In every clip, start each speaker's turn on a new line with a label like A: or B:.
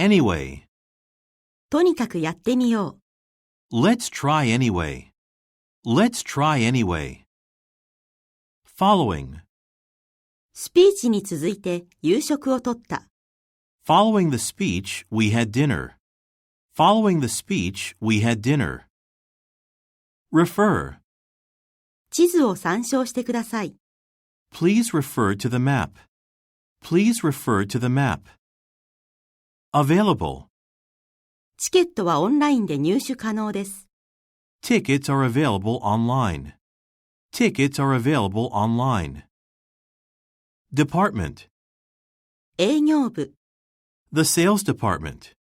A: Anyway.
B: とにかくやってみよう。
A: Let's try anyway. Let's try anyway. Following.
B: スピーチに続いて夕食をとった。
A: Following the speech, we had dinner. Following the speech, we had dinner. Refer.
B: 地図を参照してください。
A: Please refer to the map. Please refer to the map. Available.
B: チケットはオンラインで入手可能です。
A: Tickets are available online. Tickets are available online. Department.
B: 営業部。
A: The sales department.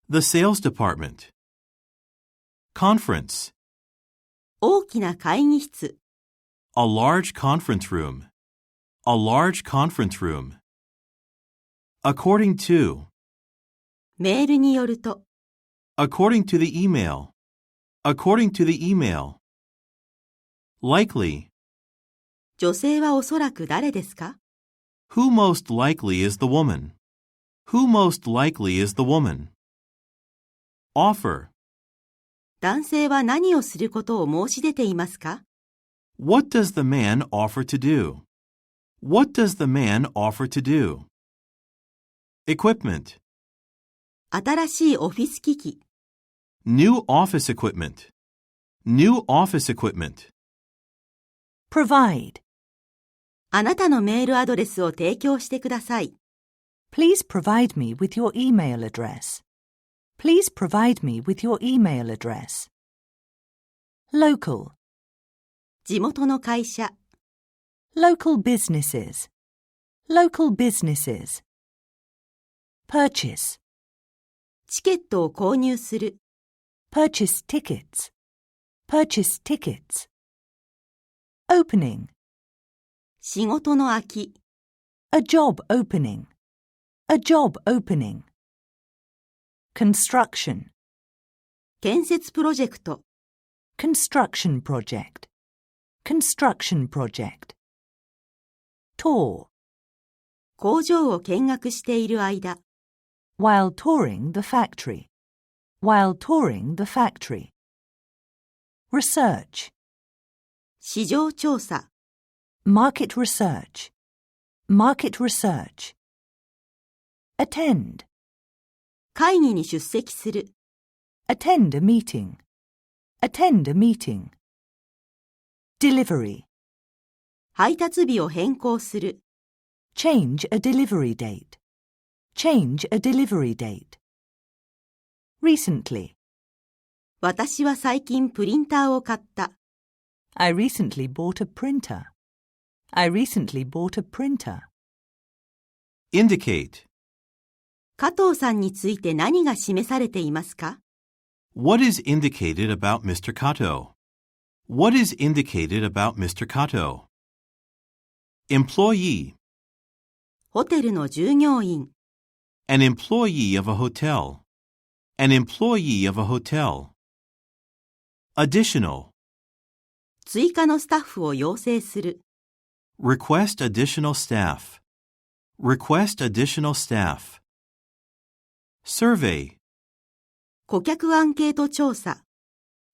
A: The sales department. Conference.
B: 大きな会議室。
A: A large conference room. A large conference room. According to.
B: メールによると。
A: According to the email. According to the email. Likely.
B: 女性はおそらく誰ですか？
A: Who most likely is the woman? Who most likely is the woman? Offer.
B: 男性は何をすることを申し出ていますか？
A: What does the man offer to do? What does the man offer to do? Equipment.
B: 新しいオフィス機器。
A: New office equipment. New office equipment.
C: Provide.
B: あなたのメールアドレスを提供してください。
C: Please provide me with your email address. Please provide me with your email address. Local.
B: 地元の会社。
C: Local businesses. Local businesses. Purchase.
B: チケットを購入する。
C: Purchase tickets. Purchase tickets. Opening.
B: 仕事の空き。
C: A job opening. A job opening. Construction.
B: 建設プロジェクト。
C: Construction project. Construction project. Tour.
B: 工場を見学している間。
C: While touring the factory. While touring the factory. Research.
B: 市場調査。
C: Market research. Market research. Attend.
B: 会議に出席する。
C: Attend a meeting. Attend a meeting. Delivery.
B: 配達日を変更する。
C: Change a delivery date. Change a delivery date. Recently.
B: 私は最近プリンターを買った。
C: I recently bought a printer. I recently bought a printer.
A: Indicate.
B: 加藤さんについて何が示されていますか？
A: What is indicated about Mr. Kato? What is indicated about Mr. Kato? Employee.
B: ホテルの従業員。
A: An employee of a hotel. An employee of a hotel. Additional.
B: 追加のスタッフを要請する。
A: Request additional staff. Request additional staff. Survey.
B: 顧客アンケート調査。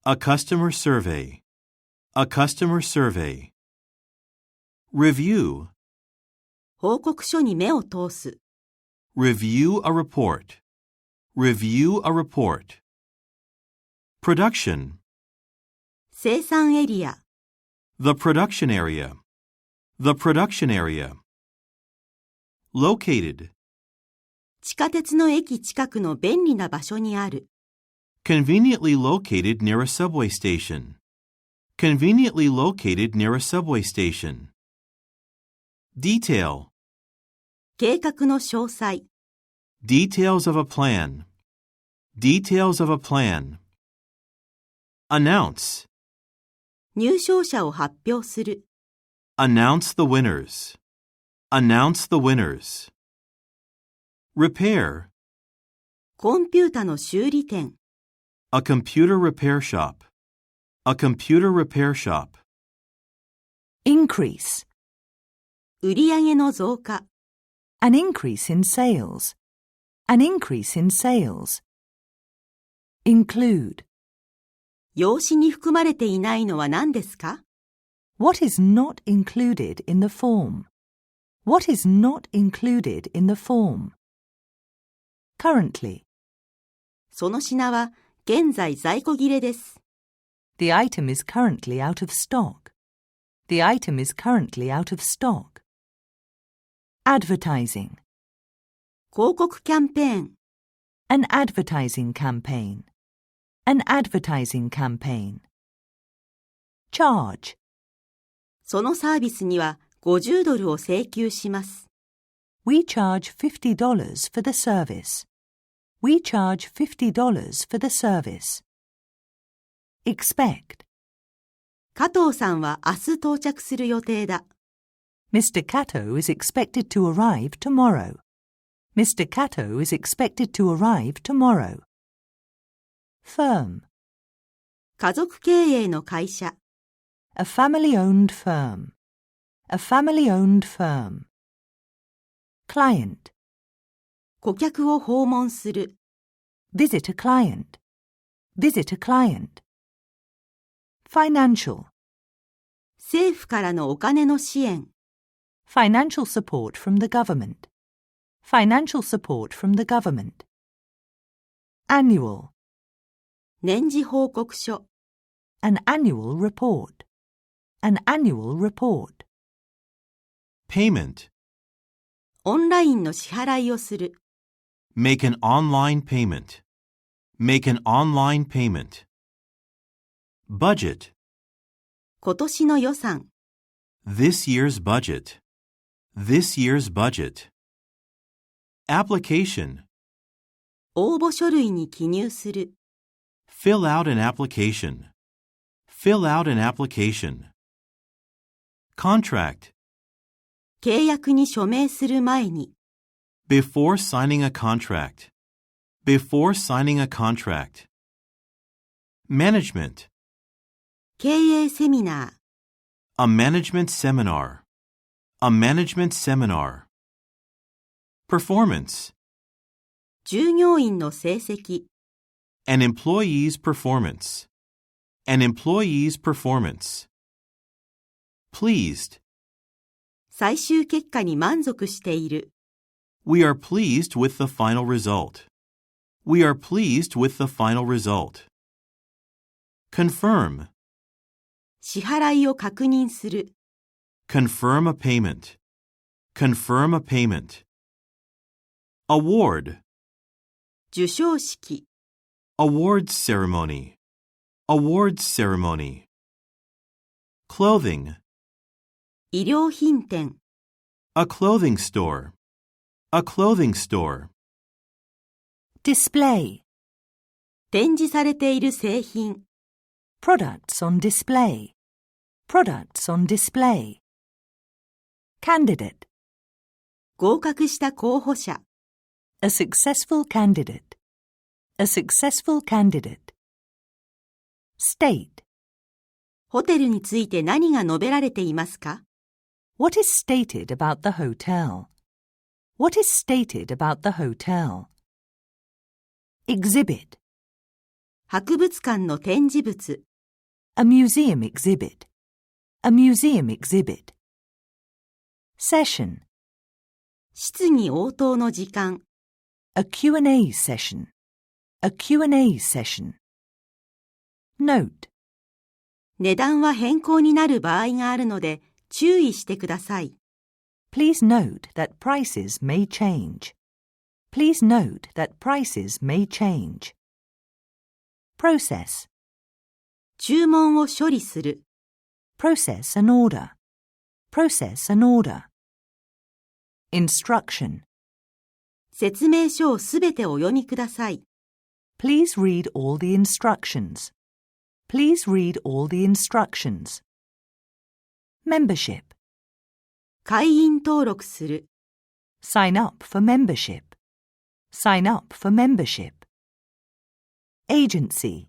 A: A customer survey. A customer survey. Review.
B: 報告書に目を通す。
A: Review a report. Review a report. Production.
B: 生産エリア。
A: The production area. The production area. Located.
B: 地下鉄の駅近くの便利な場所にある。
A: Conveniently located near a subway station. Conveniently located near a subway station. Detail.
B: 計画の詳細。
A: Details of a plan. Details of a plan. Announce.
B: 入賞者を発表する。
A: Announce the winners. Announce the winners. Repair.
B: コンピュータの修理店。
A: A computer repair shop. A computer repair shop.
C: Increase.
B: 売上の増加。
C: An increase in sales. An increase in sales. Include.
B: 用紙に含まれていないのは何ですか？
C: What is not included in the form? What is not included in the form? Currently.
B: その品は現在在庫切れです。
C: The item is currently out of stock. The item is currently out of stock. Advertising.
B: 広告キャンペーン。
C: An advertising campaign. An advertising campaign. Charge.
B: そのサービスには$50を請求します。
C: We charge $50 for the service. We charge $50 for the service. Expect.
B: 加藤さんは明日到着する予定だ。
C: Mr. Kato is expected to arrive tomorrow. Mr. Kato is expected to arrive tomorrow. Firm.
B: 家族経営の会社。
C: A family-owned firm. A family-owned firm. Client.
B: 顧客を訪問する。
C: Visit a client. Visit a client. Financial.
B: 政府からのお金の支援。
C: Financial support from the government. Financial support from the government. Annual.
B: 年次報告書。
C: An annual report. An annual report.
A: Payment.
B: オンラインの支払いをする。
A: Make an online payment. Make an online payment. Budget.
B: 今年の予算。
A: This year's budget. This year's budget. Application.
B: 応募書類に記入する。
A: Fill out an application. Fill out an application. Contract.
B: 契約に署名する前に。
A: Before signing a contract. Before signing a contract. Management.
B: 経営セミナー。
A: A management seminar. A management seminar. Performance.
B: 従業員の成績。
A: An employee's performance. An employee's performance. Pleased.
B: 最終結果に満足している。
A: We are pleased with the final result. We are pleased with the final result. Confirm.
B: 支払いを確認する。
A: Confirm a payment. Confirm a payment. Award.
B: 授賞式。
A: Awards ceremony. Awards ceremony. Clothing.
B: 衣料品店。
A: A clothing store. A clothing store.
C: Display.
B: 展示されている製品。
C: Products on display. Products on display. Candidate.
B: 合格した候補者。
C: A successful candidate. A successful candidate. State.
B: ホテルについて何が述べられていますか？
C: What is stated about the hotel? What is stated about the hotel? Exhibit.
B: 博物館の展示物。
C: A museum exhibit. A museum exhibit. Session.
B: 質疑応答の時間。
C: A Q&A session. A Q&A session. Note.
B: 値段は変更になる場合があるので注意してください。
C: Please note that prices may change. Please note that prices may change. Process.
B: 注文を処理する。
C: Process an order. Process an order. Instruction.
B: 説明書をすべてお読みください。
C: Please read all the instructions. Please read all the instructions. Membership.
B: 会員登録する。
C: Sign up for membership. Sign up for membership. Agency.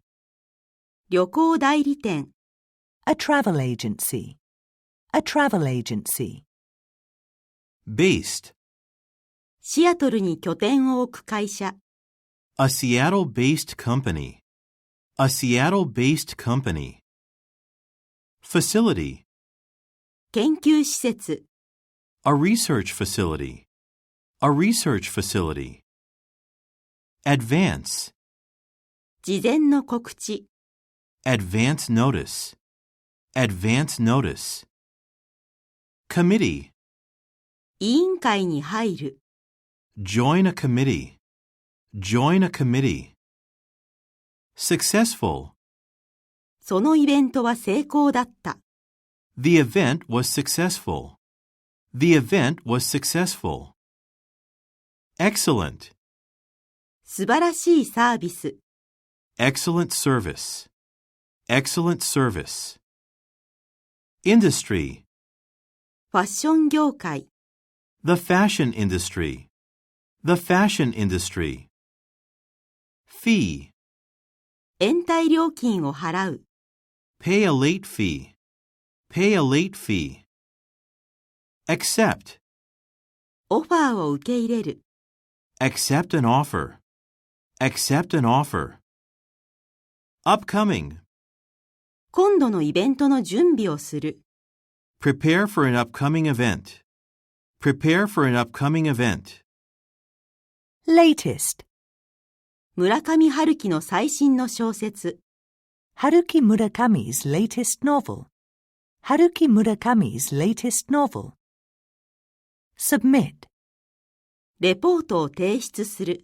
B: 旅行代理店。
C: A travel agency. A travel agency.
A: Based.
B: シアトルに拠点を置く会社。
A: A Seattle-based company. A Seattle-based company. Facility.
B: 研究施設。
A: A research facility. A research facility. Advance.
B: 事前の告知。
A: Advance notice. Advance notice. Committee.
B: 委員会に入る。
A: Join a committee. Join a committee. Successful.
B: そのイベントは成功だった。
A: The event was successful. The event was successful. Excellent.
B: 素晴らしいサービス。
A: Excellent service. Excellent service. Industry.
B: ファッション業界。
A: The fashion industry. The fashion industry. Fee.
B: 延滞料金を払う。
A: Pay a late fee. Pay a late fee. Accept.
B: オファーを受け入れる。
A: Accept an offer. Accept an offer. Upcoming.
B: 今度のイベントの準備をする。
A: Prepare for an upcoming event. Prepare for an upcoming event.
C: Latest.
B: 村上春樹の最新の小説。
C: Haruki Murakami's latest novel. Haruki Murakami's latest novel. Submit.
B: レポートを提出する。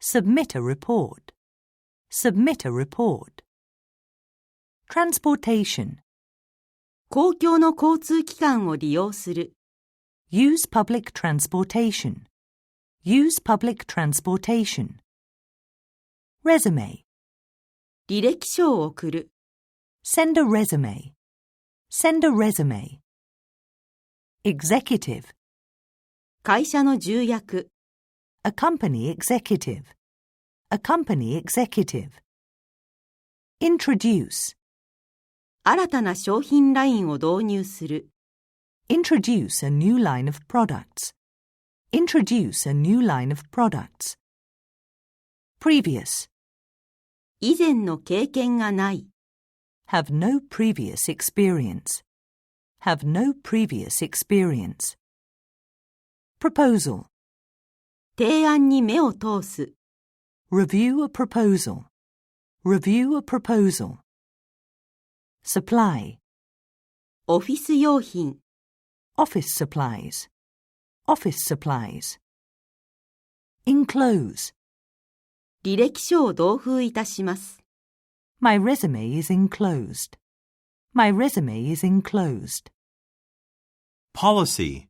C: Submit a report. Submit a report. Transportation.
B: 公共の交通機関を利用する。
C: Use public transportation. Use public transportation. Resume.
B: 履歴書を送る。
C: Send a resume. Send a resume. Executive.
B: 会社の重役。
C: A company executive. A company executive. Introduce.
B: 新たな商品ラインを導入する。
C: Introduce a new line of products. Introduce a new line of products. Previous.
B: 以前の経験がない。
C: Have no previous experience. Have no previous experience. Proposal.
B: 提案に目を通す。
C: Review a proposal. Review a proposal. Supply.
B: オフィス用品。
C: Office supplies. Office supplies. Enclose.
B: 履歴書を同封いたします。
C: My resume is enclosed. My resume is enclosed.
A: Policy.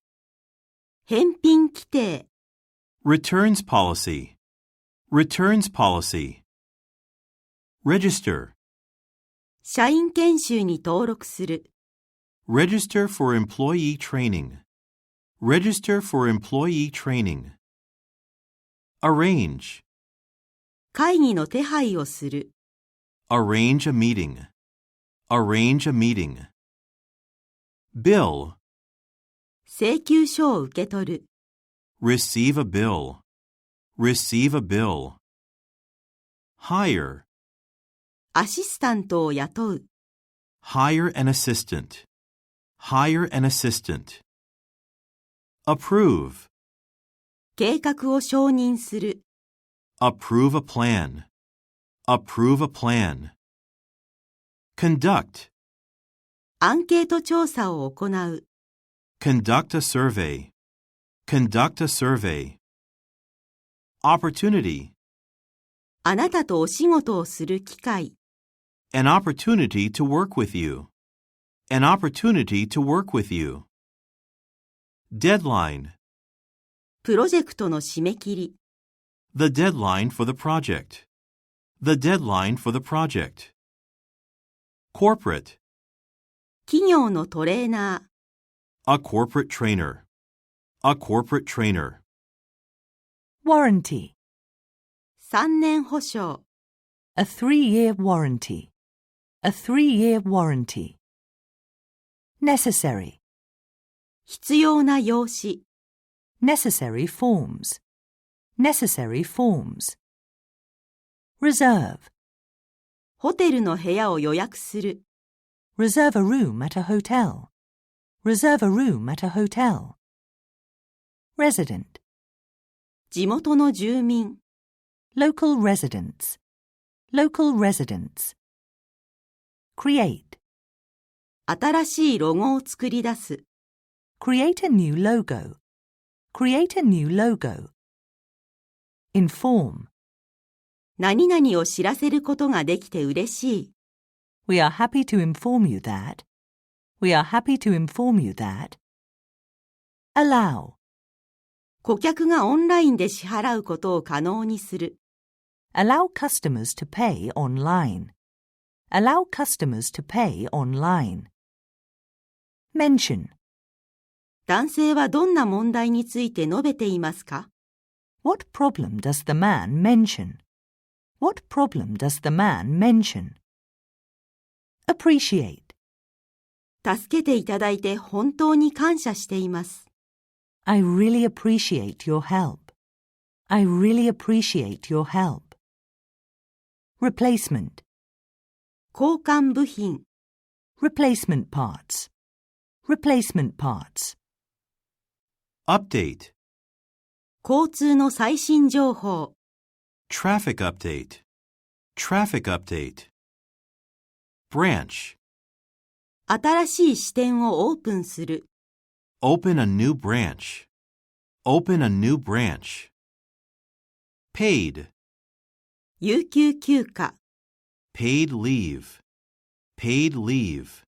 B: 返品規定。
A: Returns policy. Returns policy. Register.
B: 社員研修に登録する。
A: Register for employee training. Register for employee training. Arrange.
B: 会議の手配をする。
A: Arrange a meeting. Arrange a meeting. Bill.
B: 請求書を受け取る。
A: Receive a bill. Receive a bill. Hire.
B: アシスタントを雇う。
A: Hire an assistant. Hire an assistant. Approve.
B: 計画を承認する。
A: Approve a plan. Approve a plan. Conduct.
B: アンケート調査を行う。
A: Conduct a survey. Conduct a survey. Opportunity.
B: あなたとお仕事をする機会。
A: An opportunity to work with you. An opportunity to work with you. Deadline.
B: プロジェクトの締め切り。
A: The deadline for the project. The deadline for the project. Corporate.
B: 企業のトレーナー。
A: A corporate trainer. A corporate trainer.
C: Warranty.
B: 3年保証。
C: A 3-year warranty. A 3-year warranty. Necessary.
B: 必要な用紙。
C: necessary forms, necessary forms. Reserve,
B: ホテルの部屋を予約する。
C: reserve a room at a hotel, reserve a room at a hotel. Resident,
B: 地元の住民。
C: local residents, local residents. Create,
B: 新しいロゴを作り出す。
C: create a new logo, create a new logo. Inform,
B: 何々を知らせることができて嬉しい。
C: we are happy to inform you that, we are happy to inform you that. Allow,
B: 顧客がオンラインで支払うことを可能にする。
C: allow customers to pay online, allow customers to pay online. Mention,
B: 男性はどんな問題について述べていますか？
C: what problem does the man mention? What problem does the man mention? Appreciate,
B: 助けていただいて本当に感謝しています。
C: I really appreciate your help. I really appreciate your help. Replacement,
B: 交換部品。
C: replacement parts, replacement parts.
A: Update.
B: 交通の最新情報。
A: Traffic update. Traffic update. Branch.
B: 新しい支店をオープンする。
A: Open a new branch. Open a new branch. Paid.
B: 有給休暇。
A: Paid leave. Paid leave.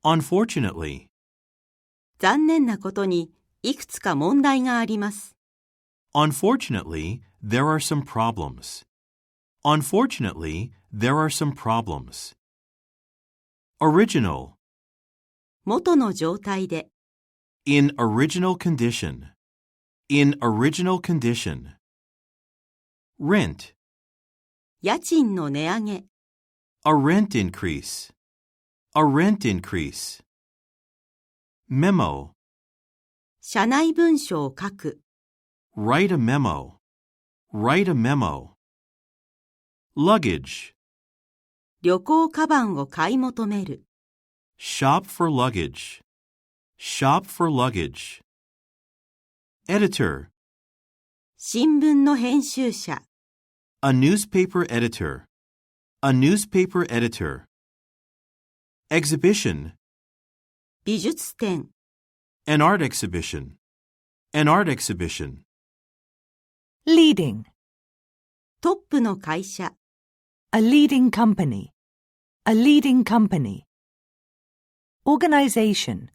A: Unfortunately.
B: 残念なことに、いくつか問題があります。
A: Unfortunately, there are some problems. Unfortunately, there are some problems. Original.
B: 元の状態で。
A: In original condition. In original condition. Rent.
B: 家賃の値上げ。
A: A rent increase. A rent increase. Memo.
B: 社内文書を書く。
A: Write a memo. Write a memo. Luggage.
B: 旅行カバンを買い求める。
A: Shop for luggage. Shop for luggage. Editor.
B: 新聞の編集者。
A: A newspaper editor. A newspaper editor. Exhibition.
B: 美術展。
A: An art exhibition. An art exhibition.
C: Leading,
B: トップの会社。
C: a leading company, a leading company. Organization,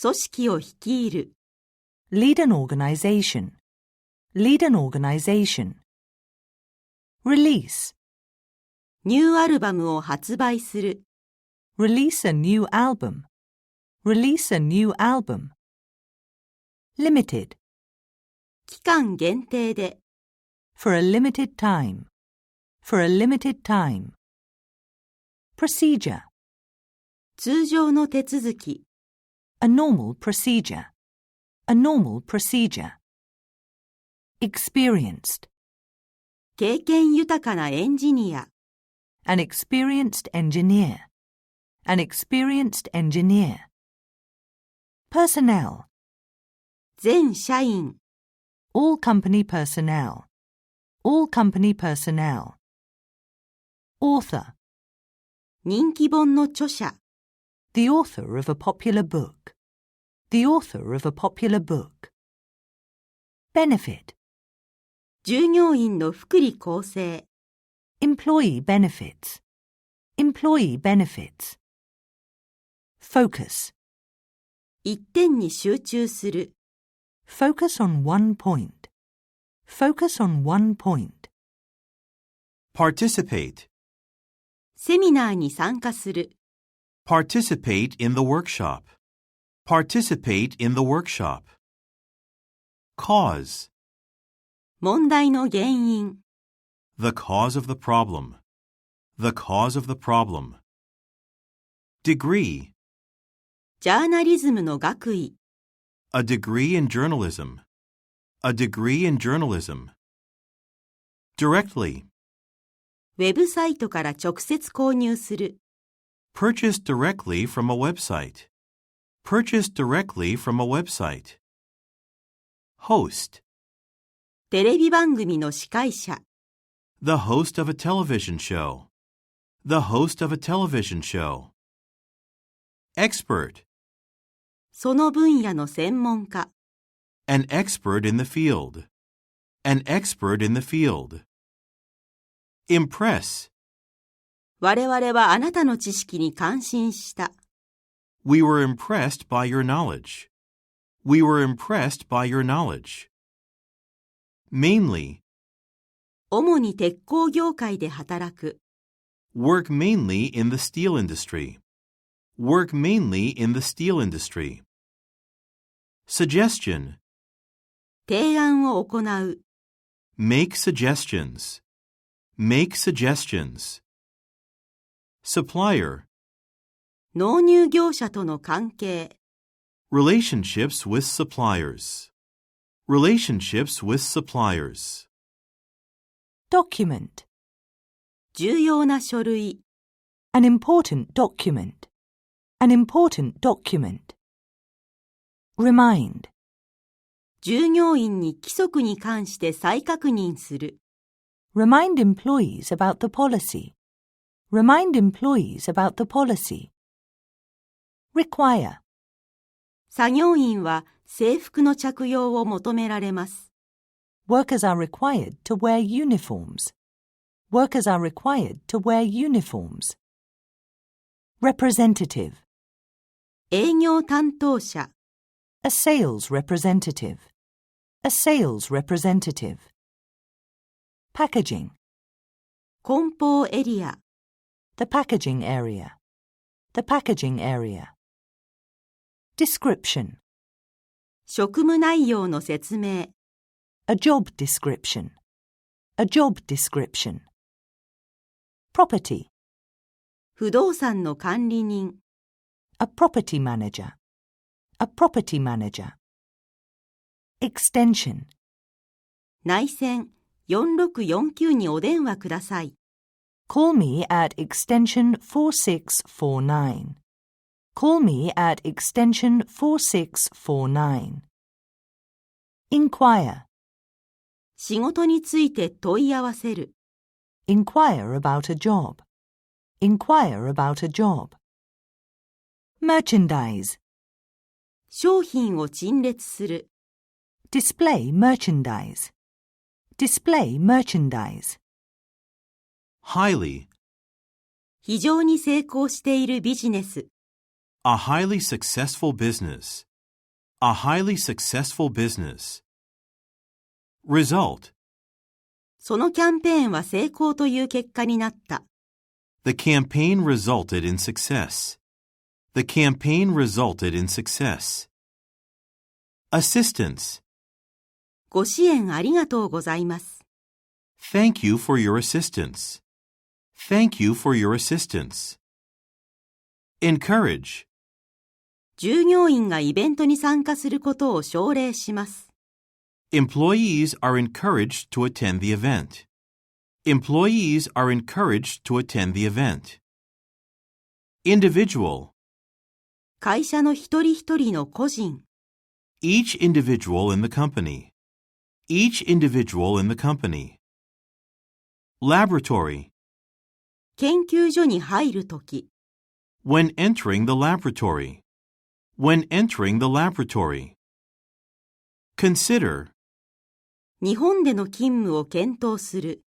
B: 組織を率いる。
C: lead an organization, lead an organization. Release,
B: ニューアルバムを発売する。
C: release a new album, release a new album. Limited,
B: 期間限定で。
C: for a limited time, for a limited time. Procedure,
B: 通常の手続き。
C: a normal procedure, a normal procedure. Experienced,
B: 経験豊かなエンジニア。
C: an experienced engineer, an experienced engineer. Personnel,
B: 全社員。
C: all company personnel, all company personnel. Author,
B: 人気本の著者。
C: the author of a popular book, the author of a popular book. Benefit,
B: 従業員の福利厚生。
C: employee benefits, employee benefits. Focus,
B: 一点に集中する。
C: focus on one point, focus on one point.
A: Participate.
B: セミナーに参加する。
A: Participate in the workshop. Participate in the workshop. Cause.
B: 問題の原因。
A: The cause of the problem. The cause of the problem. Degree.
B: ジャーナリズムの学位。
A: A degree in journalism. A degree in journalism. Directly.
B: ウェブサイトから直接購入する。
A: Purchase directly from a website. Purchase directly from a website. Host.
B: テレビ番組の司会者。
A: The host of a television show. The host of a television show. Expert.
B: その分野の専門家。
A: An expert in the field. An expert in the field. Impress.
B: 我々はあなたの知識に感心した。
A: We were impressed by your knowledge. We were impressed by your knowledge. Mainly.
B: 主に鉄鋼業界で働く。
A: Work mainly in the steel industry. Work mainly in the steel industry. Suggestion.
B: 提案を行う。
A: Make suggestions. Make suggestions. Supplier.
B: 納入業者との関係。
A: Relationships with suppliers. Relationships with suppliers.
C: Document.
B: 重要な書類。
C: An important document. An important document. Remind.
B: 従業員に規則に関して再確認する。
C: Remind employees about the policy. Remind employees about the policy. Require.
B: 作業員は制服の着用を求められます。
C: Workers are required to wear uniforms. Workers are required to wear uniforms. Representative.
B: 営業担当者。
C: A sales representative. A sales representative. Packaging.
B: 梱包エリア。
C: The packaging area. The packaging area. Description.
B: 職務内容の説明。
C: A job description. A job description. Property.
B: 不動産の管理人。
C: A property manager. A property manager. Extension.
B: 内線4649にお電話ください。
C: Call me at extension 4649. Call me at extension 4649. Inquire.
B: 仕事について問い合わせる。
C: Inquire about a job. Inquire about a job. Merchandise.
B: 商品を陳列する。
C: Display merchandise. Display merchandise.
A: Highly.
B: 非常に成功しているビジネス。
A: A highly successful business. A highly successful business. Result.
B: そのキャンペーンは成功という結果になった。
A: The campaign resulted in success. The campaign resulted in success. Assistance.
B: ご支援ありがとうございます。
A: Thank you for your assistance. Thank you for your assistance. Encourage.
B: 従業員がイベントに参加することを奨励します。
A: Employees are encouraged to attend the event. Employees are encouraged to attend the event. Individual.
B: 会社の一人一人の個人。
A: Each individual in the company. Each individual in the company. Laboratory.
B: 研究所に入るとき。
A: When entering the laboratory. When entering the laboratory. Consider.
B: 日本での勤務を検討する。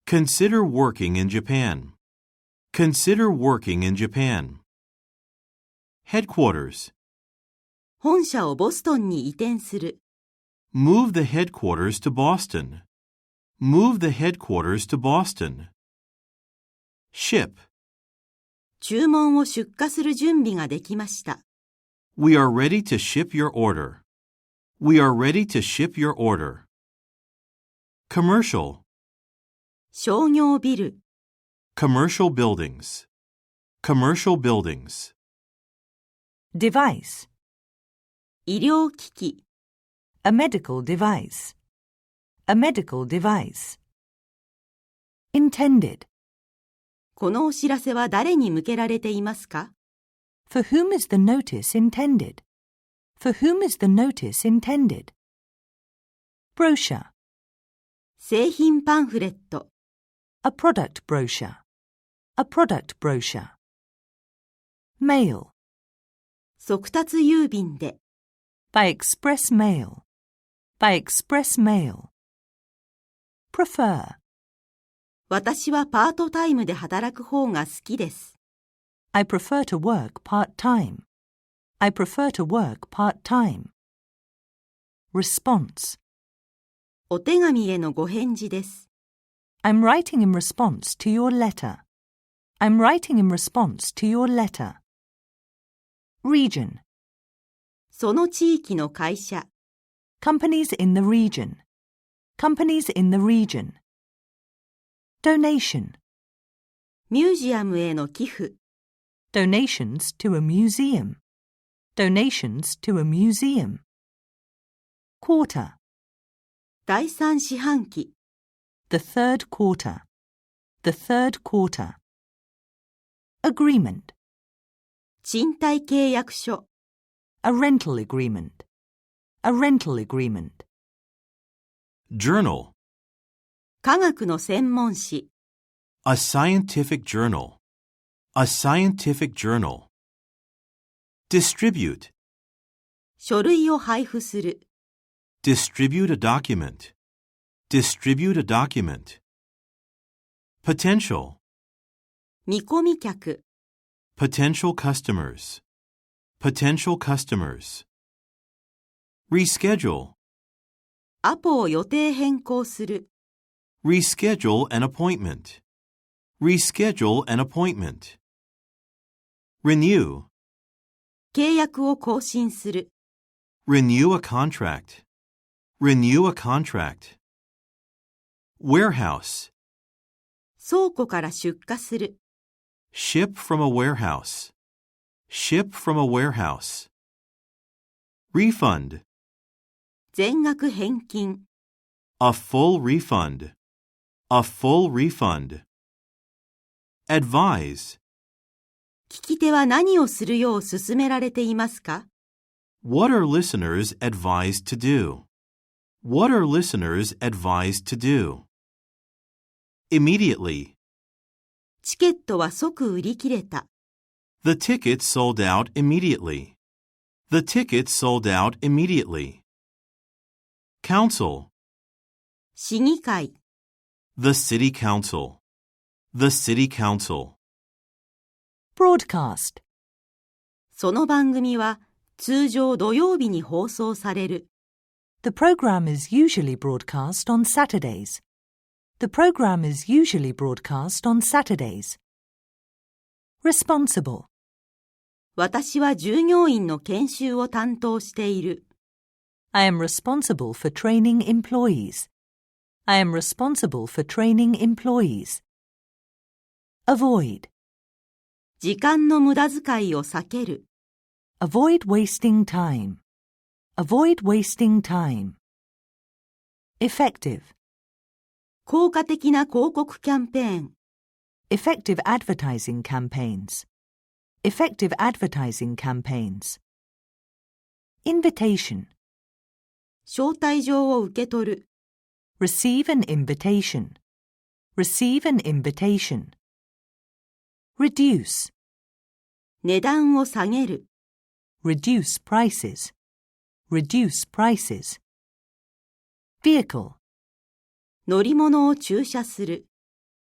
A: Consider working in Japan. Consider working in Japan. Headquarters.
B: 本社をボストンに移転する。
A: Move the headquarters to Boston. Move the headquarters to Boston. Ship.
B: 注文を出荷する準備ができました。
A: We are ready to ship your order. We are ready to ship your order. Commercial.
B: 商業ビル。
A: Commercial buildings. Commercial buildings.
C: Device.
B: 医療機器、
C: A medical device. A medical device. Intended.
B: このお知らせは誰に向けられていますか？
C: For whom is the notice intended? For whom is the notice intended? Brochure.
B: 製品パンフレット、
C: A product brochure. A product brochure. Mail.
B: 速達郵便で、
C: By express mail. By express mail. Prefer.
B: 私はパートタイムで働く方が好きです。
C: I prefer to work part-time. I prefer to work part-time. Response.
B: お手紙へのご返事です。
C: I'm writing in response to your letter. I'm writing in response to your letter. Region.
B: その地域の会社、
C: Companies in the region. Companies in the region. Donation.
B: ミュージアムへの寄付、
C: Donations to a museum. Donations to a museum. Quarter.
B: 第3四半期、
C: The third quarter. The third quarter. Agreement.
B: 賃貸契約書、
C: A rental agreement. A rental agreement.
A: Journal.
B: 科学の専門誌、
A: A scientific journal. A scientific journal. Distribute.
B: 書類を配布する、
A: Distribute a document. Distribute a document. Potential.
B: 見込み客、
A: Potential customers. Potential customers. Reschedule.
B: アポを予定変更する、
A: Reschedule an appointment. Reschedule an appointment. Renew.
B: 契約を更新する、
A: Renew a contract. Renew a contract. Warehouse.
B: 倉庫から出荷する、
A: Ship from a warehouse. Ship from a warehouse. Refund.
B: 全額返金、
A: A full refund. A full refund. Advise.
B: 聞き手は何をするよう勧められていますか？
A: What are listeners advised to do? What are listeners advised to do? Immediately.
B: チケットは即売り切れた。
A: The tickets sold out immediately. The tickets sold out immediately. Council.
B: 市議会、
A: The city council. The city council.
C: Broadcast.
B: その番組は通常土曜日に放送される。
C: The program is usually broadcast on Saturdays. The program is usually broadcast on Saturdays. Responsible.
B: 私は従業員の研修を担当している。
C: I am responsible for training employees. I am responsible for training employees. Avoid.
B: 時間の無駄遣いを避ける。
C: Avoid wasting time. Avoid wasting time. Effective.
B: 効果的な広告キャンペーン。
C: Effective advertising campaigns. Effective advertising campaigns. Invitation.
B: 招待状を受け取る。
C: Receive an invitation. Receive an invitation. Reduce.
B: 値段を下げる。
C: Reduce prices. Reduce prices. Vehicle.
B: 乗り物を駐車する。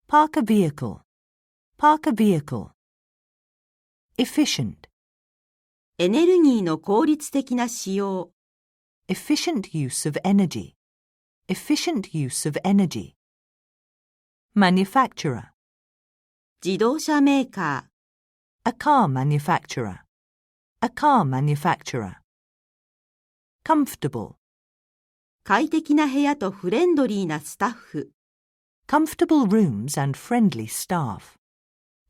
C: Park a vehicle. Park a vehicle. Efficient.
B: エネルギーの効率的な使用。
C: Efficient use of energy. Efficient use of energy. Manufacturer.
B: 自動車メーカー。
C: A car manufacturer. A car manufacturer. Comfortable.
B: 快適な部屋とフレンドリーなスタッフ。
C: Comfortable rooms and friendly staff.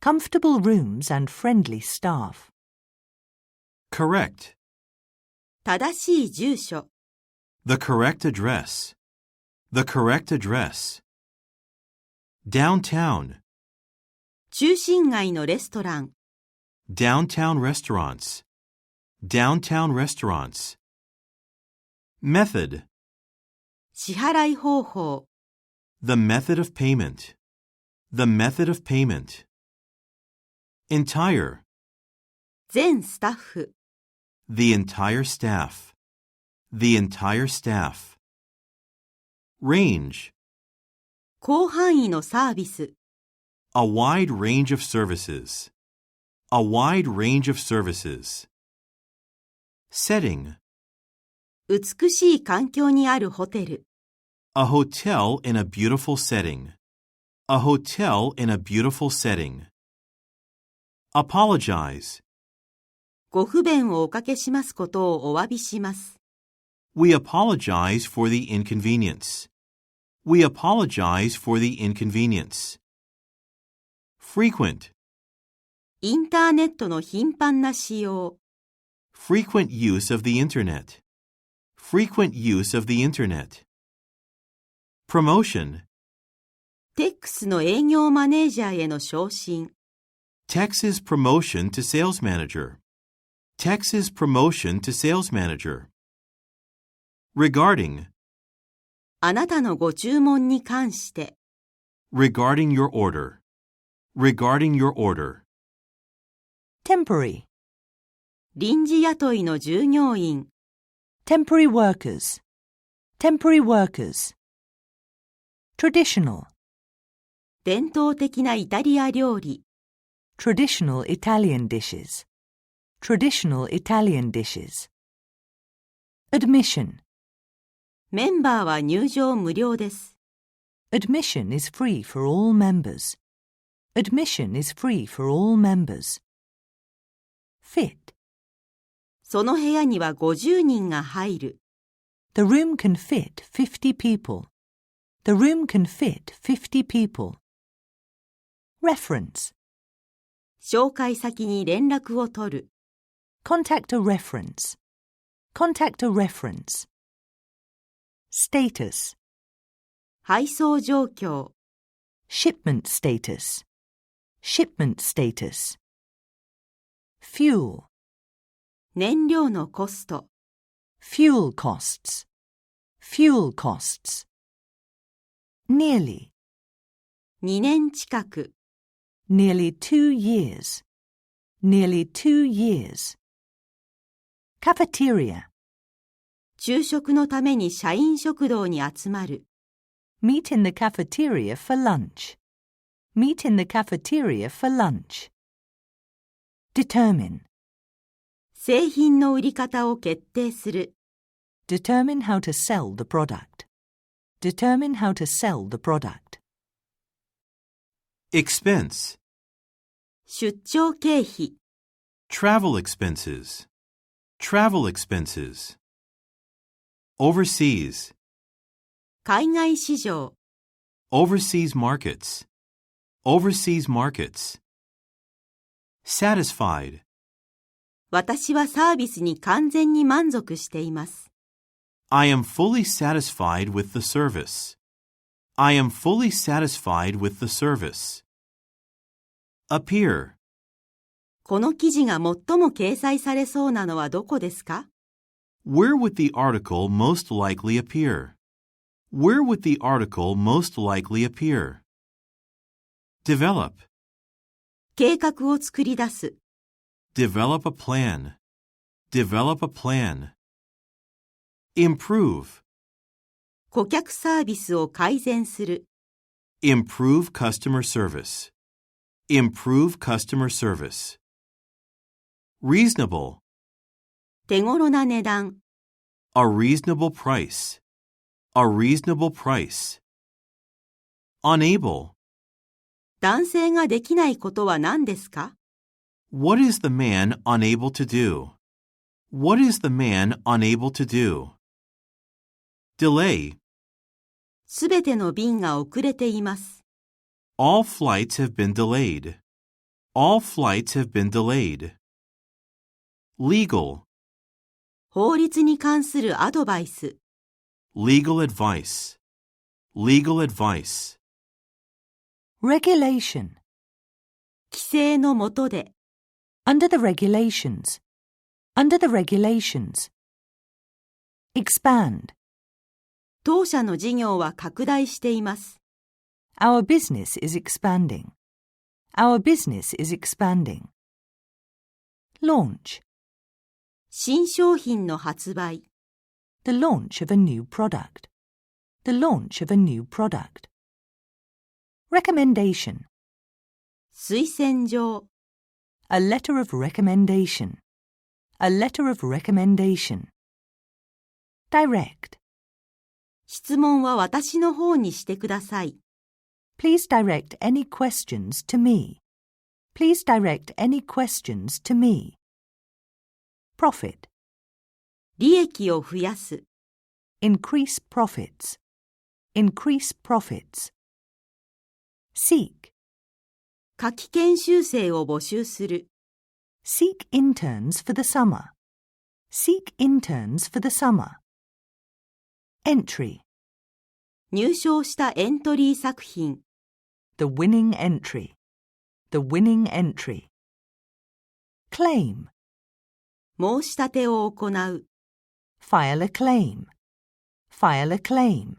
C: Comfortable rooms and friendly staff.
A: Correct.
B: 正しい住所。
A: The correct address. The correct address. Downtown.
B: 中心街のレストラン。
A: Downtown restaurants. Downtown restaurants. Method.
B: 支払い方法。
A: The method of payment. The method of payment. Entire.
B: 全スタッフ。
A: The entire staff. The entire staff. Range.
B: 広範囲のサービス。
A: A wide range of services. A wide range of services. Setting.
B: 美しい環境にあるホテル。
A: A hotel in a beautiful setting. A hotel in a beautiful setting. Apologize.
B: ご不便をおかけしますことをお詫びします。
A: We apologize for the inconvenience. We apologize for the inconvenience. Frequent.
B: インターネットの頻繁な使用。
A: Frequent use of the internet. Frequent use of the internet. Promotion.
B: TEX の営業マネージャーへの昇進。
A: Tex's promotion to sales manager. Tex's promotion to sales manager. Regarding.
B: あなたのご注文に関して。
A: Regarding your order. Regarding your order.
C: Temporary.
B: 臨時雇いの従業員。
C: Temporary workers. Temporary workers. Traditional.
B: 伝統的なイタリア料理。
C: Traditional Italian dishes. Traditional Italian dishes. Admission.
B: メンバーは入場無料です。
C: Admission is free for all members. Admission is free for all members. Fit.
B: その部屋には50人が入る。
C: The room can fit 50 people. The room can fit 50 people. Reference.
B: 紹介先に連絡を取る。
C: Contact a reference. Contact a reference. Status.
B: 配送状況。
C: Shipment status. Shipment status. Fuel.
B: 燃料のコスト。
C: Fuel costs. Fuel costs. Nearly.
B: 2年近く。
C: Nearly 2 years. Nearly 2 years. Cafeteria.
B: 昼食のために社員食堂に集まる。
C: Meet in the cafeteria for lunch. Meet in the cafeteria for lunch. Determine.
B: 製品の売り方を決定する。
C: Determine how to sell the product. Determine how to sell the product.
A: Expense.
B: 出張経費。
A: Travel expenses. Travel expenses. Overseas.
B: 海外市場。
A: Overseas markets. Overseas markets. Satisfied.
B: 私はサービスに完全に満足しています。
A: I am fully satisfied with the service. I am fully satisfied with the service. Appear.
B: この記事が最も掲載されそうなのはどこですか？
A: Where would the article most likely appear? Where would the article most likely appear? Develop.
B: 計画を作り出す。
A: Develop a plan. Develop a plan. Improve.
B: 顧客サービスを改善する。
A: Improve customer service. Improve customer service. Reasonable.
B: 手頃な値段。
A: A reasonable price. A reasonable price. Unable.
B: 男性ができないことは何ですか？
A: What is the man unable to do? What is the man unable to do? Delay.
B: すべての便が遅れています。
A: All flights have been delayed. All flights have been delayed. Legal.
B: 法律に関するアドバイス。
A: legal advice, legal advice.
C: Regulation.
B: 規制の下で。
C: Under the regulations. Under the regulations. Expand.
B: 当社の事業は拡大しています。
C: Our business is expanding. Our business is expanding. Launch.
B: 新商品の発売。
C: The launch of a new product. The launch of a new product. Recommendation.
B: 推薦状。
C: A letter of recommendation. A letter of recommendation. Direct.
B: 質問は私の方にしてください。
C: Please direct any questions to me. Please direct any questions to me. Profit.
B: 利益を増やす。
C: Increase profits. Increase profits. Seek.
B: 夏季研修生を募集する。
C: Seek interns for the summer. Seek interns for the summer. Entry.
B: 入賞したエントリー作品。
C: The winning entry. The winning entry. Claim.
B: 申し立てを行う。
C: File a claim. File a claim.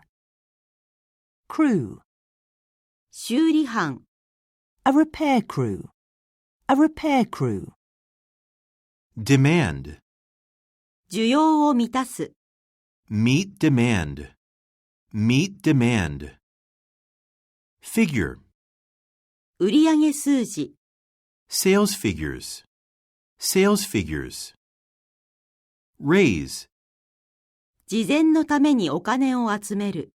C: Crew.
B: 修理班。
C: A repair crew. A repair crew.
A: Demand,
B: 需要を満たす。
A: meet demand, meet demand. Figure,
B: 売上数字。
A: sales figures, sales figures. Raise,
B: 慈善のためにお金を集める。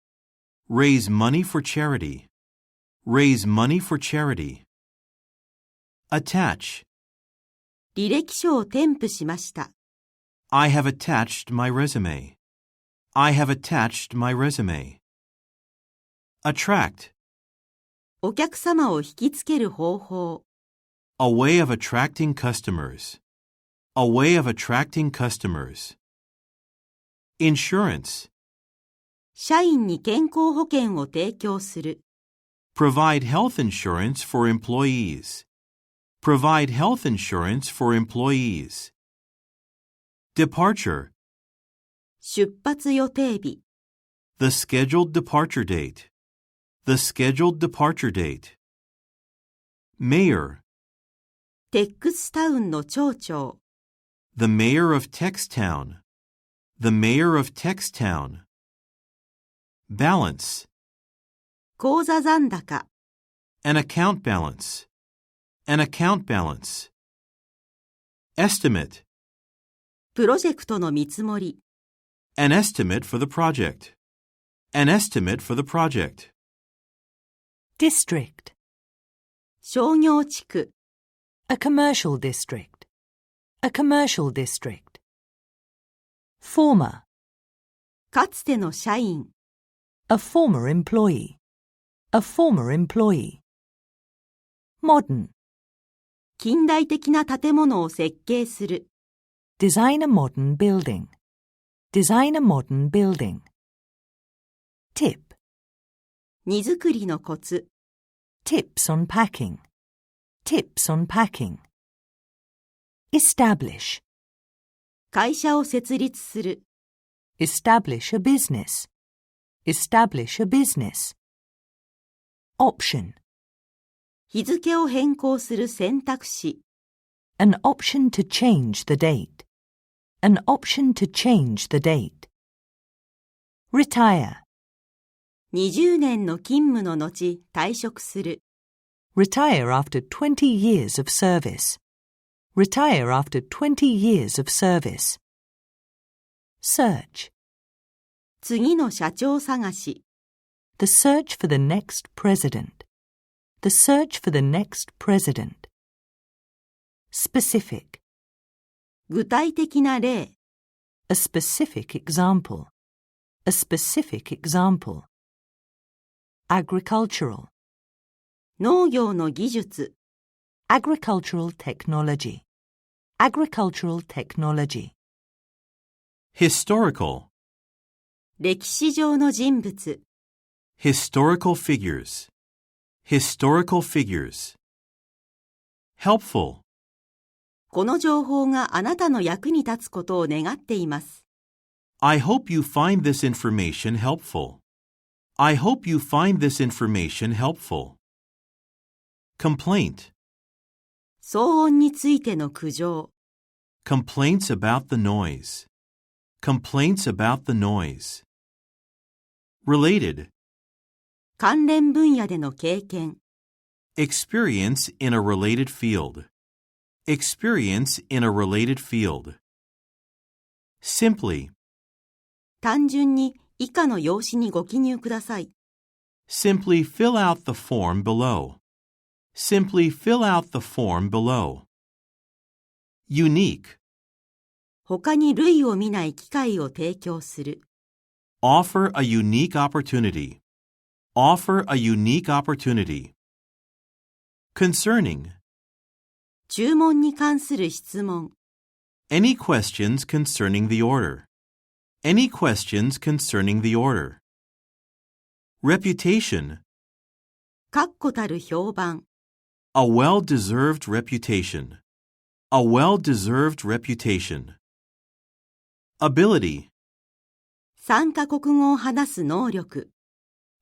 A: raise money for charity, raise money for charity. Attach,
B: 履歴書を添付しました。
A: I have attached my resume. I have attached my resume. Attract,
B: お客様を引きつける方法。
A: a way of attracting customers. A way of attracting customers. Insurance,
B: 社員に健康保険を提供する。
A: provide health insurance for employees. Provide health insurance for employees. Departure,
B: 出発予定日。
A: the scheduled departure date. The scheduled departure date. Mayor,
B: テックスタウンの町長。
A: the mayor of Textown. The mayor of Textown. Balance,
B: 口座残高。
A: an account balance. An account balance. Estimate,
B: プロジェクトの見積もり。
A: an estimate for the project. An estimate for the project.
C: District.
B: 商業地区。
C: A commercial district. A commercial district. Former.
B: かつての社員。
C: A former employee. A former employee. Modern.
B: 近代的な建物を設計する。
C: Design a modern building. Design a modern building. Tip.
B: 荷造りのコツ。
C: Tips on packing. Tips on packing. Establish.
B: 会社を設立する。
C: Establish a business. Establish a business. Option.
B: 日付を変更する選択肢。
C: An option to change the date. An option to change the date. Retire.
B: 20年の勤務の後、退職する。
C: Retire after 20 years of service. Retire after 20 years of service. Search.
B: 次の社長探し。
C: The search for the next president. The search for the next president. Specific.
B: 具体的な例。
C: A specific example. A specific example. Agricultural.
B: 農業の技術。
C: Agricultural technology. Agricultural technology.
A: Historical.
B: 歴史上の人物。
A: Historical figures. Historical figures. Helpful.
B: この情報があなたの役に立つことを願っています。
A: I hope you find this information helpful. I hope you find this information helpful. Complaint.
B: 騒音についての苦情。
A: Complaints about the noise. Complaints about the noise. Related.
B: 関連分野での経験。
A: Experience in a related field. Experience in a related field. Simply.
B: 単純に以下の用紙にご記入ください。
A: Simply fill out the form below. Simply fill out the form below. Unique.
B: 他に類を見ない機会を提供する。
A: Offer a unique opportunity. Offer a unique opportunity. Concerning.
B: 注文に関する質問。
A: Any questions concerning the order? Any questions concerning the order? Reputation.
B: 確固たる評判。
A: A well-deserved reputation. A well-deserved reputation. Ability.
B: 3カ国語を話す能力。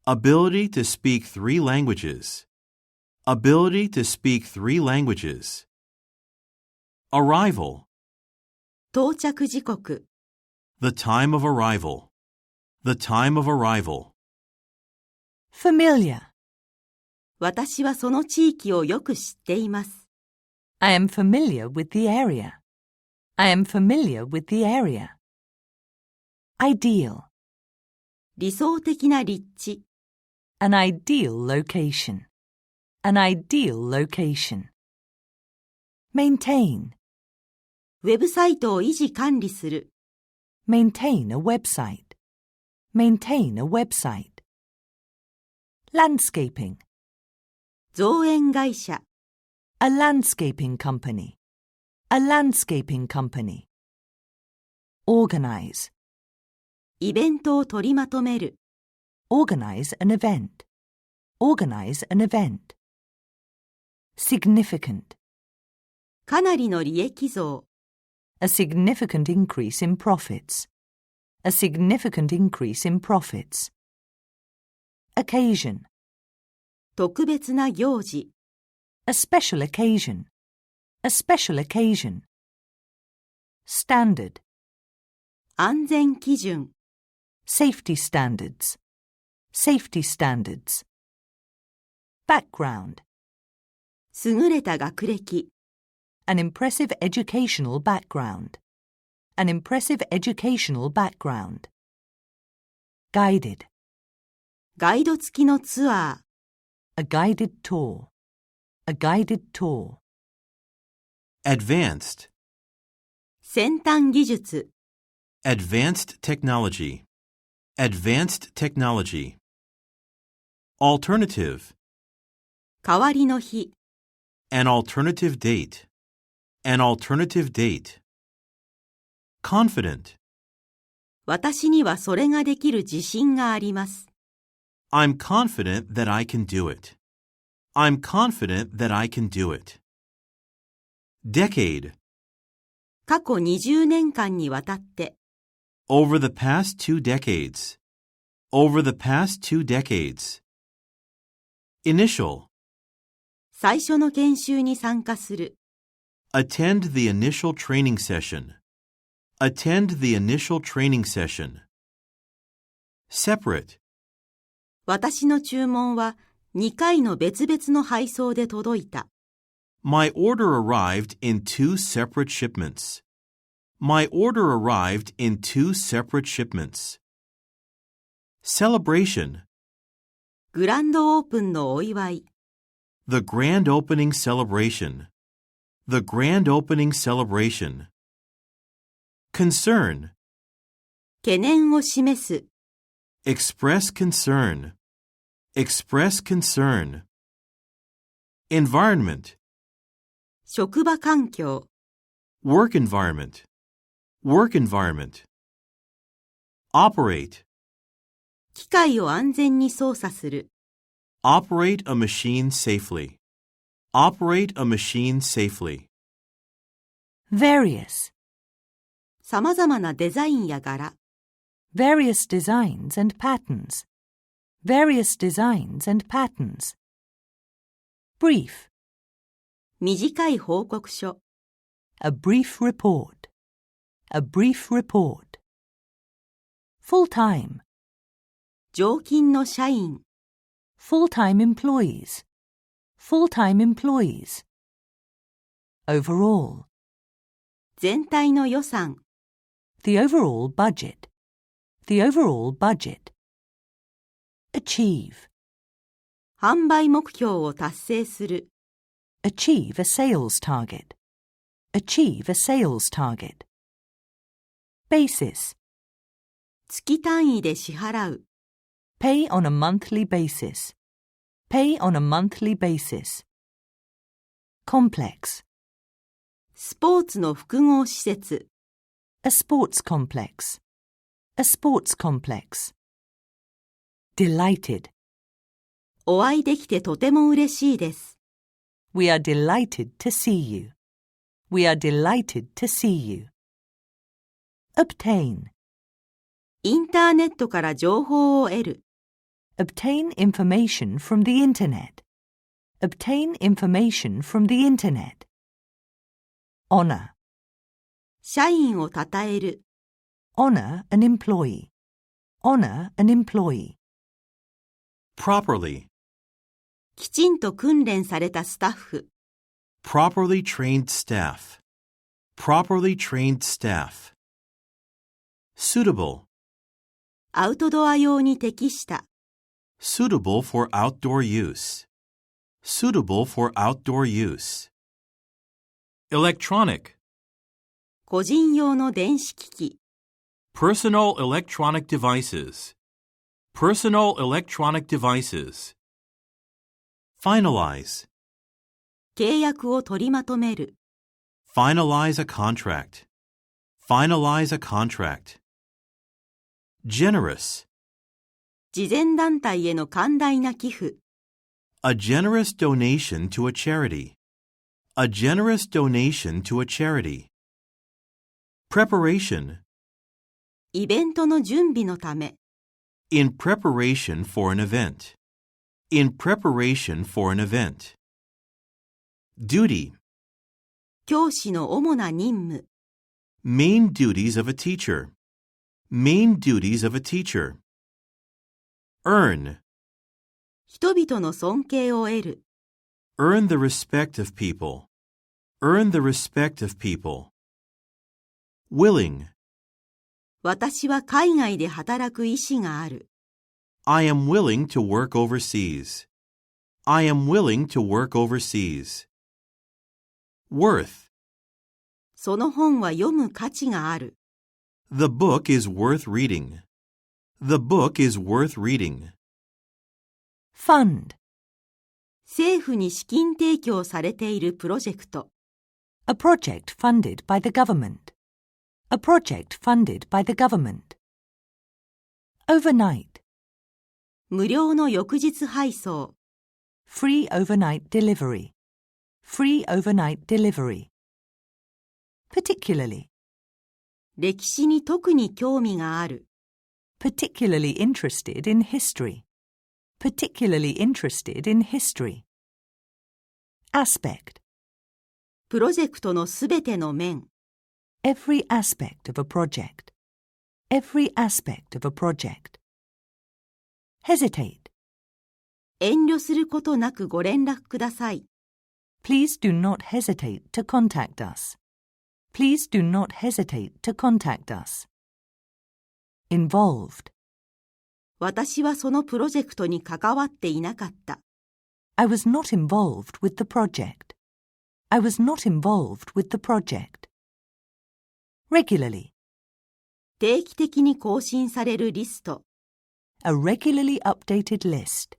A: Ability to speak 3 languages. Ability to speak 3 languages. Arrival.
B: 到着時刻。
A: The time of arrival. The time of arrival.
C: Familiar.
B: 私はその地域をよく知っています。
C: I am familiar with the area. I am familiar with the area. Ideal.
B: 理想的な立地。
C: An ideal location. An ideal location. Maintain.
B: ウェブサイトを維持管理する。
C: Maintain a website. Maintain a website. Landscaping.
B: 造園会社。
C: A landscaping company. A landscaping company. Organize.
B: イベントを取りまとめる。
C: Organize an event. Organize an event. Significant.
B: かなりの利益増。
C: A significant increase in profits. A significant increase in profits. Occasion.
B: 特別な行事。
C: A special occasion. A special occasion. Standard.
B: 安全基準。
C: Safety standards. Safety standards. Background.
B: 優れた学歴。
C: An impressive educational background. An impressive educational background. Guided.
B: ガイド付きのツアー。
C: A guided tour. A guided tour.
A: Advanced.
B: 先端技術。
A: Advanced technology. Advanced technology. Alternative.
B: 代わりの日。
A: An alternative date. An alternative date. Confident.
B: 私にはそれができる自信があります。
A: I'm confident that I can do it. I'm confident that I can do it. Decade.
B: 過去20年間にわたって。
A: Over the past 2 decades. Over the past 2 decades. Initial.
B: 最初の研修に参加する。
A: Attend the initial training session. Attend the initial training session. Separate.
B: 私の注文は2回の別々の配送で届いた。
A: My order arrived in 2 separate shipments. My order arrived in 2 separate shipments. Celebration.
B: グランドオープンのお祝い。
A: The grand opening celebration. The grand opening celebration. Concern.
B: 懸念を示す。
A: Express concern. Express concern. Environment.
B: 職場環境。
A: Work environment. Work environment. Operate.
B: 機械を安全に操作する。
A: Operate a machine safely. Operate a machine safely.
C: Various.
B: さまざまなデザインや柄。
C: Various designs and patterns. Various designs and patterns. Brief.
B: 短い報告書。
C: A brief report. A brief report. Full-time.
B: 常勤の社員。
C: Full-time employees. Full-time employees. Overall.
B: 全体の予算。
C: The overall budget. The overall budget. Achieve.
B: 販売目標を達成する。
C: Achieve a sales target. Achieve a sales target. Basis.
B: 月単位で支払う。
C: Pay on a monthly basis. Pay on a monthly basis. Complex.
B: スポーツの複合施設。
C: A sports complex. A sports complex. Delighted.
B: お会いできてとても嬉しいです。
C: We are delighted to see you. We are delighted to see you. Obtain.
B: インターネットから情報を得る。
C: Obtain information from the internet. Obtain information from the internet. Honor.
B: 社員を称える。
C: Honor an employee. Honor an employee.
A: Properly.
B: きちんと訓練されたスタッフ。
A: Properly trained staff. Properly trained staff. Suitable.
B: アウトドア用に適した。
A: Suitable for outdoor use. Suitable for outdoor use. Electronic.
B: 個人用の電子機器。
A: Personal electronic devices. Personal electronic devices. Finalize.
B: 契約を取りまとめる。
A: Finalize a contract. Finalize a contract. Generous.
B: 慈善団体への寛大な寄付。
A: A generous donation to a charity. A generous donation to a charity. Preparation.
B: イベントの準備のため。
A: In preparation for an event. In preparation for an event. Duty.
B: 教師の主な任務。
A: Main duties of a teacher. Main duties of a teacher. Earn.
B: 人々の尊敬を得る。
A: Earn the respect of people. Earn the respect of people. Willing.
B: 私は海外で働く意思がある。
A: I am willing to work overseas. I am willing to work overseas. Worth.
B: その本は読む価値がある。
A: The book is worth reading. The book is worth reading.
C: Fund.
B: 政府に資金提供されているプロジェクト。
C: A project funded by the government. A project funded by the government. Overnight.
B: 無料の翌日配送。
C: Free overnight delivery. Free overnight delivery. Particularly.
B: 歴史に特に興味がある。
C: Particularly interested in history. Particularly interested in history. Aspect.
B: プロジェクトのすべての面。
C: Every aspect of a project. Every aspect of a project. Hesitate.
B: 遠慮することなくご連絡ください。
C: Please do not hesitate to contact us. Please do not hesitate to contact us. Involved.
B: 私はそのプロジェクトに関わっていなかった。
C: I was not involved with the project. I was not involved with the project. Regularly.
B: 定期的に更新されるリスト。
C: A regularly updated list.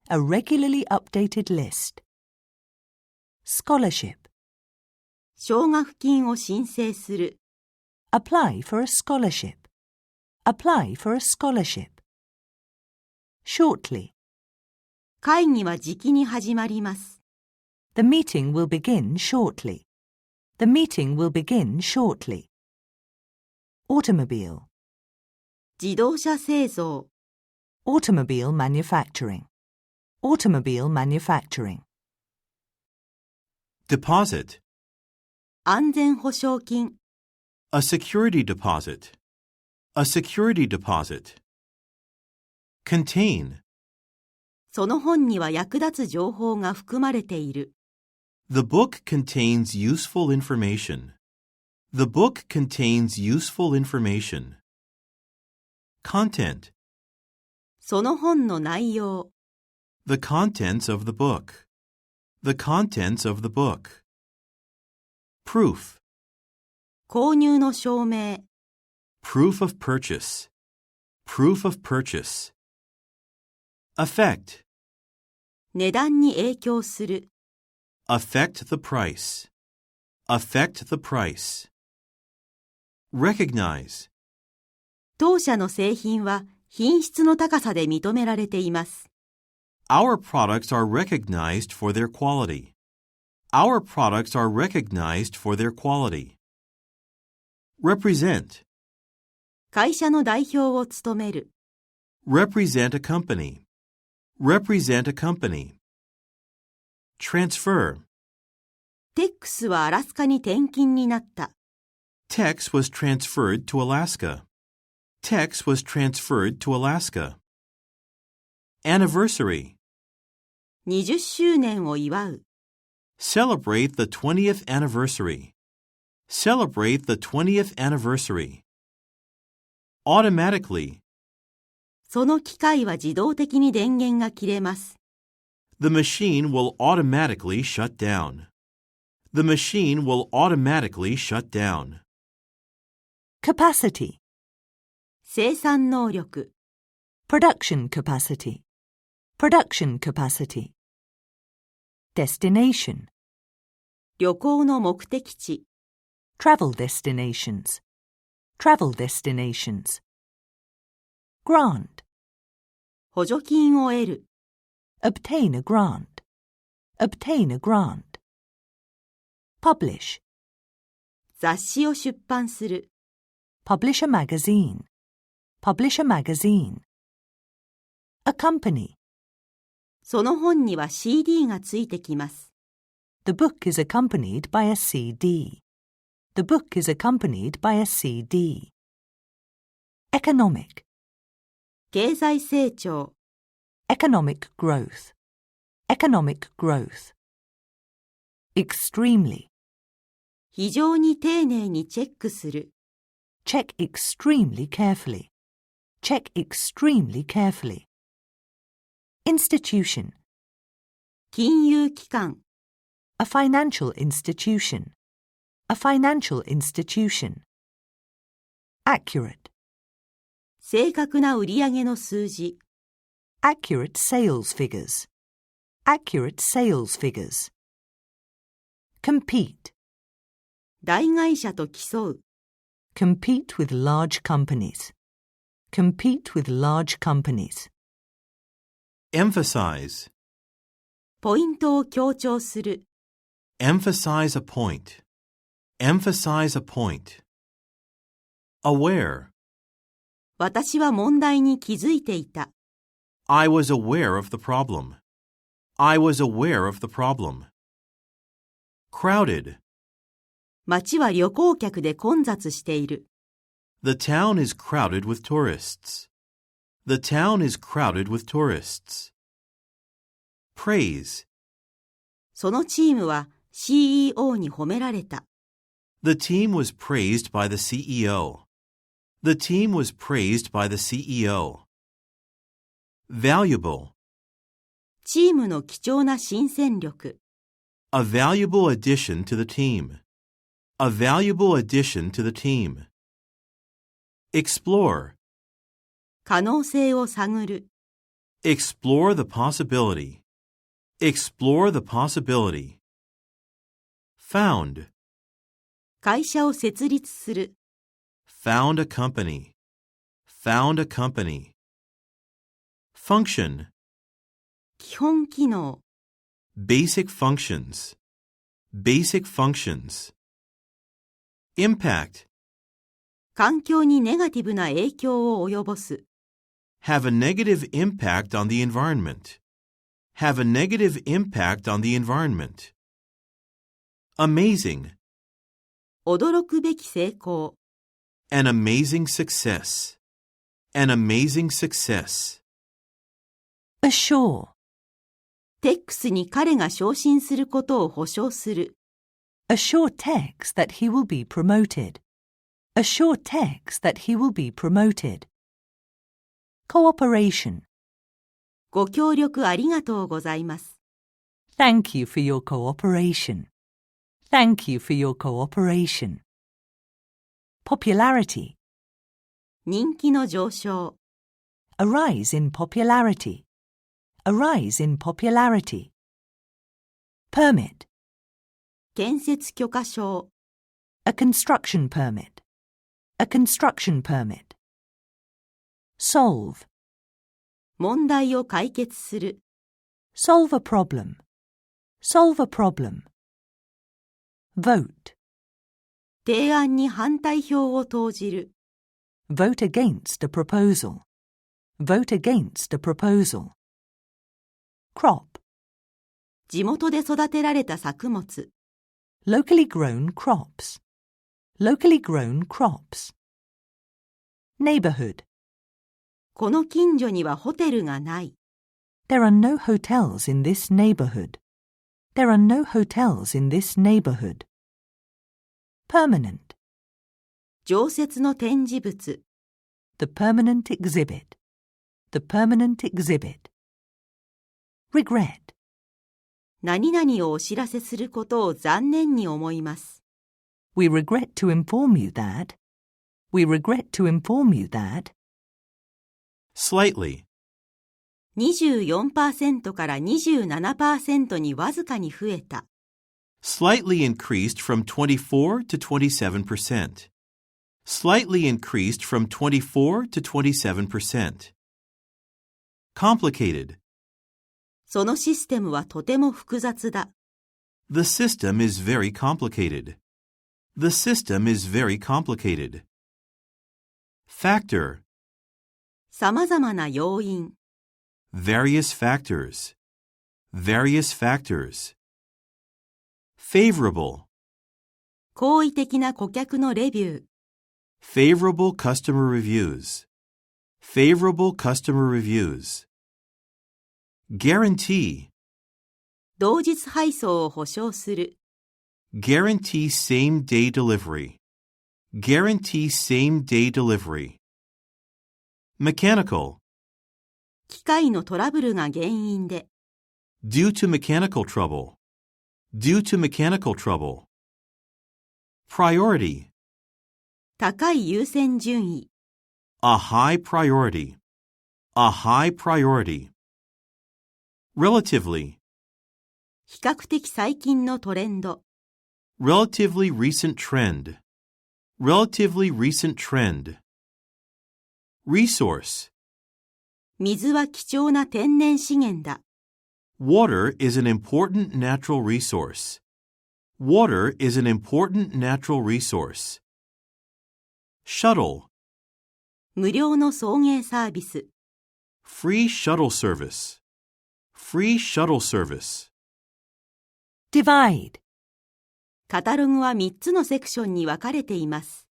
C: A regularly updated list. Scholarship.
B: 奨学金を申請する。
C: Apply for a scholarship. Apply for a scholarship. Shortly.
B: 会議はじきに始まります。
C: The meeting will begin shortly. The meeting will begin shortly. Automobile.
B: 自動車製造。
C: Automobile manufacturing. Automobile manufacturing.
A: Deposit.
B: 安全保証金。
A: A security deposit. A security deposit. Contain.
B: その本には役立つ情報が含まれている。
A: The book contains useful information. The book contains useful information. Content.
B: その本の内容。
A: The contents of the book. The contents of the book. Proof.
B: 購入の証明。
A: Proof of purchase. Proof of purchase. Affect.
B: 値段に影響する。
A: Affect the price. Affect the price. Recognize.
B: 当社の製品は品質の高さで認められています。
A: Our products are recognized for their quality. Our products are recognized for their quality. Represent.
B: 会社の代表を務める。
A: Represent a company. Represent a company. Transfer.
B: TEX はアラスカに転勤になった。
A: TEX was transferred to Alaska. TEX was transferred to Alaska. Anniversary.
B: 20周年を祝う。
A: Celebrate the 20th anniversary. Celebrate the 20th anniversary. Automatically.
B: その機械は自動的に電源が切れます。
A: The machine will automatically shut down. The machine will automatically shut down.
C: Capacity.
B: 生産能力。
C: Production capacity. Production capacity. Destination.
B: 旅行の目的地。
C: Travel destinations. Travel destinations. Grant.
B: 補助金を得る。
C: Obtain a grant. Obtain a grant. Publish.
B: 雑誌を出版する。
C: Publish a magazine. Publish a magazine. Accompany.
B: その本には CD がついてきます。
C: The book is accompanied by a CD. The book is accompanied by a CD. Economic.
B: 経済成長。
C: Economic growth. Economic growth. Extremely.
B: 非常に丁寧にチェックする。
C: Check extremely carefully. Check extremely carefully. Institution.
B: 金融機関。
C: A financial institution. A financial institution. Accurate.
B: 正確な売上の数字。
C: Accurate sales figures. Accurate sales figures. Compete.
B: 大会社と競う。
C: Compete with large companies. Compete with large companies.
A: Emphasize.
B: ポイントを強調する。
A: Emphasize a point. Emphasize a point. Aware.
B: 私は問題に気づいていた。
A: I was aware of the problem. I was aware of the problem. Crowded.
B: 街は旅行客で混雑している。
A: The town is crowded with tourists. The town is crowded with tourists. Praise.
B: そのチームは CEO に褒められた。
A: The team was praised by the CEO. The team was praised by the CEO. Valuable.
B: チームの貴重な新戦力。
A: A valuable addition to the team. A valuable addition to the team. Explore.
B: 可能性を探る。
A: Explore the possibility. Explore the possibility. Found.
B: 会社を設立する。
A: Found a company. Found a company. Function.
B: 基本機能、
A: Basic functions. Basic functions. Impact.
B: 環境にネガティブな影響を及ぼす、
A: Have a negative impact on the environment. Have a negative impact on the environment. Amazing.
B: 驚くべき成功、
A: An amazing success. An amazing success.
C: Assure.
B: TEX に彼が昇進することを保証する、
C: Assure TEX that he will be promoted. Assure TEX that he will be promoted. Cooperation.
B: ご協力ありがとうございます。
C: Thank you for your cooperation. Thank you for your cooperation. Popularity.
B: 人気の上昇、
C: A rise in popularity. A rise in popularity. Permit.
B: 建設許可証、
C: A construction permit. A construction permit. Solve.
B: 問題を解決する、
C: Solve a problem. Solve a problem. Vote.
B: 提案に反対票を投じる、
C: Vote against a proposal. Vote against a proposal. Crop.
B: 地元で育てられた作物、
C: Locally grown crops. Locally grown crops. Neighborhood.
B: この近所にはホテルがない、
C: There are no hotels in this neighborhood. There are no hotels in this neighborhood. Permanent.
B: 常設の展示物、
C: The permanent exhibit. The permanent exhibit. Regret.
B: 何々をお知らせすることを残念に思います。
C: We regret to inform you that. We regret to inform you that.
A: Slightly.
B: 24% から 27% にわずかに増えた。
A: Slightly increased from 24 to 27%. Slightly increased from 24 to 27%. Complicated.
B: そのシステムはとても複雑だ。
A: The system is very complicated. The system is very complicated. Factor.
B: さまざまな要因、
A: Various factors. Various factors. Favorable.
B: 好意的な顧客のレビュー、
A: Favorable customer reviews. Favorable customer reviews. Guarantee.
B: 同日配送を保証する、
A: Guarantee same-day delivery. Guarantee same-day delivery. Mechanical.
B: 機械のトラブルが原因で、
A: Due to mechanical trouble. Due to mechanical trouble. Priority.
B: 高い優先順位、
A: A high priority. A high priority. Relatively.
B: 比較的最近のトレンド、
A: Relatively recent trend. Relatively recent trend. Resource.
B: 水は貴重な天然資源だ。
A: Water is an important natural resource. Water is an important natural resource. Shuttle.
B: 無料の送迎サービス、
A: Free shuttle service. Free shuttle service.
C: Divide.
B: カタログは3つのセクションに分かれています。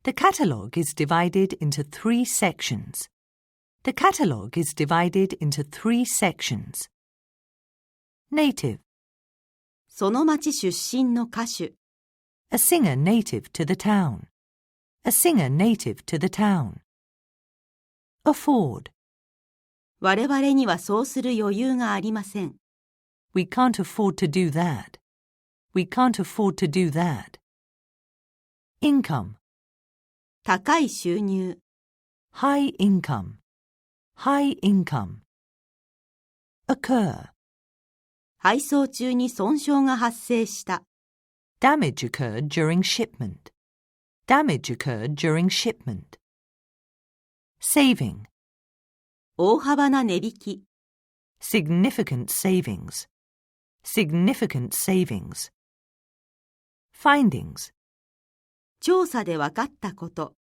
C: The catalogue is divided into 3 sections. The catalogue is divided into 3 sections. Native.
B: その町出身の歌手、
C: A singer native to the town. A singer native to the town. Afford.
B: 我々にはそうする余裕がありません。
C: We can't afford to do that. We can't afford to do that. Income.
B: 高い収入、
C: High income. High income. Occur.
B: 配送中に損傷が発生した。
C: Damage occurred during shipment. Damage occurred during shipment. saving,
B: 大幅な値引き、
C: significant savings, significant savings. Findings,
B: 調査で分かったこと、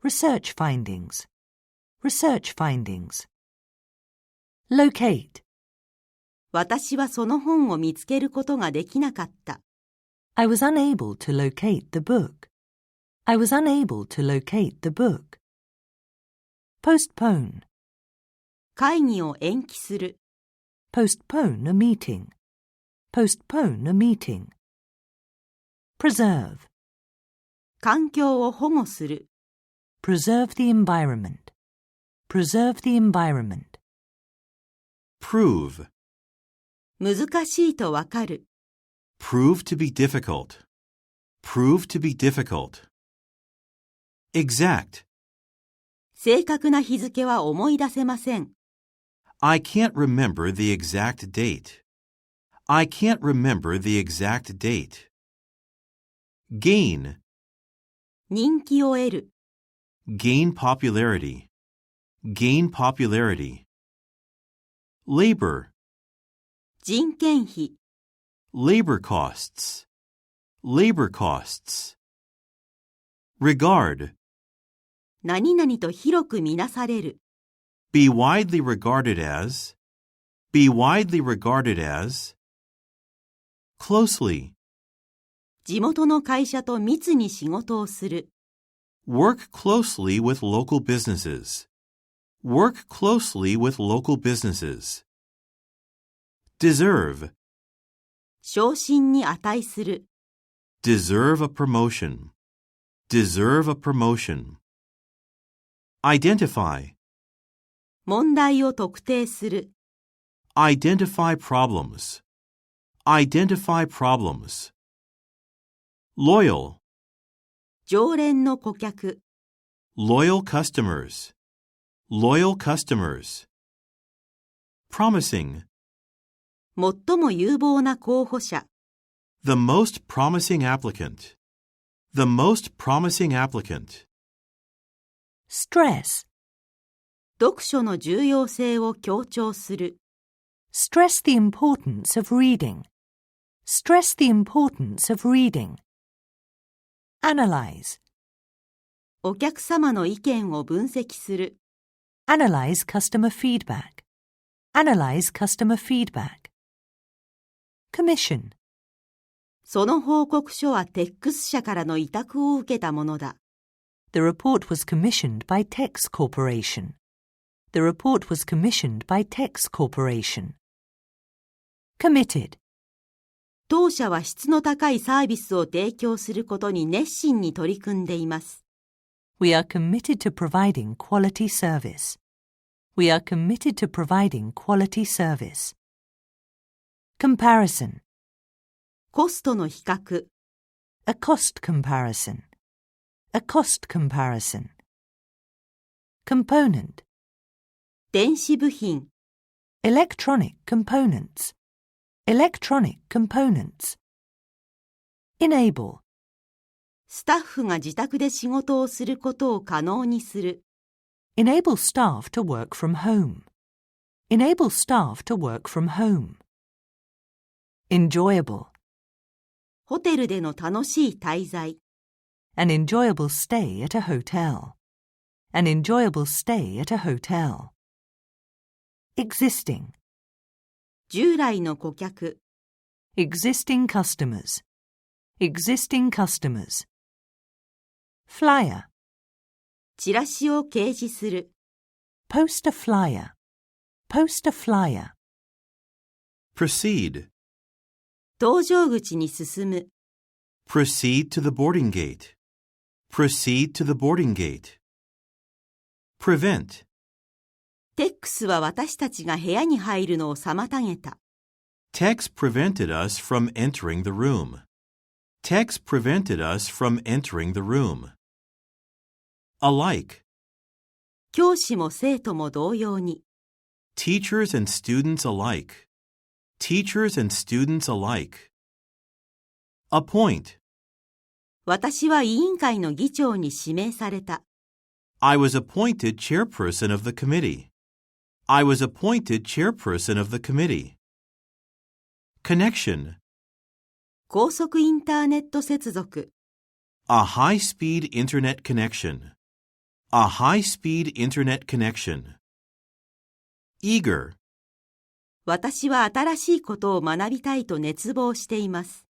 C: research findings, research findings. Locate,
B: 私はその本を見つけることができなかった。
C: I was unable to locate the book. I was unable to locate the book. Postpone,
B: 会議を延期する、
C: postpone a meeting, postpone a meeting. Preserve,
B: 環境を保護する、
C: preserve the environment, preserve the environment.
A: Prove.
B: 難しいとわかる、
A: Prove to be difficult. Prove to be difficult. Exact.
B: 正確な日付は思い出せません。
A: I can't remember the exact date. I can't remember the exact date. Gain.
B: 人気を得る、
A: Gain popularity. Gain popularity. Labor.
B: 人件費、
A: Labor costs. Labor costs. Regard.
B: 何々と広く見なされる、
A: Be widely regarded as. Be widely regarded as. Closely.
B: 地元の会社と密に仕事をする、
A: Work closely with local businesses. Work closely with local businesses. Deserve.
B: 昇進に値する、
A: Deserve a promotion. Deserve a promotion. Identify.
B: 問題を特定する、
A: Identify problems. Identify problems. Loyal.
B: 常連の顧客、
A: Loyal customers. Loyal customers. Promising.
B: 最も有望な候補者、
A: The most promising applicant. The most promising applicant.
C: stress,
B: 読書の重要性を強調する、
C: stress the importance of reading, stress the importance of reading. Analyze,
B: お客様の意見を分析する、
C: analyze customer feedback, analyze customer feedback. Commission,
B: その報告書はTEX社からの委託を受けたものだ。
C: the report was commissioned by TEX Corporation. The report was commissioned by TEX Corporation. Committed,
B: 当社は質の高いサービスを提供することに熱心に取り組んでいます。
C: we are committed to providing quality service. We are committed to providing quality service. Comparison,
B: コストの比較、
C: a cost comparison, a cost comparison. Component,
B: 電子部品、
C: electronic components, electronic components. Enable,
B: スタッフが自宅で仕事をすることを可能にする、
C: enable staff to work from home. Enable staff to work from home. Enjoyable,
B: ホテルでの楽しい滞在、
C: an enjoyable stay at a hotel. An enjoyable stay at a hotel. Existing,
B: 従来の顧客、
C: existing customers, existing customers. Flyer,
B: チラシを掲示する、
C: post a flyer, post a flyer.
A: Proceed.
B: 搭乗口に進む、
A: Proceed to the boarding gate. Proceed to the boarding gate. Prevent.
B: TEXは私たちが部屋に入るのを妨げた。
A: TEX prevented us from entering the room. TEX prevented us from entering the room. Alike.
B: 教師も生徒も同様に、
A: Teachers and students alike. Teachers and students alike. Appoint.
B: 私は委員会の議長に指名された。
A: I was appointed chairperson of the committee. I was appointed chairperson of the committee. Connection.
B: 高速インターネット接続。
A: A high-speed internet connection. A high-speed internet connection. Eager.
B: 私は新しいことを学びたいと熱望しています。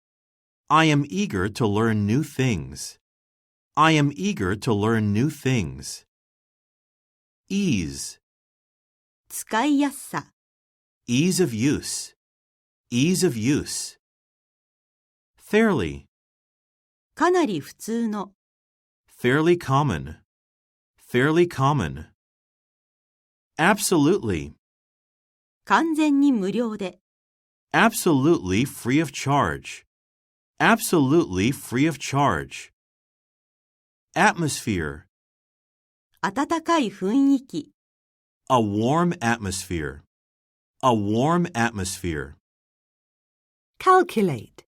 A: I am eager to learn new things. I am eager to learn new things. Ease.
B: 使いやすさ。
A: Ease of use. Ease of use. Fairly.
B: かなり普通の。
A: Fairly common. Fairly common. Absolutely.
B: 完全に無料で。
A: Absolutely free of charge. Absolutely free of charge. Atmosphere.
B: 暖かい雰囲気。
A: A warm atmosphere. A warm atmosphere.
C: Calculate.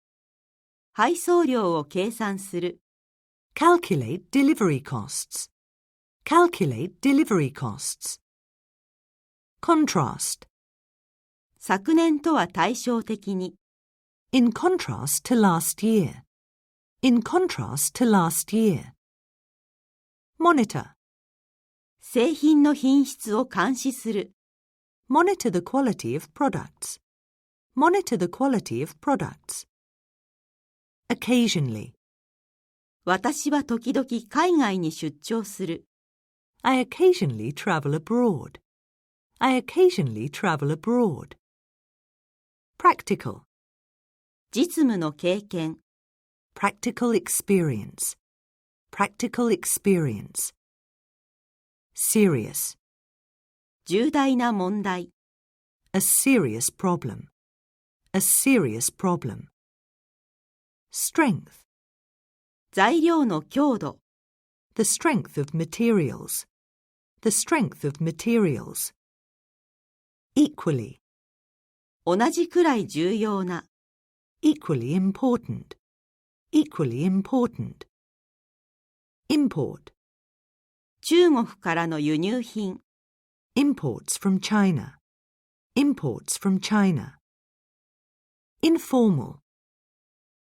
B: 配送料を計算する。
C: Calculate delivery costs. Calculate delivery costs. Contrast.
B: 昨年とは対照的に。
C: In contrast to last year. In contrast to last year. Monitor.
B: 製品の品質を監視する。
C: Monitor the quality of products. Monitor the quality of products. Occasionally.
B: 私は時々海外に出張する。
C: I occasionally travel abroad. I occasionally travel abroad. Practical.
B: 実務の経験。
C: Practical experience. Practical experience. Serious.
B: 重大な問題。
C: A serious problem. A serious problem. Strength.
B: 材料の強度。
C: The strength of materials. The strength of materials. Equally.
B: 同じくらい重要な。
C: Equally important. Equally important. Import.
B: 中国からの輸入品。
C: Imports from China. Imports from China. Informal.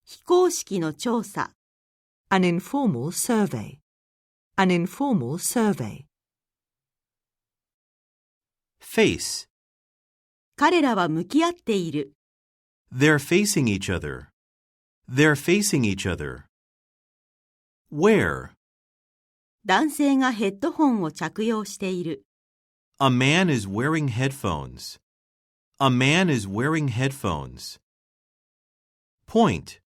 B: 非公式の調査。
C: An informal survey. An informal survey.
A: Face.
B: 彼らは向き合っている。
A: They're facing each other. They're facing each other. Wear.
B: 男性がヘッドホンを着用している。
A: A man is wearing headphones. A man is wearing headphones. Point.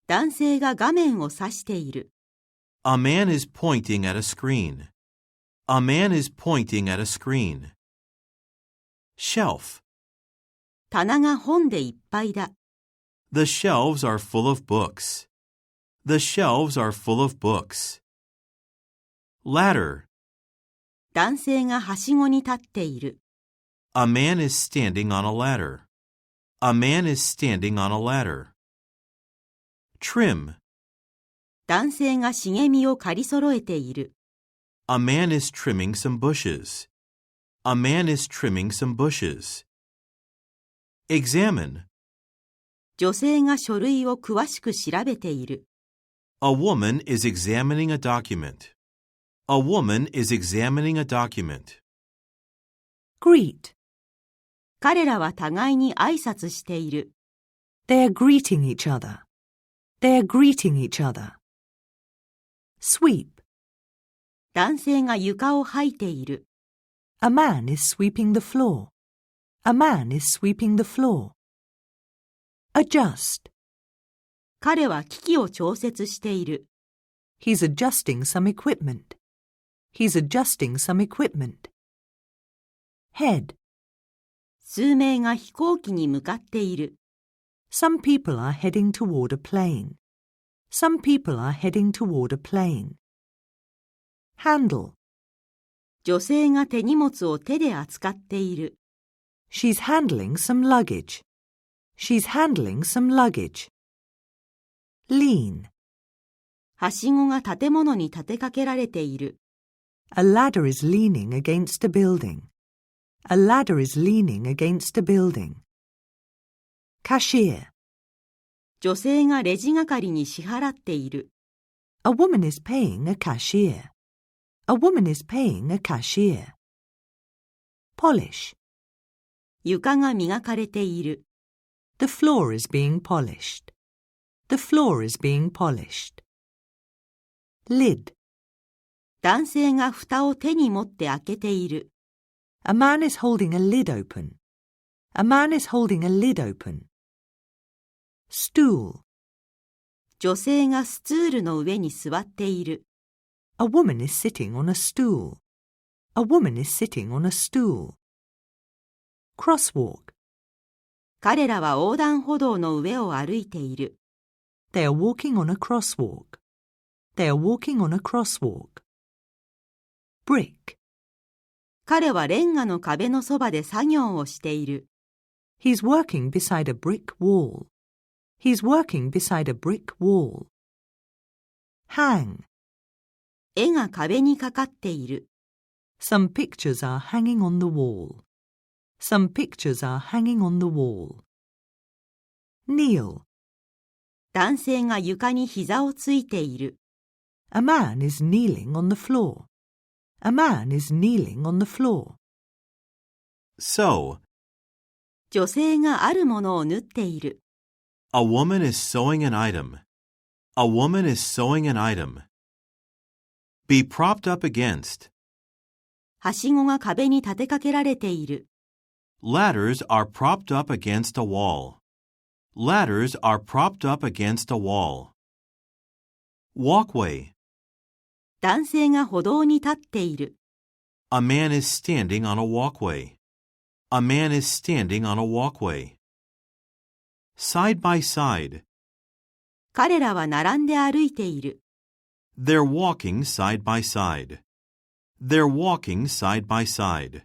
B: 男性が画面を指している。
A: A man is pointing at a screen. A man is pointing at a screen. Shelf.
B: 棚が本でいっぱいだ。
A: The shelves are full of books. The shelves are full of books. Ladder.
B: 男性がはしごに立っている。
A: A man is standing on a ladder. A man is standing on a ladder. Trim.
B: 男性が茂みを刈り揃えている。
A: A man is trimming some bushes. A man is trimming some bushes. Examine.
B: 女性が書類を詳しく調べている。
A: A woman is examining a document. A woman is examining a document.
C: Greet.
B: 彼らは互いに挨拶している。
C: They are greeting each other. They are greeting each other. Sweep.
B: 男性が床を掃いている。
C: A man is sweeping the floor. A man is sweeping the floor. Adjust.
B: 彼は機器を調節している。
C: He's adjusting some equipment. He's adjusting some equipment. Head.
B: 数名が飛行機に向かっている。
C: Some people are heading toward a plane. Some people are heading toward a plane. Handle.
B: 女性が手荷物を手で扱っている。
C: She's handling some luggage. She's handling some luggage. Lean.
B: はしごが建物に立てかけられている。
C: A ladder is leaning against a building. A ladder is leaning against a building. Cashier.
B: 女性がレジ係に支払っている。
C: A woman is paying a cashier. A woman is paying a cashier. Polish.
B: 床が磨かれている。
C: The floor is being polished. The floor is being polished. Lid.
B: 男性が蓋を手に持って開けている。
C: A man is holding a lid open. A man is holding a lid open. Stool.
B: 女性がスツールの上に座っている。
C: A woman is sitting on a stool. A woman is sitting on a stool. Crosswalk.
B: 彼らは横断歩道の上を歩いている。
C: They are walking on a crosswalk. They are walking on a crosswalk. Brick.
B: 彼はレンガの壁のそばで作業をしている。
C: He's working beside a brick wall. He's working beside a brick wall. Hang.
B: 絵が壁にかかっている。
C: Some pictures are hanging on the wall. Some pictures are hanging on the wall. Kneel.
B: 男性が床に膝をついている。
C: A man is kneeling on the floor. A man is kneeling on the floor.
A: Sew.
B: 女性があるものを縫っている。
A: A woman is sewing an item. A woman is sewing an item. Be propped up against.
B: はしごが壁に立てかけられている。
A: Ladders are propped up against a wall. Ladders are propped up against a wall. Walkway.
B: 男性が歩道に立っている。
A: A man is standing on a walkway. A man is standing on a walkway. Side by side.
B: 彼らは並んで歩いている。
A: They're walking side by side. They're walking side by side.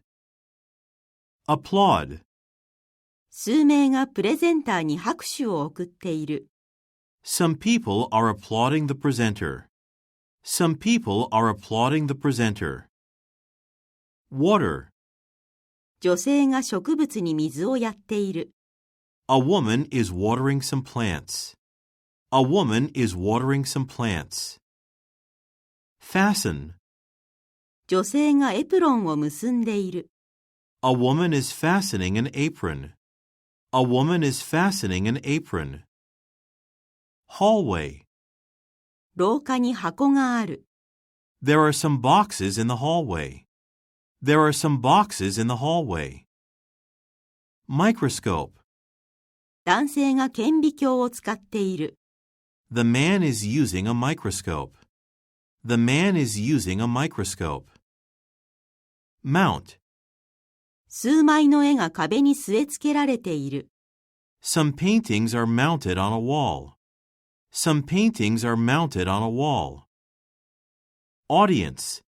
A: Applaud.
B: 数名がプレゼンターに拍手を送っている。
A: Some people are applauding the presenter. Some people are applauding the presenter. Water.
B: 女性が植物に水をやっている。
A: A woman is watering some plants. A woman is watering some plants. Fasten.
B: 女性がエプロンを結んでいる。
A: A woman is fastening an apron. A woman is fastening an apron. Hallway.
B: 廊下に箱がある。
A: There are some boxes in the hallway. There are some boxes in the hallway. Microscope.
B: 男性が顕微鏡を使っている。
A: The man is using a microscope. The man is using a microscope. Mount.
B: 数枚の絵が壁に据え付けられている。
A: Some paintings are mounted on a wall. Some paintings are mounted on a wall. Audience.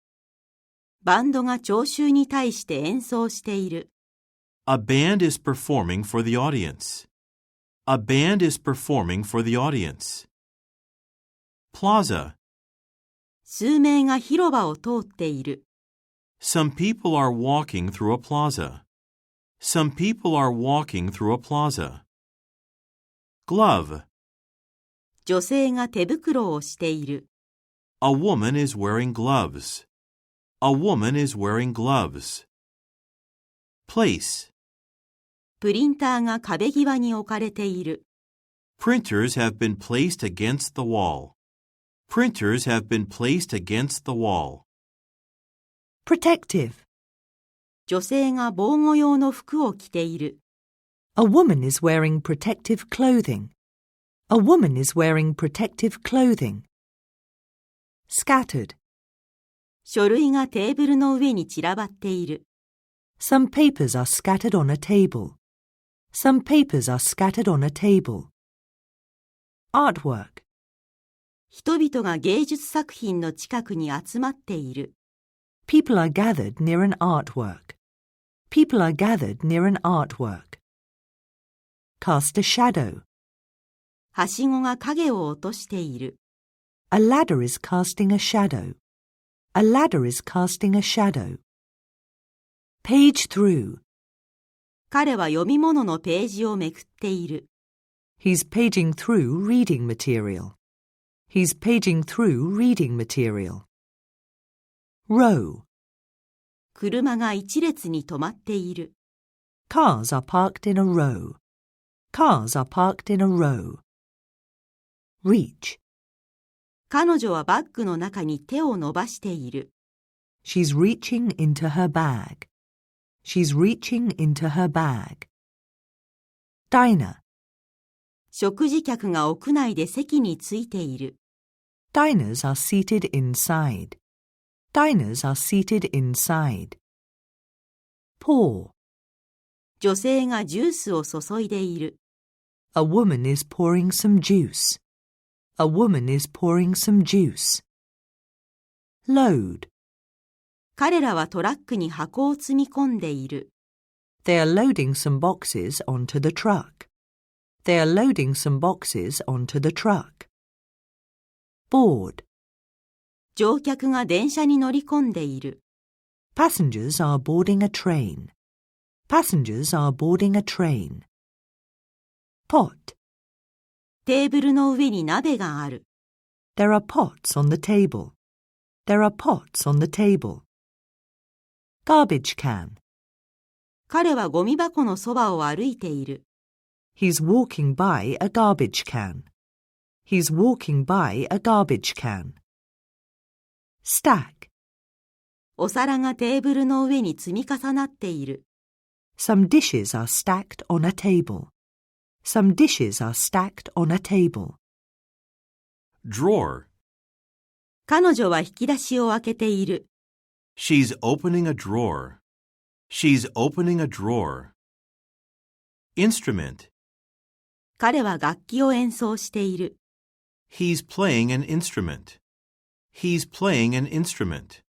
B: バンドが聴衆に対して演奏している。
A: A band is performing for the audience. A band is performing for the audience. Plaza.
B: 数名が広場を通っている。
A: Some people are walking through a plaza. Some people are walking through a plaza. Glove.
B: 女性が手袋をしている。
A: A woman is wearing gloves. A woman is wearing gloves. Place.
B: プリンターが壁際に置かれている。
A: Printers have been placed against the wall. Printers have been placed against the wall.
C: Protective.
B: 女性が防護用の服を着ている。
C: A woman is wearing protective clothing. A woman is wearing protective clothing. Scattered.
B: 書類がテーブルの上に散らばっている。
C: Some papers are scattered on a table. Some papers are scattered on a table. Artwork.
B: 人々が芸術作品の近くに集まっている。
C: People are gathered near an artwork. People are gathered near an artwork. Cast a shadow.
B: はしごが影を落としている。
C: A ladder is casting a shadow. A ladder is casting a shadow. Page through.
B: 彼は読み物のページをめくっている。
C: He's paging through reading material. He's paging through reading material. Row.
B: 車が一列に止まっている。
C: Cars are parked in a row. Cars are parked in a row. Reach.
B: 彼女はバッグの中に手を伸ばしている。
C: She's reaching into her bag. She's reaching into her bag. Diner.
B: 食事客が屋内で席についている。
C: Diners are seated inside. Diners are seated inside. Pour.
B: 女性がジュースを注いでいる。
C: A woman is pouring some juice. A woman is pouring some juice. Load.
B: 彼らはトラックに箱を積み込んでいる。
C: They are loading some boxes onto the truck. They are loading some boxes onto the truck. Board.
B: 乗客が電車に乗り込んでいる。
C: Passengers are boarding a train. Passengers are boarding a train. Pot.
B: テーブルの上に鍋がある。
C: There are pots on the table. There are pots on the table. Garbage can.
B: 彼はゴミ箱のそばを歩いている。
C: He's walking by a garbage can. He's walking by a garbage can. Stack.
B: お皿がテーブルの上に積み重なっている。
C: Some dishes are stacked on a table. Some dishes are stacked on a table.
A: Drawer.
B: 彼女は引き出しを開けている。
A: She's opening a drawer. She's opening a drawer. Instrument.
B: 彼は楽器を演奏している。
A: He's playing an instrument. He's playing an instrument.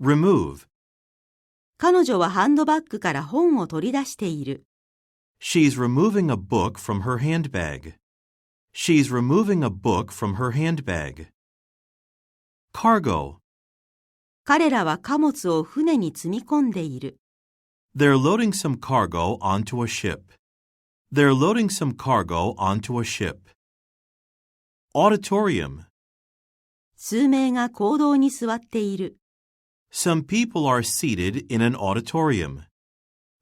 A: Remove.
B: 彼女はハンドバッグから本を取り出している。
A: She's removing a book from her handbag. She's removing a book from her handbag. Cargo.
B: 彼らは貨物を船に積み込んでいる。
A: They're loading some cargo onto a ship. They're loading some cargo onto a ship. Auditorium.
B: 数名が講堂に座っている。
A: Some people are seated in an auditorium.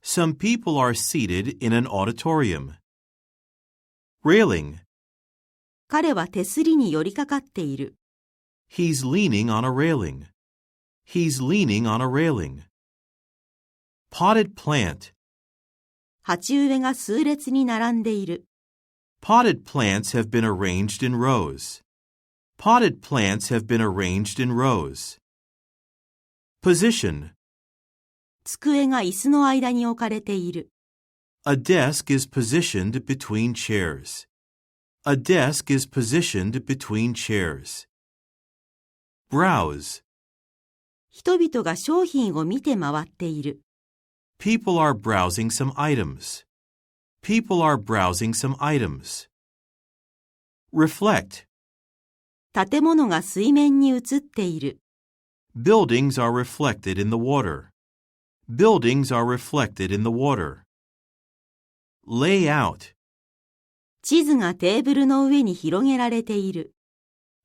A: Some people are seated in an auditorium. Railing.
B: 彼は手すりに寄りかかっている。
A: He's leaning on a railing. He's leaning on a railing. Potted plant.
B: 鉢植えが数列に並んでいる。
A: Potted plants have been arranged in rows. Potted plants have been arranged in rows. Position.
B: 机が椅子の間に置かれている。
A: A desk is positioned between chairs. A desk is positioned between chairs. Browse.
B: 人々が商品を見て回っている。
A: People are browsing some items. People are browsing some items. Reflect.
B: 建物が水面に映っている。
A: Buildings are reflected in the water. Buildings are reflected in the water. Lay out.
B: 地図がテーブルの上に広げられている。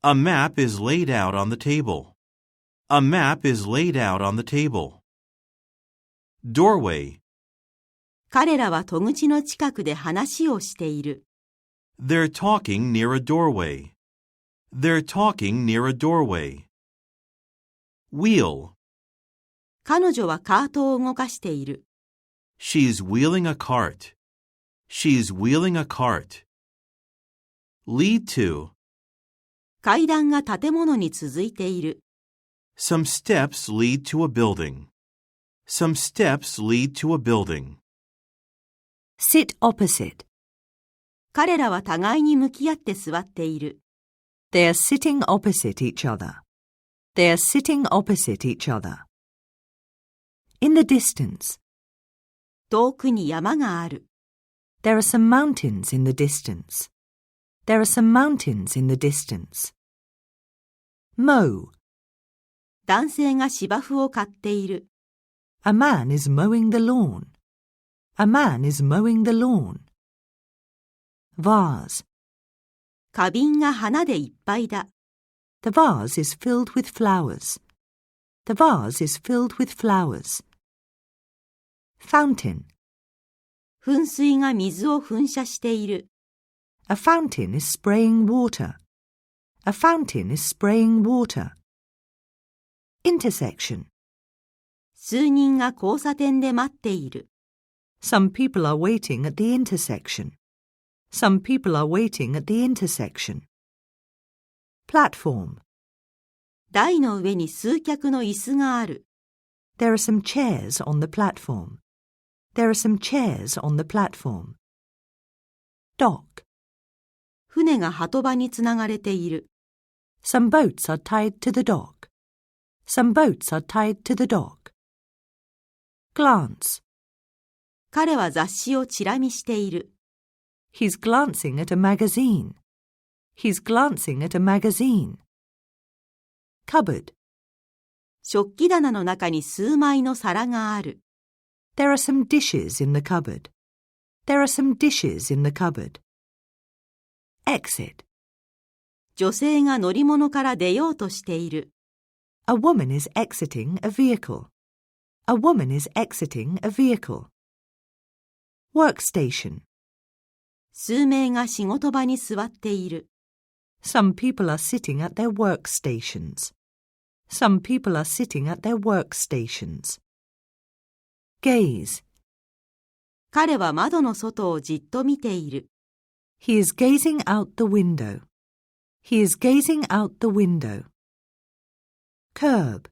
A: A map is laid out on the table. A map is laid out on the table. Doorway.
B: 彼らは戸口の近くで話をしている。
A: They're talking near a doorway. They're talking near a doorway. Wheel.
B: 彼女はカートを動かしている。
A: She's wheeling a cart. She's wheeling a cart. Lead to.
B: 階段が建物に続いている。
A: Some steps lead to a building. Some steps lead to a building.
C: Sit opposite.
B: 彼らは互いに向き合って座っている。
C: They are sitting opposite each other. They are sitting opposite each other. In the distance.
B: 遠くに山がある。
C: There are some mountains in the distance. There are some mountains in the distance. Mow.
B: 男性が芝生を刈っている。
C: A man is mowing the lawn. A man is mowing the lawn. Vase.
B: 花瓶が花でいっぱいだ。
C: The vase is filled with flowers. The vase is filled with flowers. Fountain.
B: 噴水が水を噴射している。
C: A fountain is spraying water. A fountain is spraying water. Intersection.
B: 数人が交差点で待っている。
C: Some people are waiting at the intersection. Some people are waiting at the intersection. Platform.
B: 台の上に数脚の椅子がある。
C: There are some chairs on the platform. There are some chairs on the platform. Dock.
B: 船が波場につながれている。
C: Some boats are tied to the dock. Some boats are tied to the dock. Glance.
B: 彼は雑誌をチラ見している。
C: He's glancing at a magazine. He's glancing at a magazine. Cupboard.
B: 食器棚の中に数枚の皿がある。
C: There are some dishes in the cupboard. There are some dishes in the cupboard. Exit.
B: 女性が乗り物から出ようとしている。
C: A woman is exiting a vehicle. A woman is exiting a vehicle. Workstation.
B: 数名が仕事場に座っている。
C: Some people are sitting at their workstations. Some people are sitting at their workstations. Gaze.
B: 彼は窓の外をじっと見ている。
C: He is gazing out the window. He is gazing out the window. Curb.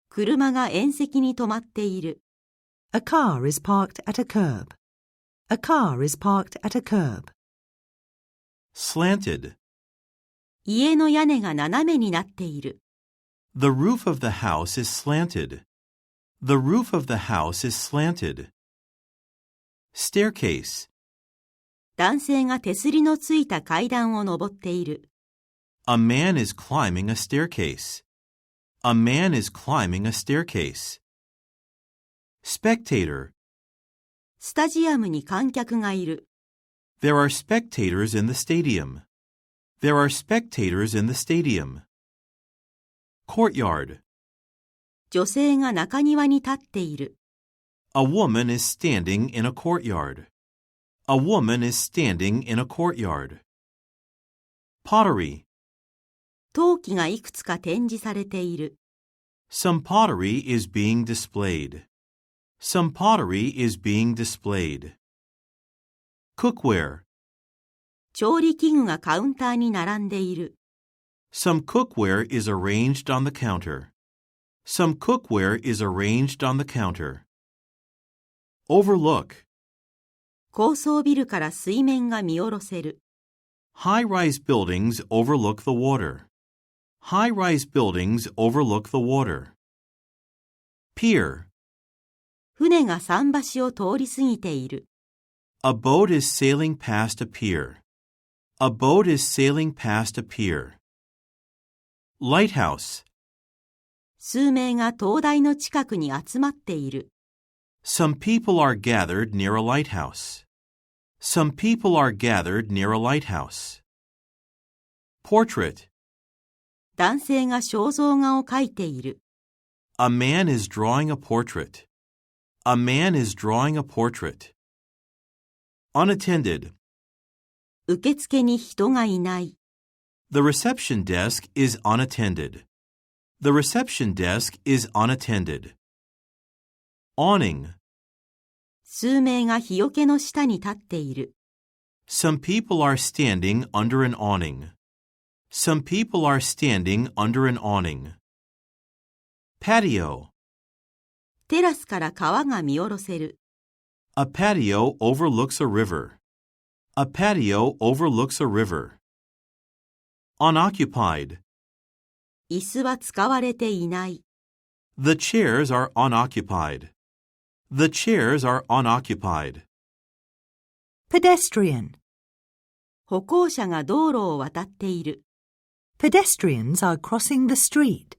B: 車が縁石に止まっている。
C: A car is parked at a curb. A car is parked at a curb.
A: Slanted.
B: 家の屋根が斜めになっている。
A: The roof of the house is slanted. The roof of the house is slanted. Staircase.
B: 男性が手すりのついた階段を登っている。
A: A man is climbing a staircase. A man is climbing a staircase. Spectator.
B: スタジアムに観客がいる。
A: There are spectators in the stadium. There are spectators in the stadium. Courtyard.
B: 女性が中庭に立っている。
A: A woman is standing in a courtyard. A woman is standing in a courtyard. Pottery.
B: 陶器がいくつか展示されている。
A: Some pottery is being displayed. Some pottery is being displayed. Cookware.
B: 調理器具がカウンターに並んでいる。
A: Some cookware is arranged on the counter. Some cookware is arranged on the counter. Overlook.
B: 高層ビルから水面が見下ろせる。
A: High-rise buildings overlook the water. High-rise buildings overlook the water. Pier.
B: 船が桟橋を通り過ぎている。
A: A boat is sailing past a pier. A boat is sailing past a pier. Lighthouse.
B: 数名が灯台の近くに集まっている。
A: Some people are gathered near a lighthouse. Some people are gathered near a lighthouse. Portrait.
B: 男性が肖像画を描いている。
A: A man is drawing a portrait. A man is drawing a portrait. Unattended.
B: 受付に人がいない。
A: The reception desk is unattended. The reception desk is unattended. Awning.
B: 数名が日よけの下に立っている。
A: Some people are standing under an awning. Some people are standing under an awning. Patio.
B: テラスから川が見下ろせる。
A: A patio overlooks a river. A patio overlooks a river. Unoccupied.
B: 椅子は使われていない。
A: The chairs are unoccupied. The chairs are unoccupied.
C: Pedestrian.
B: 歩行者が道路を渡っている。
C: Pedestrians are crossing the street.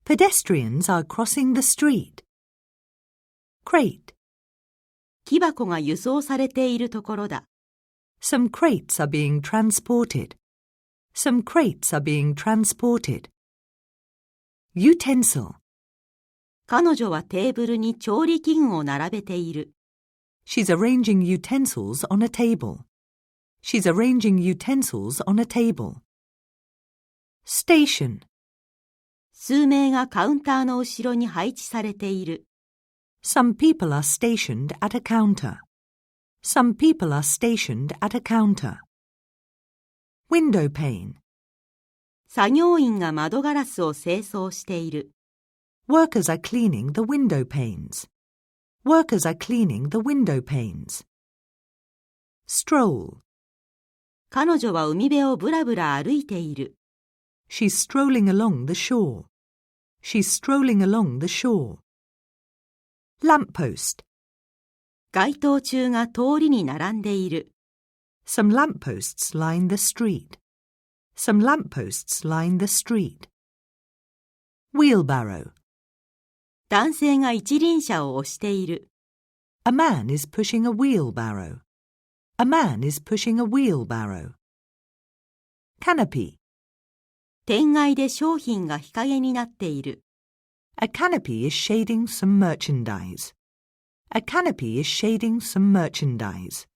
C: Pedestrians are crossing the street. Crate.
B: 木箱が輸送されているところだ。
C: Some crates are being transported. Some crates are being transported. Utensil.
B: 彼女はテーブルに調理器具を並べている。
C: She's arranging utensils on a table. She's arranging utensils on a table. Station.
B: 数名がカウンターの後ろに配置されている。
C: Some people are stationed at a counter. Some people are stationed at a counter. Window pane.
B: 作業員が窓ガラスを清掃している。
C: Workers are cleaning the window panes. Workers are cleaning the window panes. Stroll.
B: 彼女は海辺をぶらぶら歩いている。
C: She's strolling along the shore. She's strolling along the shore. Lamppost.
B: 街灯柱が通りに並んでいる。
C: Some lampposts line the street. Some lampposts line the street. Wheelbarrow.
B: 男性が一輪車を押している。
C: A man is pushing a wheelbarrow. A man is pushing a wheelbarrow. Canopy.
B: 天外で商品が日陰になっている。
C: A canopy is shading some merchandise. A canopy is shading some merchandise.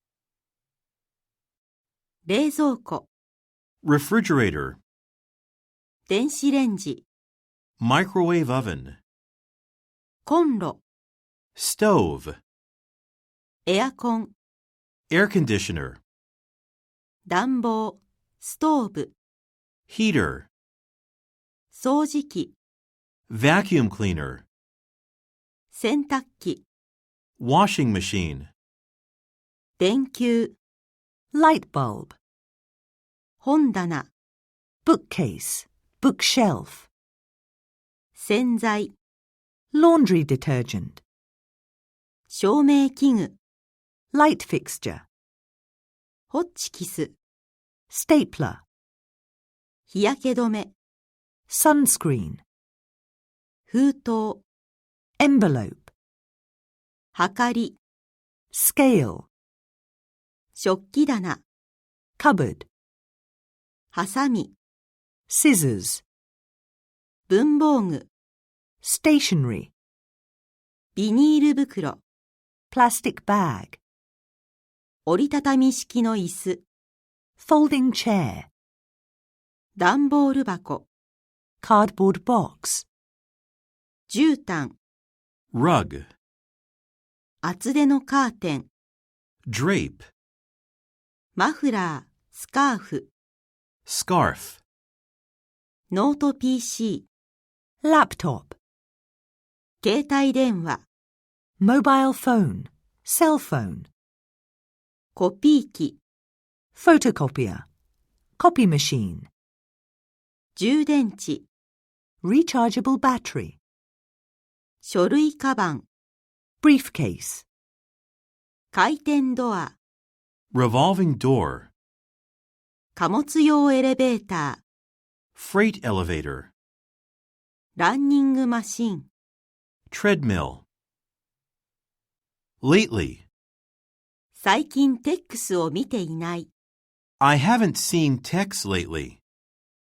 B: 冷蔵庫、
A: refrigerator,
B: 電子レンジ、
A: microwave oven,
B: コンロ、
A: stove,
B: エアコン、
A: air conditioner,
B: 暖房、ストーブ、
A: heater,
B: 掃除機、
A: vacuum cleaner,
B: 洗濯機、
A: washing machine,
B: 電球、
C: Light bulb.
B: 本棚、
C: Bookcase. Bookshelf.
B: 洗剤、
C: Laundry detergent.
B: 照明器具、
C: Light fixture.
B: ホッチキス、
C: Stapler.
B: 日焼け止め、
C: Sunscreen.
B: 封筒、
C: Envelope.
B: はかり、
C: Scale.
B: 食器棚、
C: Cupboard.
B: ハサミ、
C: Scissors.
B: 文房具、
C: Stationery.
B: ビニール袋、
C: Plastic bag.
B: 折りたたみ式の椅子、
C: Folding chair.
B: 段ボール箱、
C: Cardboard box.
B: 絨毯、
A: rug,
B: 厚手のカーテン、
A: drape,
B: マフラー、スカーフ、
A: scarf,
B: ノート PC、
C: Laptop.
B: 携帯電話、
C: Mobile phone. Cell phone.
B: コピー機、
C: Photocopier. Copy machine.
B: 充電池、
C: Rechargeable battery.
B: 書類カバン、
C: Briefcase.
B: 回転ドア、
A: revolving door,
B: 貨物用エレベーター、
A: freight elevator,
B: ランニングマシン、
A: treadmill. Lately,
B: 最近TEXを見ていない。
A: I haven't seen TEX lately.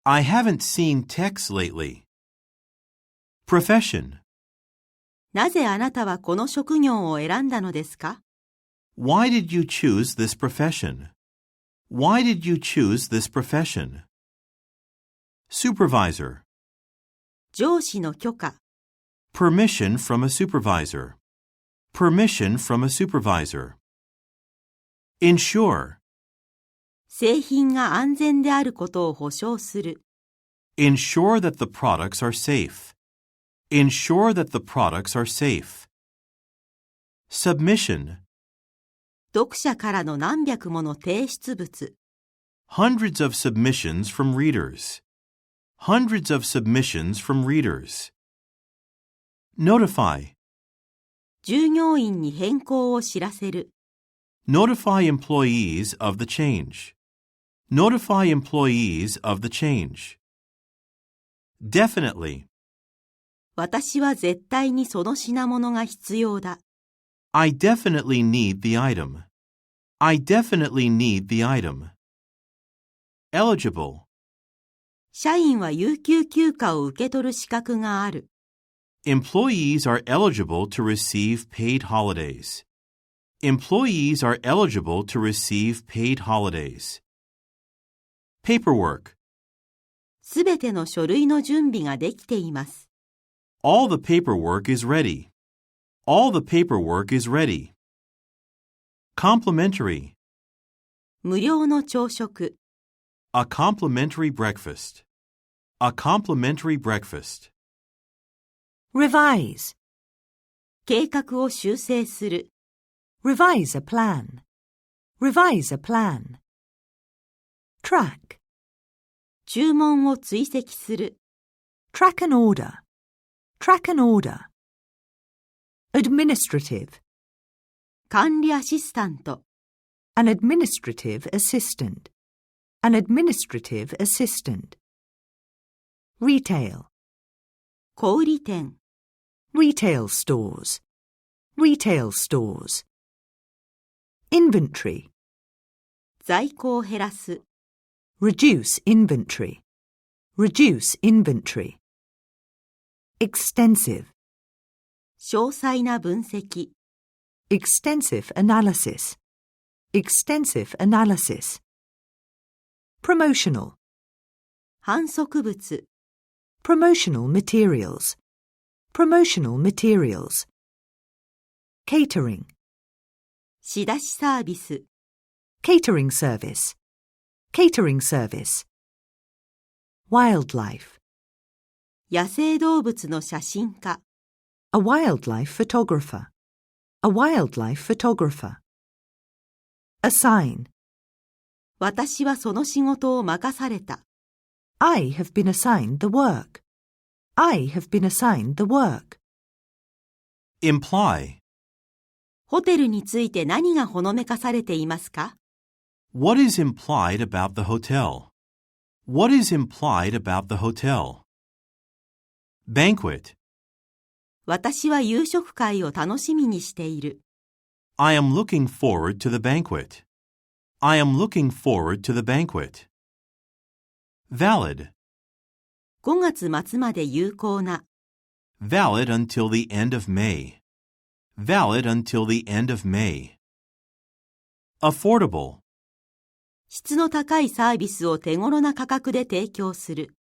A: I haven't seen TEX lately. Profession.
B: なぜあなたはこの職業を選んだのですか？
A: Why did you choose this profession? Why did you choose this profession? Supervisor.
B: 上司の許可、
A: Permission from a supervisor. Permission from a supervisor. Ensure.
B: 製品が安全であることを保証する。
A: Ensure that the products are safe. Ensure that the products are safe. Submission.
B: 読者からの何百もの提出物。
A: Hundreds of submissions from readers. Hundreds of submissions from readers. Notify.
B: 従業員に変更を知らせる。
A: Notify employees of the change. Notify employees of the change. Definitely.
B: 私は絶対にその品物が必要だ。
A: I definitely need the item. I definitely need the item. Eligible.
B: 社員は有給休暇を受け取る資格がある。
A: Employees are eligible to receive paid holidays. Employees are eligible to receive paid holidays. Paperwork.
B: すべての書類の準備ができています。
A: All the paperwork is ready. All the paperwork is ready. Complimentary.
B: 無料の朝食。
A: A complimentary breakfast. A complimentary breakfast.
C: Revise.
B: 計画を修正する。
C: Revise a plan. Revise a plan. Track.
B: 注文を追跡する。
C: Track an order. Track an order. Administrative.
B: 管理アシスタント。
C: An administrative assistant. An administrative assistant. Retail.
B: 小売店。
C: Retail stores. Retail stores. Inventory.
B: 在庫を減らす。
C: Reduce inventory. Reduce inventory. Extensive.
B: 詳細な分析。
C: Extensive analysis. Extensive analysis. Promotional.
B: 販促物。
C: Promotional materials. Promotional materials. Catering.
B: 仕出しサービス。
C: Catering service. Catering service. Wildlife.
B: 野生動物の写真家。
C: A wildlife photographer. A wildlife photographer. Assign.
B: 私はその仕事を任された。
C: I have been assigned the work. I have been assigned the work.
A: Imply.
B: ホテルについて何がほのめかされていますか？
A: What is implied about the hotel? What is implied about the hotel? Banquet.
B: 私は夕食会を楽しみにしている。
A: I am looking forward to the banquet. I am looking forward to the banquet. Valid.
B: 5月末まで有効な。
A: Valid until the end of May. Valid until the end of May. Affordable.
B: 質の高いサービスを手頃な価格で提供する。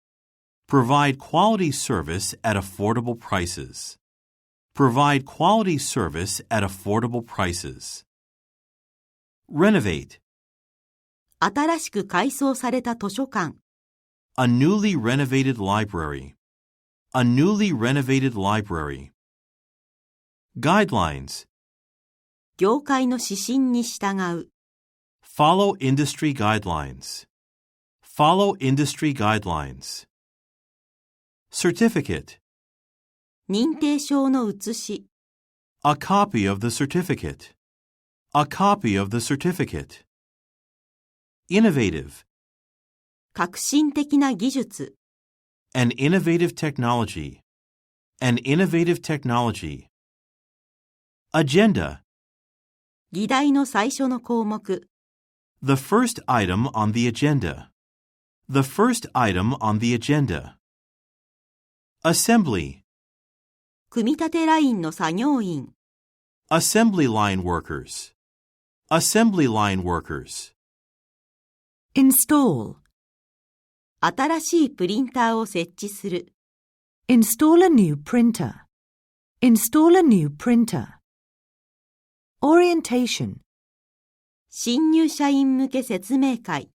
A: Provide quality service at affordable prices. Provide quality service at affordable prices. Renovate.
B: 新しく改装された図書館。
A: A newly renovated library. A newly renovated library. Guidelines.
B: 業界の指針に従う。
A: Follow industry guidelines. Follow industry guidelines. Certificate.
B: 認定証の写し。
A: A copy of the certificate. A copy of the certificate. Innovative.
B: 革新的な技術。
A: An innovative technology. An innovative technology. Agenda.
B: 議題の最初の項目。
A: The first item on the agenda. The first item on the agenda. Assembly.
B: 組み立てラインの作業員。
A: Assembly line workers. Assembly line workers.
C: Install.
B: 新しいプリンターを設置する。
C: Install a new printer. Install a new printer. Orientation.
B: 新入社員向け説明会。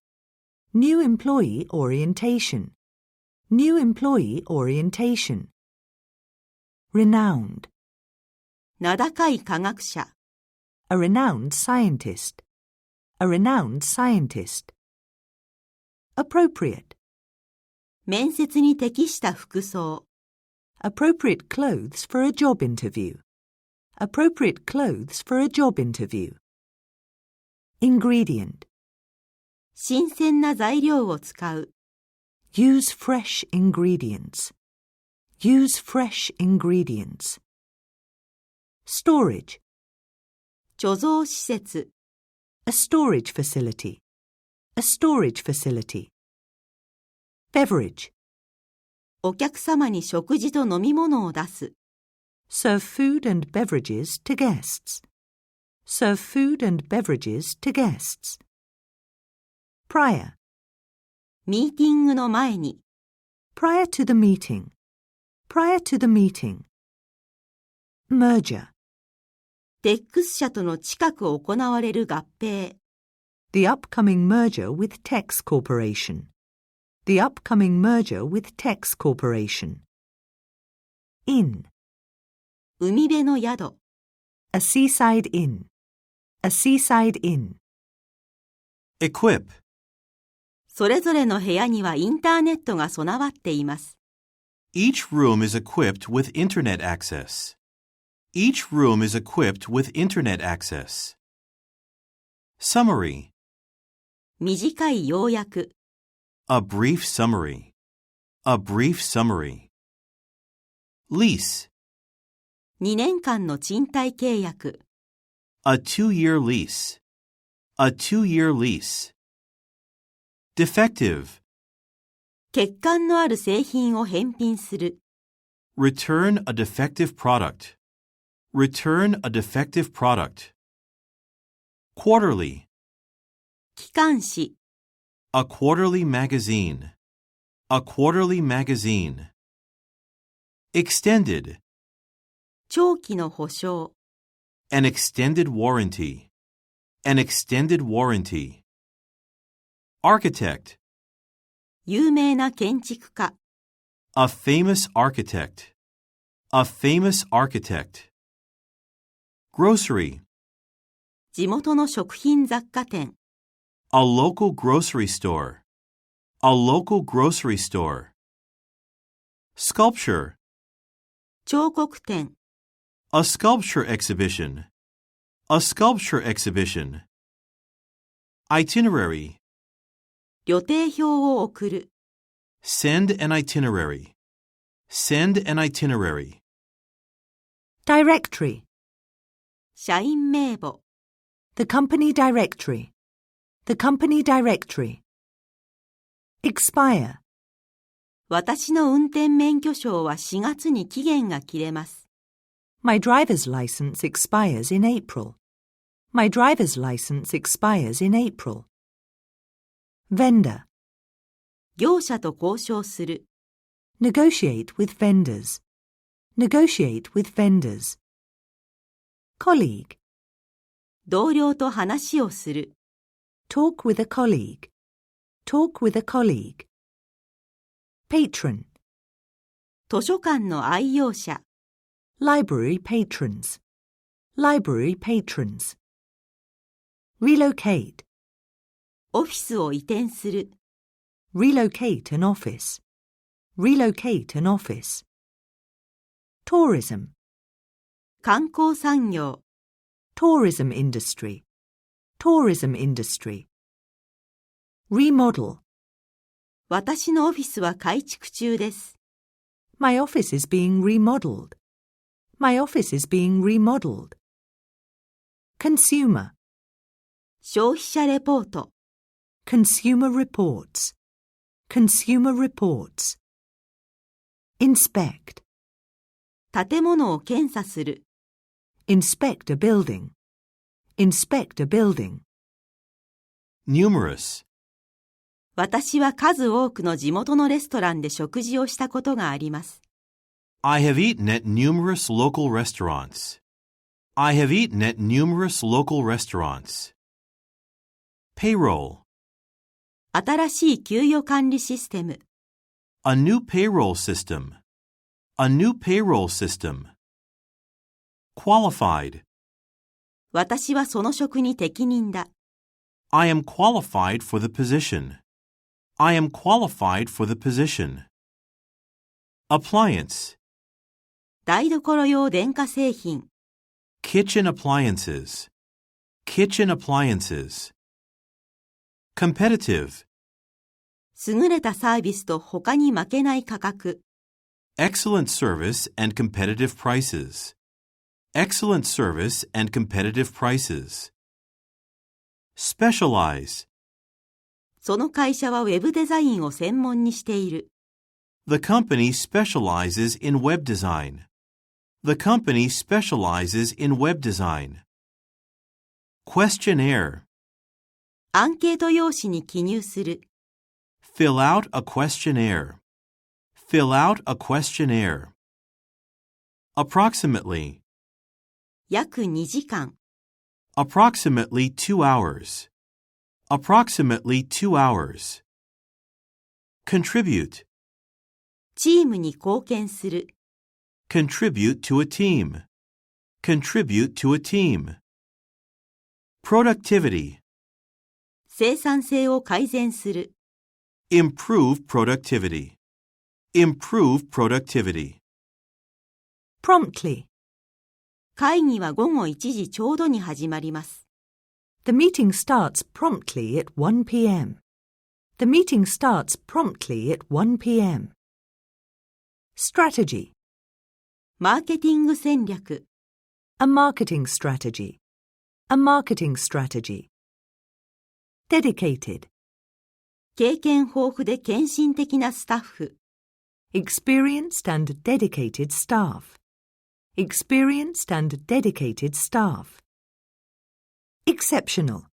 C: New employee orientation. New employee orientation. Renowned.
B: 名高い科学者。
C: A renowned scientist. A renowned scientist. Appropriate.
B: 面接に適した服装。
C: Appropriate clothes for a job interview. Appropriate clothes for a job interview. Ingredient.
B: 新鮮な材料を使う。
C: Use fresh ingredients. Use fresh ingredients. Storage.
B: 貯蔵施設、
C: A storage facility. A storage facility. Beverage.
B: お客様に食事と飲み物を出す、
C: Serve food and beverages to guests. Serve food and beverages to guests. Prior.
B: ミーティングの前に、
C: Prior to the meeting. Prior to the meeting. Merger.
B: TEX 社との近く行われる合併、
C: The upcoming merger with TEX Corporation. The upcoming merger with TEX Corporation. Inn.
B: 海辺の宿、
C: A seaside inn. A seaside inn.
A: Equip.
B: それぞれの部屋にはインターネットが備わっています。
A: Each room is equipped with internet access. Each room is equipped with internet access. Summary.
B: 短い要約、
A: A brief summary. A brief summary. Lease.
B: 2年間の賃貸契約、
A: A 2-year lease. A 2-year lease. Defective.
B: 欠陥のある製品を返品する、
A: Return a defective product. Return a defective product. Quarterly.
B: 機関誌、
A: A quarterly magazine. A quarterly magazine. Extended.
B: 長期の保証、
A: An extended warranty. An extended warranty. Architect.
B: 有名な建築家、
A: A famous architect. A famous architect. Grocery.
B: 地元の食品雑貨店、
A: A local grocery store. A local grocery store. Sculpture.
B: 彫刻展、
A: A sculpture exhibition. A sculpture exhibition. Itinerary.
B: 旅程表を送る、
A: Send an itinerary. Send an itinerary.
C: Directory.
B: 社員名簿、
C: The company directory. The company directory. Expire.
B: 私の運転免許証は4月に期限が切れます。
C: My driver's license expires in April. My driver's license expires in April. Vendor.
B: 業者と交渉する、
C: Negotiate with vendors. Negotiate with vendors. Colleague.
B: 同僚と話をする、
C: Talk with a colleague. Talk with a colleague. Patron.
B: 図書館の愛用者、
C: Library patrons. Library patrons. Relocate.
B: オフィスを移転する、
C: Relocate an office. Relocate an office. Tourism.
B: 観光産業、
C: Tourism industry. Tourism industry. Remodel.
B: 私のオフィスは改築中です。
C: My office is being remodeled. My office is being remodeled. Consumer.
B: 消費者レポート、
C: Consumer reports. Consumer reports. Inspect.
B: 建物を検査する、
C: Inspect a building. Inspect a building.
A: Numerous.
B: 私は数多くの地元のレストランで食事をしたことがあります。
A: I have eaten at numerous local restaurants. I have eaten at numerous local restaurants. Payroll.
B: 新しい給与管理システム、
A: A new payroll system. A new payroll system. Qualified.
B: 私はその職に適任だ。
A: I am qualified for the position. I am qualified for the position. Appliance.
B: 台所用電化製品、
A: Kitchen appliances. Kitchen appliances. Competitive.
B: 優れたサービスと他に負けない価格、
A: Excellent service and competitive prices. Excellent service and competitive prices. Specialize.
B: その会社はウェブデザインを専門にしている。
A: The company specializes in web design. The company specializes in web design. Questionnaire.
B: アンケート用紙に記入する。
A: Fill out a questionnaire. Fill out a questionnaire. Approximately.
B: 約2時間。
A: Approximately 2 hours. Approximately 2 hours. Contribute.
B: チームに貢献する。
A: Contribute to a team. Contribute to a team. Productivity.
B: 生産性を改善する。
A: Improve productivity. Improve productivity.
C: Promptly.
B: 会議は午後1時ちょうどに始まります。
C: The meeting starts promptly at 1 p.m. The meeting starts promptly at 1 p.m. Strategy.
B: マーケティング戦略。
C: A marketing strategy. A marketing strategy. Dedicated.
B: 経験豊富で献身的なスタッフ。
C: Experienced and dedicated staff. Experienced and dedicated staff. Exceptional.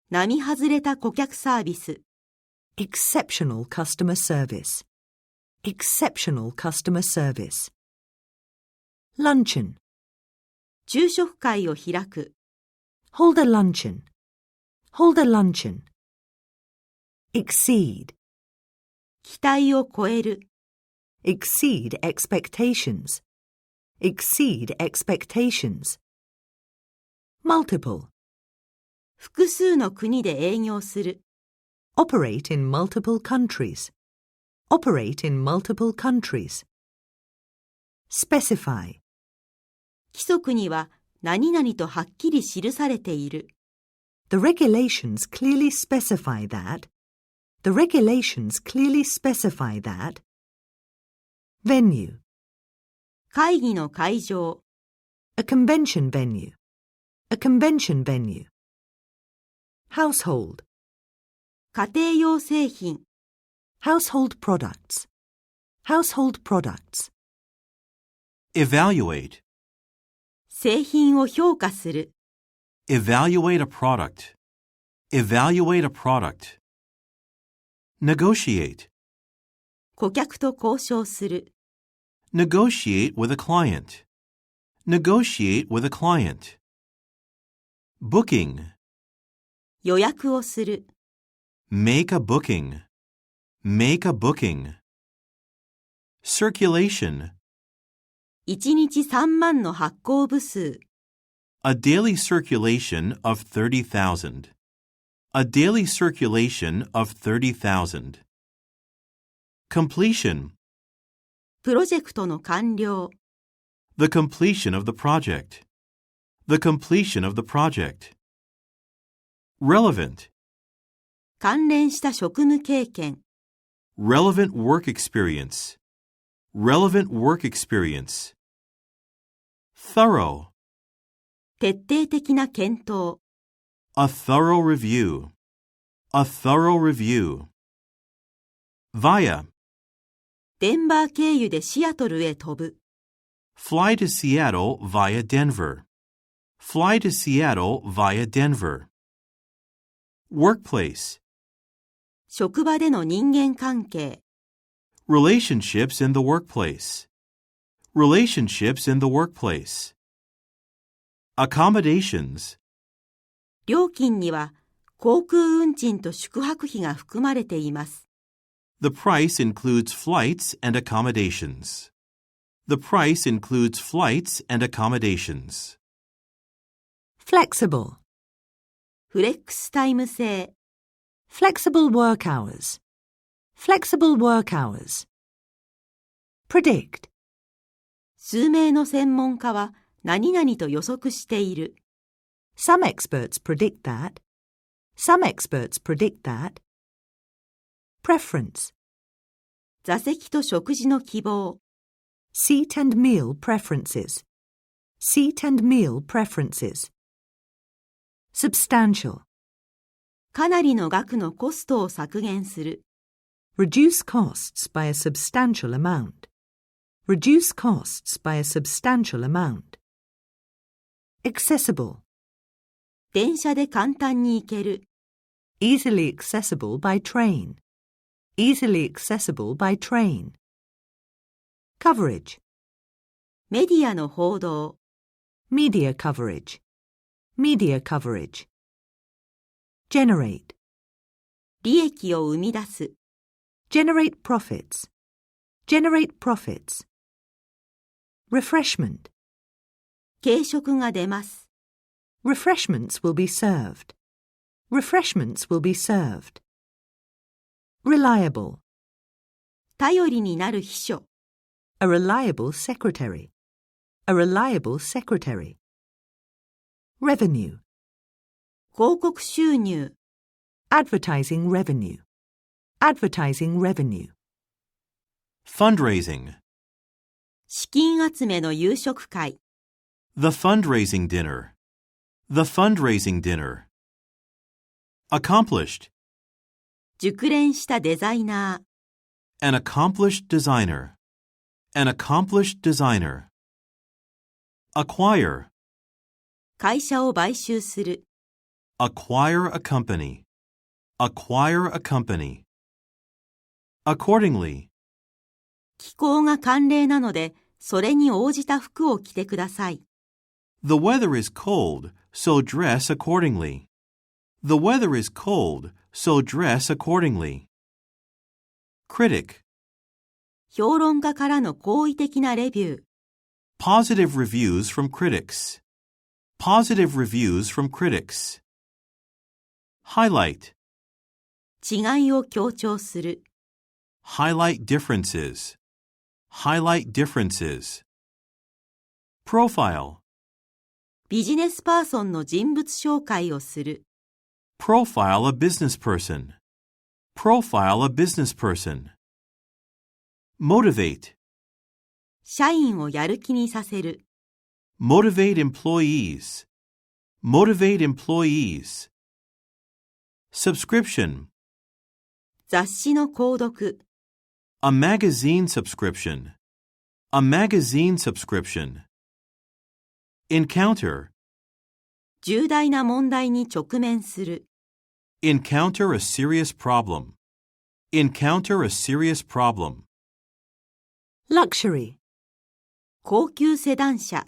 B: 並外れた顧客サービス。
C: Exceptional customer service. Exceptional customer service. Luncheon.
B: 昼食会を開く。
C: Hold a luncheon. Hold a luncheon. Exceed.
B: 期待を超える。
C: Exceed expectations. Exceed expectations. Multiple.
B: 複数の国で営業する。
C: Operate in multiple countries. Operate in multiple countries. Specify.
B: 規則には何々とはっきり記されている。
C: The regulations clearly specify that. The regulations clearly specify that. Venue.
B: 会議の会場。
C: A convention venue. A convention venue. Household.
B: 家庭用製品。
C: Household products. Household products.
A: Evaluate.
B: 製品を評価する。
A: Evaluate a product. Evaluate a product. Negotiate.
B: 顧客と交渉する。
A: Negotiate with a client. Negotiate with a client. Booking.
B: 予約をする。
A: Make a booking. Make a booking. Circulation.
B: 1日3万の発行部数。
A: A daily circulation of 30,000. A daily circulation of 30,000. Completion.
B: プロジェクトの完了。
A: The completion of the project. The completion of the project. Relevant.
B: 関連した職務経験。
A: Relevant work experience. Relevant work experience. Thorough.
B: 徹底的な検討。
A: A thorough review. A thorough review. Via.
B: デンバー経由でシアトルへ飛ぶ。
A: Fly to Seattle via Denver. Fly to Seattle via Denver. Workplace.
B: 職場での人間関係。
A: Relationships in the workplace. Relationships in the workplace. Accommodations.
B: 料金には航空運賃と宿泊費が含まれています。
A: The price includes flights and accommodations. The price includes flights and accommodations.
C: Flexible.
B: フレックスタイム制。
C: Flexible work hours. Flexible work hours. Predict.
B: 数名の専門家は何々と予測している。
C: Some experts predict that. Some experts predict that. Preference.
B: 座席と食事の希望。
C: Seat and meal preferences. Seat and meal preferences. Substantial.
B: かなりの額のコストを削減する。
C: Reduce costs by a substantial amount. Reduce costs by a substantial amount. Accessible.
B: 電車で簡単に行ける。
C: Easily accessible by train. Easily accessible by train. Coverage.
B: メディアの報道。
C: Media coverage. Media coverage. Generate.
B: 利益を生み出す。
C: Generate profits. Generate profits. Refreshment.
B: 軽食が出ます。
C: Refreshments will be served. Refreshments will be served. Reliable.
B: 頼りになる秘書。
C: A reliable secretary. A reliable secretary. Revenue.
B: 広告収入。
C: Advertising revenue. Advertising revenue.
A: Fundraising.
B: 資金集めの夕食会。
A: The fundraising dinner. The fundraising dinner. Accomplished.
B: 熟練したデザイナー。
A: An accomplished designer. An accomplished designer. Acquire.
B: 会社を買収する。
A: Acquire a company. Acquire a company. Accordingly.
B: 気候が寒冷なので、それに応じた服を着てください。
A: The weather is cold, so dress accordingly. The weather is cold, so dress accordingly. Critic.
B: 評論家からの好意的なレビュー。
A: Positive reviews from critics. Positive reviews from critics. Highlight.
B: 違いを強調する。
A: Highlight differences. Highlight differences. Profile.
B: ビジネスパーソンの人物紹介をする。
A: Profile a business person. Profile a business person. Motivate.
B: 社員をやる気にさせる。
A: Motivate employees. Motivate employees. Subscription.
B: 雑誌の購読。
A: A magazine subscription. A magazine subscription. Encounter.
B: 重大な問題に直面する。
A: Encounter a serious problem. Encounter a serious problem.
C: Luxury.
B: 高級セダン車。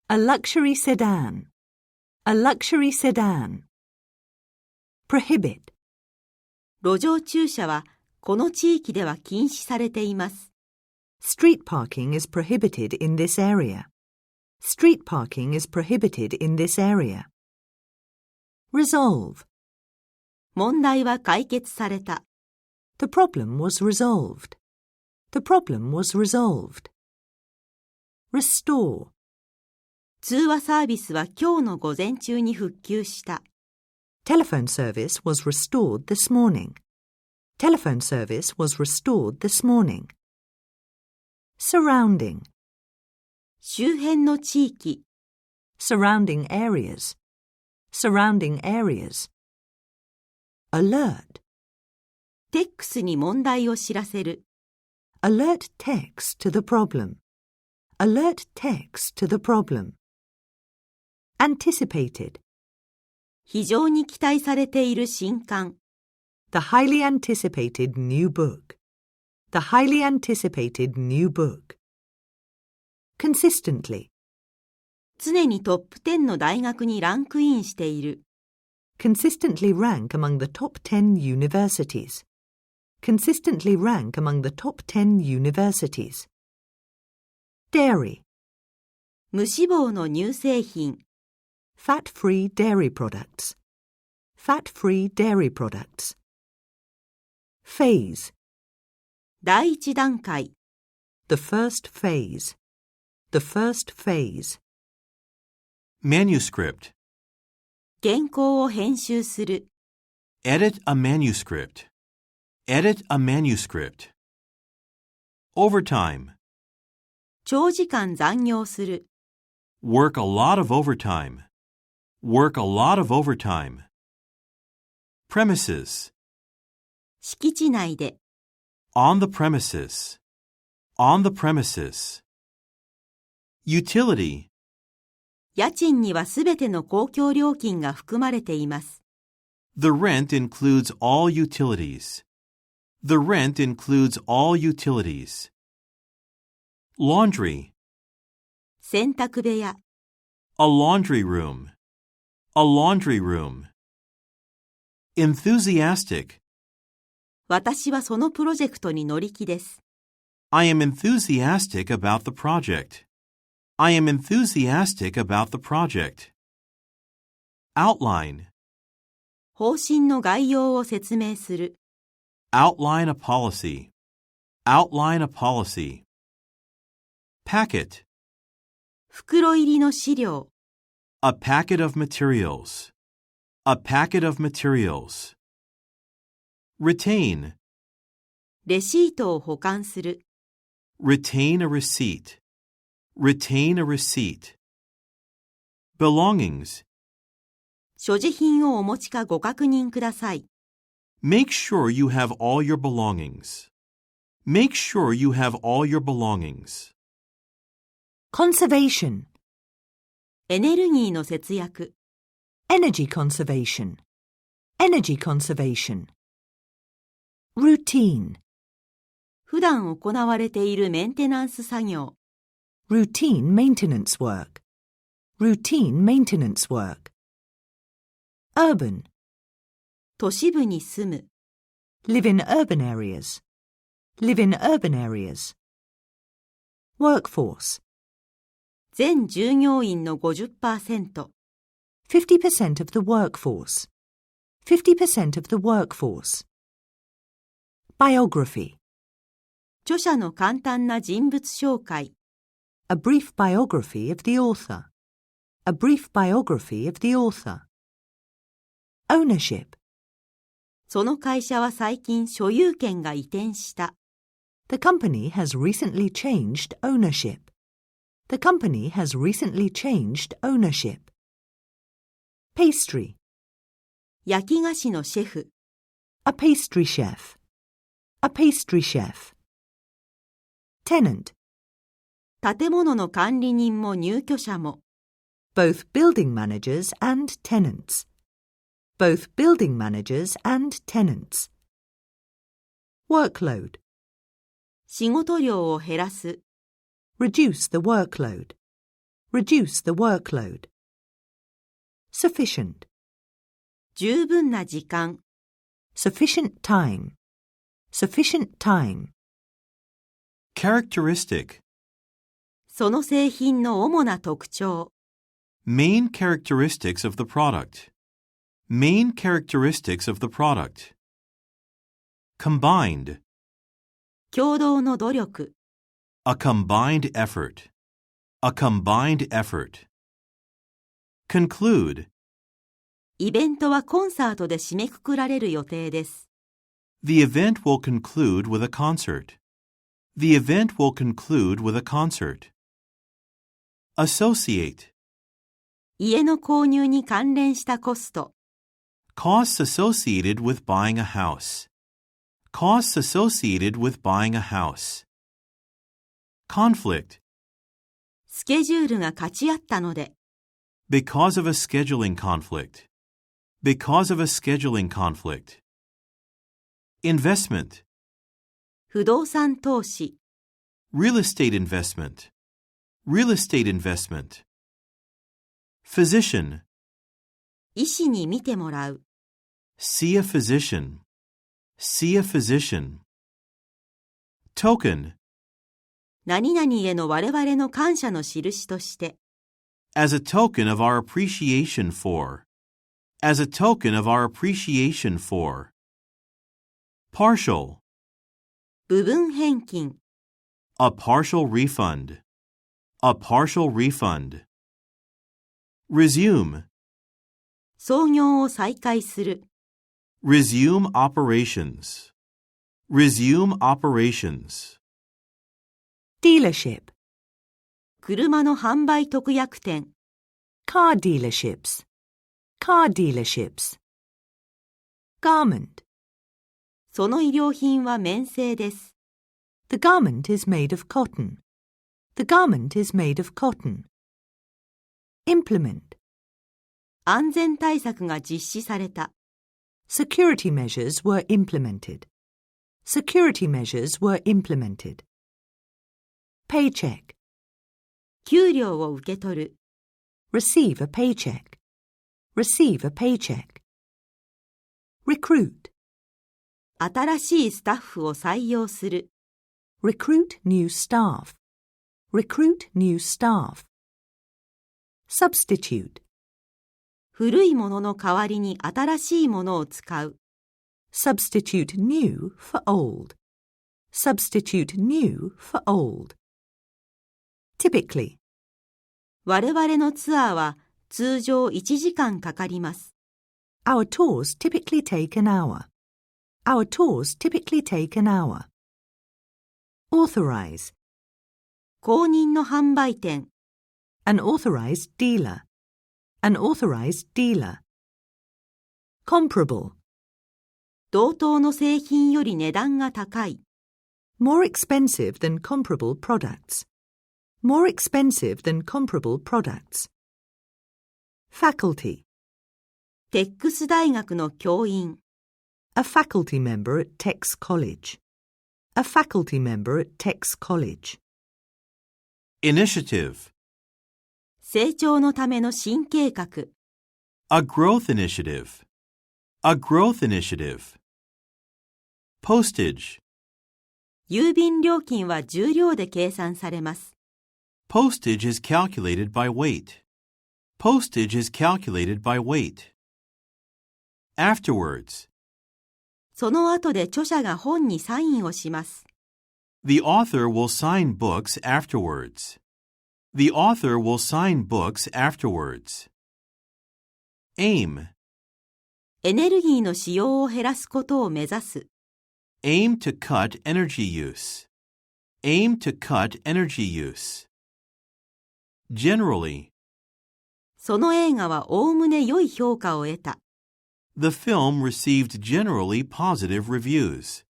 C: A luxury sedan. A luxury sedan. Prohibit.
B: 路上駐車はこの地域では禁止されています。
C: Street parking is prohibited in this area. Street parking is prohibited in this area. Resolve.
B: 問題は解決された。
C: The problem was resolved. The problem was resolved. Restore.
B: 通話サービスは今日の午前中に復旧した。
C: Telephone service was restored this morning. Telephone service was restored this morning. Surrounding.
B: 周辺の地域。
C: Surrounding areas. Surrounding areas. Alert.
B: TEX に問題を知らせる。
C: Alert TEX to the problem. Alert TEX to the problem. Anticipated.
B: 非常に期待されている新刊。
C: The highly anticipated new book. The highly anticipated new book. Consistently.
B: 常にトップ10の大学にランクインしている。
C: Consistently rank among the top 10 universities. Consistently rank among the top 10 universities. Dairy.
B: 無脂肪の乳製品。
C: Fat-free dairy products. Fat-free dairy products. Phase.
B: 第一段階。
C: The first phase. The first phase.
A: Manuscript.
B: 原稿を編集する。
A: Edit a manuscript. Edit a manuscript. Overtime.
B: 長時間残業する。
A: Work a lot of overtime. Work a lot of overtime. Premises.
B: 敷地内で。
A: On the premises. On the premises. Utility.
B: 家賃にはすべての公共料金が含まれています。
A: The rent includes all utilities. The rent includes all utilities. Laundry.
B: 洗濯部屋。
A: A laundry room. A laundry room. Enthusiastic.
B: 私はそのプロジェクトに乗り気です。
A: I am enthusiastic about the project. I am enthusiastic about the project. Outline.
B: 方針の概要を説明する。
A: Outline a policy. Outline a policy. Packet.
B: 袋入りの資料。
A: A packet of materials. A packet of materials. Retain.
B: レシートを保管する。
A: Retain a receipt. Retain a receipt. Belongings.
B: 所持品をお持ちかご確認ください。
A: Make sure you have all your belongings. Make sure you have all your belongings.
C: Conservation.
B: エネルギーの節約。
C: Energy conservation. Energy conservation. Routine.
B: 普段行われているメンテナンス作業。
C: Routine maintenance work. Routine maintenance work. Urban.
B: 都市部に住む。
C: Live in urban areas. Live in urban areas. Workforce.
B: 全従業員の 50%。50%
C: of the workforce. 50% of the workforce. Biography.
B: 著者の簡単な人物紹介。
C: A brief biography of the author. A brief biography of the author. Ownership.
B: その会社は最近所有権が移転した。
C: The company has recently changed ownership. The company has recently changed ownership. Pastry.
B: 焼き菓子のシェフ。
C: A pastry chef. A pastry chef. Tenant.
B: 建物の管理人も入居者も。
C: Both building managers and tenants. Both building managers and tenants. Workload.
B: 仕事量を減らす。
C: Reduce the workload. Reduce the workload. Sufficient.
B: 十分な時間。
C: Sufficient time. Sufficient time.
A: Characteristic.
B: その製品の主な特徴。
A: Main characteristics of the product. Main characteristics of the product. Combined.
B: 共同の努力。
A: A combined effort. A combined effort. Conclude.
B: イベントはコンサートで締めくくられる予定です。
A: The event will conclude with a concert. The event will conclude with a concert. Associate.
B: 家の購入に関連したコスト。
A: Costs associated with buying a house. Costs associated with buying a house. Conflict.
B: スケジュールが勝ち合ったので。
A: Because of a scheduling conflict. Because of a scheduling conflict. Investment.
B: 不動産投資。
A: Real estate investment. Real estate investment. Physician.
B: 医師に診てもらう。
A: See a physician. See a physician. Token.
B: 何々への我々の感謝の印として。
A: As a token of our appreciation for. As a token of our appreciation for. Partial.
B: 部分返金。
A: A partial refund. A partial refund. Resume.
B: 操業を再開する。
A: Resume operations. Resume operations.
C: Dealership.
B: 車の販売特約店。
C: car dealerships, car dealerships. Garment.
B: その衣料品は綿製です。
C: The garment is made of cotton. The garment is made of cotton. Implement.
B: 安全対策が実施された。
C: Security measures were implemented. Security measures were implemented. Paycheck.
B: 給料を受け取る。
C: Receive a paycheck. Receive a paycheck. Recruit.
B: 新しいスタッフを採用する。
C: Recruit new staff. Recruit new staff. Substitute.
B: 古いものの代わりに新しいものを使う。
C: Substitute new for old. Substitute new for old. Typically.
B: 我々のツアーは通常1時間かかります。
C: Our tours typically take an hour. Our tours typically take an hour. Authorize.
B: 公認の販売店。
C: An authorized dealer. An authorized dealer. Comparable.
B: 同等の製品より値段が高い。
C: More expensive than comparable products. More expensive than comparable products. Faculty.
B: テックス大学の教員。
C: A faculty member at TEX College. A faculty member at TEX College.
A: Initiative.
B: 成長のための新計画。
A: A growth initiative. A growth initiative. Postage.
B: 郵便料金は重量で計算されます。
A: Postage is calculated by weight. Postage is calculated by weight. Afterwards.
B: その後で著者が本にサインをします。
A: The author will sign books afterwards. The author will sign books afterwards. Aim.
B: エネルギーの使用を減らすことを目指す。
A: Aim to cut energy use. Aim to cut energy use. Generally.
B: その映画はおおむね良い評価を得た。
A: The film received generally positive reviews.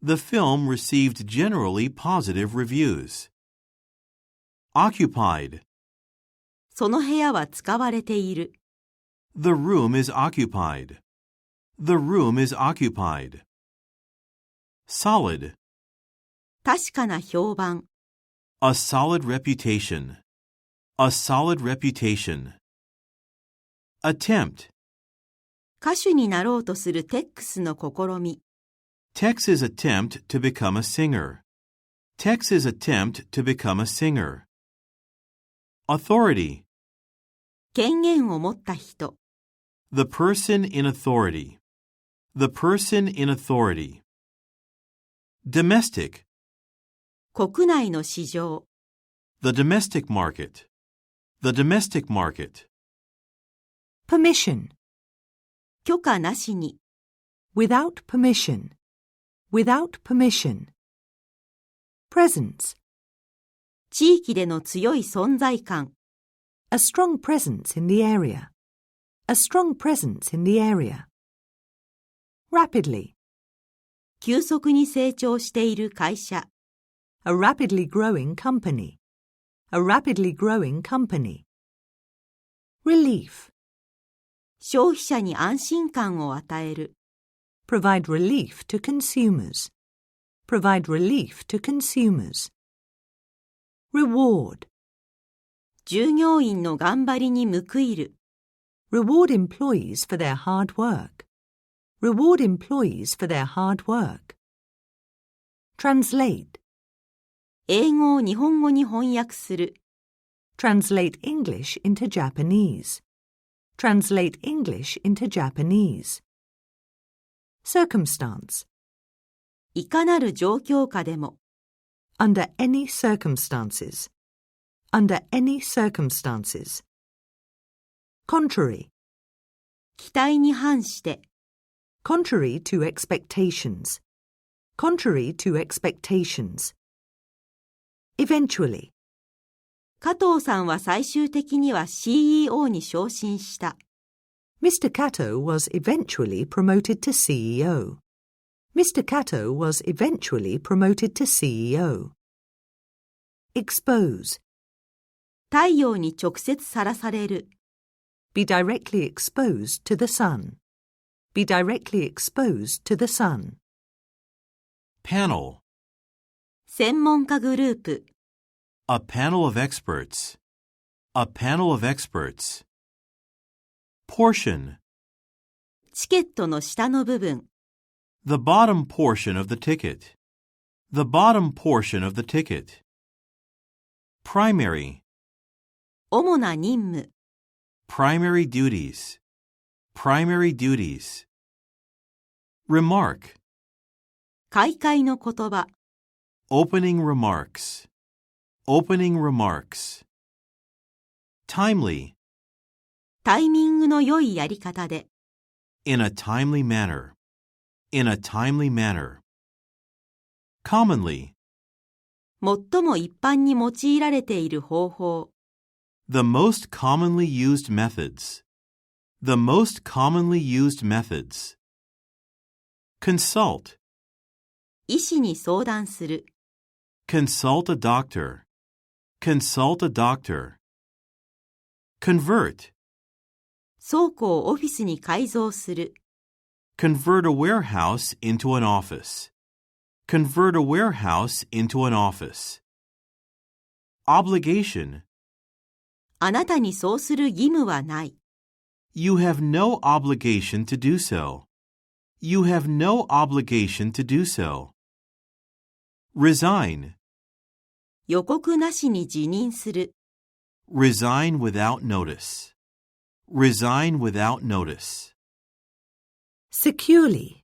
A: The film received generally positive reviews. Occupied.
B: その部屋は使われている。
A: The room is occupied. The room is occupied. Solid.
B: 確かな評判。
A: A solid reputation. A solid reputation. Attempt.
B: 歌手になろうとするテックスの試み。
A: Tex's attempt to become a singer. Tex's attempt to become a singer. Authority.
B: 権限を持った人。
A: The person in authority. The person in authority. Domestic.
B: 国内の市場。
A: The domestic market. The domestic market.
C: Permission.
B: 許可なしに。
C: Without permission. Without permission. Presence.
B: 地域での強い存在感。
C: A strong presence in the area. A strong presence in the area. Rapidly.
B: 急速に成長している会社。
C: A rapidly growing company. A rapidly growing company. Relief.
B: 消費者に安心感を与える。
C: Provide relief to consumers. Provide relief to consumers. Reward.
B: 従業員の頑張りに報いる。
C: Reward employees for their hard work. Reward employees for their hard work. Translate.
B: 英語を日本語に翻訳する。
C: Translate English into Japanese. Translate English into Japanese. Circumstance.
B: いかなる状況下でも。
C: Under any circumstances. Under any circumstances. Contrary.
B: 期待に反して。
C: Contrary to expectations. Contrary to expectations. Eventually.
B: 加藤さんは最終的には CEO に昇進した。
C: Mr. Kato was eventually promoted to CEO. Mr. Kato was eventually promoted to CEO. Expose.
B: 太陽に直接さらされる。
C: Be directly exposed to the sun. Be directly exposed to the sun.
A: Panel.
B: 専門家グループ。
A: A panel of experts. A panel of experts. Portion.
B: チケットの下の部分。
A: The bottom portion of the ticket. The bottom portion of the ticket. Primary.
B: 主な任務。
A: Primary duties. Primary duties. Remark.
B: 開会の言葉。
A: Opening remarks. Opening remarks. Timely.
B: タイミングの良いやり方で。
A: In a timely manner. In a timely manner. Commonly.
B: 最も一般に用いられている方法。
A: The most commonly used methods. The most commonly used methods. Consult.
B: 医師に相談する。
A: Consult a doctor. Consult a doctor. Convert.
B: 倉庫をオフィスに改造する。
A: Convert a warehouse into an office. Convert a warehouse into an office. Obligation.
B: あなたにそうする義務はない。
A: You have no obligation to do so. You have no obligation to do so. Resign.
B: 予告なしに辞任する。
A: Resign without notice. Resign without notice.
C: Securely.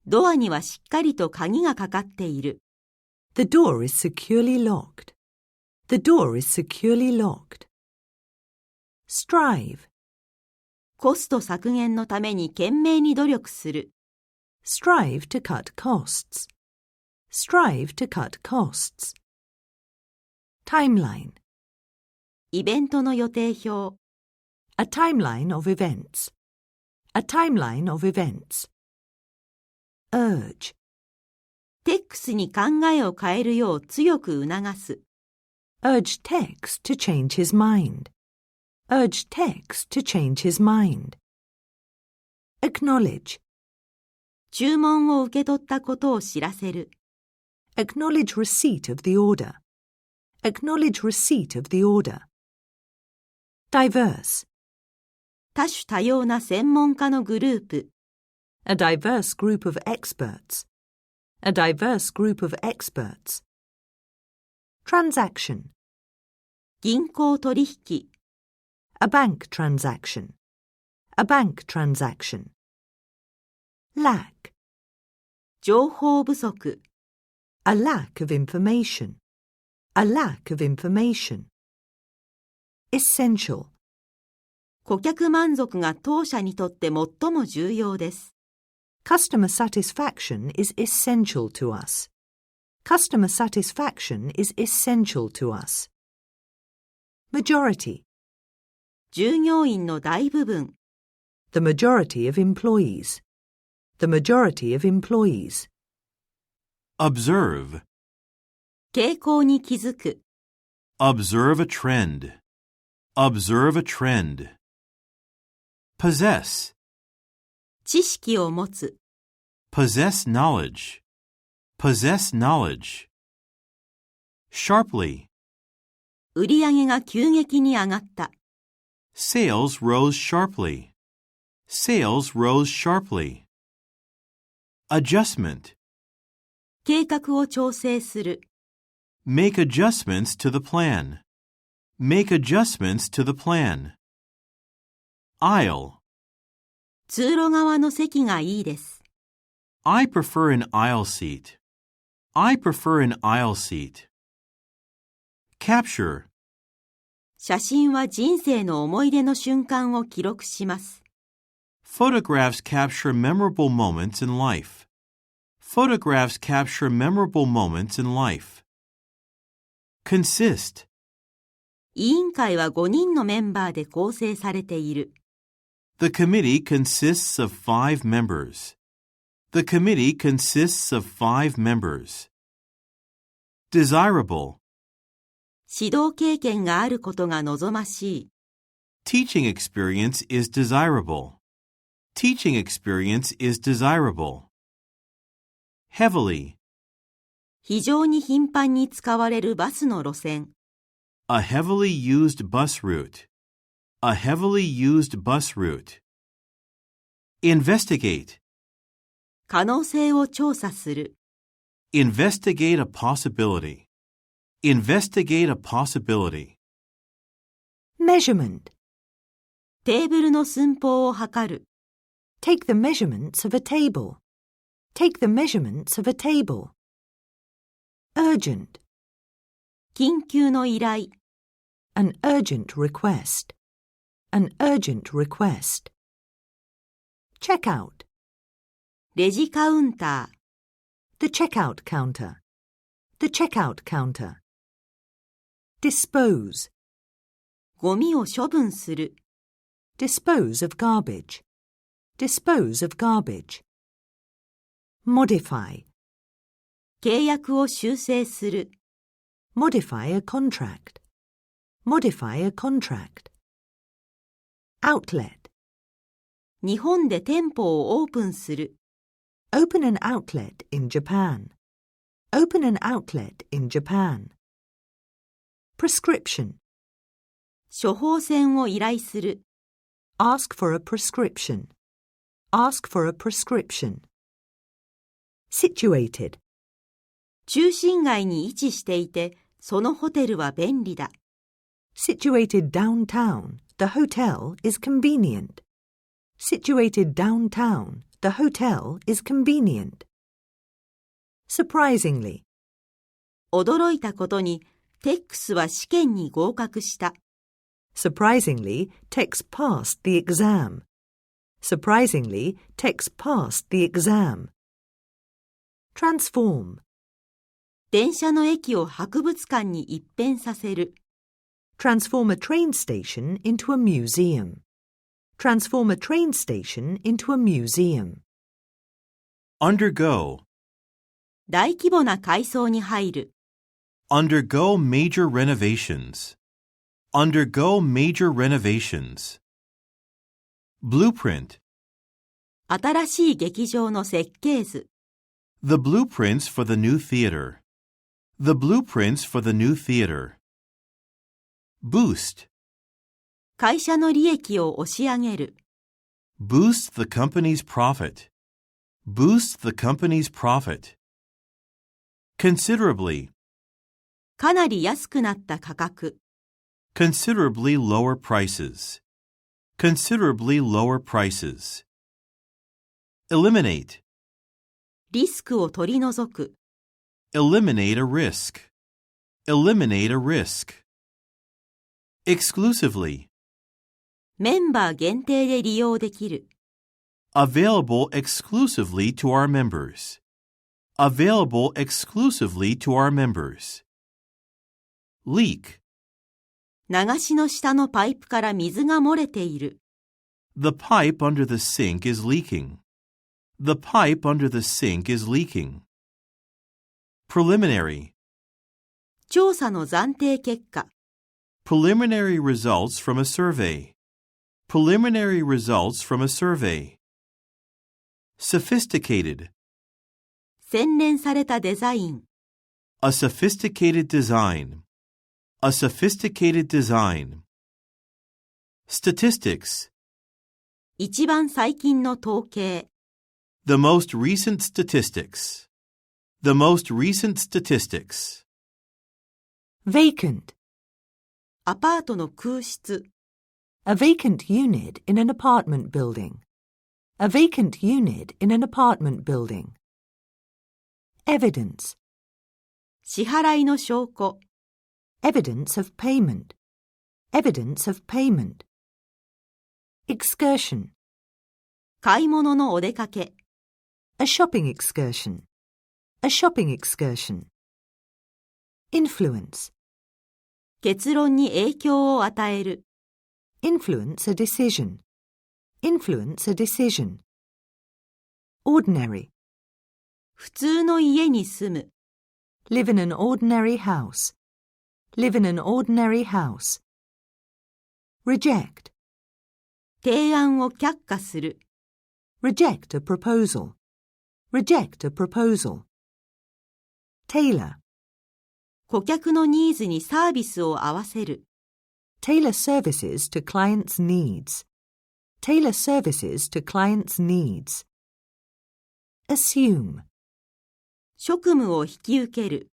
B: ドアにはしっかりと鍵がかかっている。
C: The door is securely locked. The door is securely locked. Strive.
B: コスト削減のために懸命に努力する。
C: Strive to cut costs. Strive to cut costs. Timeline.
B: イベントの予定表。
C: A timeline of events. A timeline of events. Urge.
B: TEX に考えを変えるよう強く促す。
C: Urge TEX to change his mind. Urge TEX to change his mind. Acknowledge.
B: 注文を受け取ったことを知らせる。
C: Acknowledge receipt of the order. Acknowledge receipt of the order. Diverse.
B: 多種多様な専門家のグループ。
C: A diverse group of experts. A diverse group of experts. Transaction.
B: 銀行取引。
C: A bank transaction. A bank transaction. Lack.
B: 情報不足。
C: A lack of information. A lack of information. Essential.
B: 顧客満足が当社にとって最も重要です。
C: Customer satisfaction is essential to us. Customer satisfaction is essential to us. Majority.
B: 従業員の大部分。
C: The majority of employees. The majority of employees.
A: Observe.
B: 傾向に気づく。
A: Observe a trend. Observe a trend. Possess.
B: 知識を持つ。
A: Possess knowledge. Possess knowledge. Sharply.
B: 売上が急激に上がった。
A: Sales rose sharply. Sales rose sharply. Adjustment.
B: 計画を調整する。
A: Make adjustments to the plan. Make adjustments to the plan. Aisle.
B: 通路側の席がいいです。
A: I prefer an aisle seat. I prefer an aisle seat. Capture.
B: 写真は人生の思い出の瞬間を記録します。
A: Photographs capture memorable moments in life. Photographs capture memorable moments in life. Consist.
B: 委員会は5人のメンバーで構成されている。
A: The committee consists of 5 members. The committee consists of 5 members. Desirable.
B: 指導経験があることが望ましい。
A: Teaching experience is desirable. Teaching experience is desirable. Heavily.
B: 非常に頻繁に使われるバスの路線。
A: A heavily used bus route. A heavily used bus route. Investigate.
B: 可能性を調査する。
A: Investigate a possibility. Investigate a possibility.
C: Measurement.
B: テーブルの寸法を測る。
C: Take the measurements of a table. Take the measurements of a table. Urgent.
B: 緊急の依頼。
C: An urgent request. An urgent request. Check out.
B: レジカウンター。
C: The checkout counter. The checkout counter. Dispose.
B: ゴミを処分する。
C: Dispose of garbage. Dispose of garbage. Modify.
B: 契約を修正する。
C: Modify a contract. Modify a contract. Outlet.
B: 日本で店舗をオープンする。
C: Open an outlet in Japan. Open an outlet in Japan. Prescription.
B: 処方箋を依頼する。
C: Ask for a prescription. Ask for a prescription. Situated.
B: 中心街に位置していて、そのホテルは便利だ。
C: Situated downtown, the hotel is convenient. Situated downtown, the hotel is convenient. Surprisingly.
B: 驚いたことに、TEX は試験に合格した。
C: Surprisingly, TEX passed the exam. Surprisingly, TEX passed the exam. Transform.
B: 電車の駅を博物館に一変させる。
C: Transform a train station into a museum. Transform a train station into a museum.
A: Undergo.
B: 大規模な改装に入る。
A: Undergo major renovations. Undergo major renovations. Blueprint.
B: 新しい劇場の設計図。
A: The blueprints for the new theater. The blueprints for the new theater. Boost.
B: 会社の利益を押し上げる。
A: Boost the company's profit. Boost the company's profit. Considerably.
B: かなり安くなった価格。
A: Considerably lower prices. Considerably lower prices. Eliminate.
B: リスクを取り除く。
A: Eliminate a risk. Eliminate a risk. Exclusively.
B: メンバー限定で利用できる。
A: Available exclusively to our members. Available exclusively to our members. Leak.
B: 流しの下のパイプから水が漏れている。
A: The pipe under the sink is leaking. The pipe under the sink is leaking. Preliminary.
B: 調査の暫定結果。
A: Preliminary results from a survey. Preliminary results from a survey. Sophisticated.
B: 洗練されたデザイン。
A: A sophisticated design. A sophisticated design. Statistics.
B: 一番最近の統計。
A: The most recent statistics. The most recent statistics.
C: Vacant.
B: アパートの空室。
C: A vacant unit in an apartment building. A vacant unit in an apartment building. Evidence.
B: 支払いの証拠。
C: Evidence of payment. Evidence of payment. Excursion.
B: 買い物のお出かけ。
C: A shopping excursion. A shopping excursion. Influence.
B: 結論に影響を与える。
C: influence a decision, influence a decision. Ordinary,
B: 普通の家に住む。
C: live in an ordinary house, live in an ordinary house. Reject,
B: 提案を却下する。
C: reject a proposal, reject a proposal. Tailor,
B: 顧客のニーズにサービスを合わせる。
C: tailor services to clients' needs, tailor services to clients' needs. Assume,
B: 職務を引き受ける。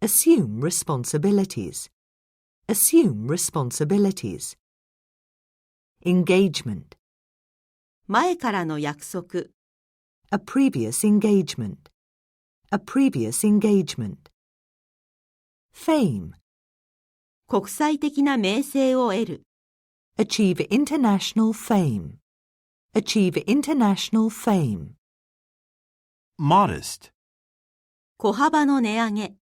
C: assume responsibilities, assume responsibilities. Engagement,
B: 前からの約束。
C: a previous engagement, a previous engagement. Fame,
B: 国際的な名声を得る。
C: achieve international fame, achieve international fame.
A: Modest.
B: 小幅の値上げ。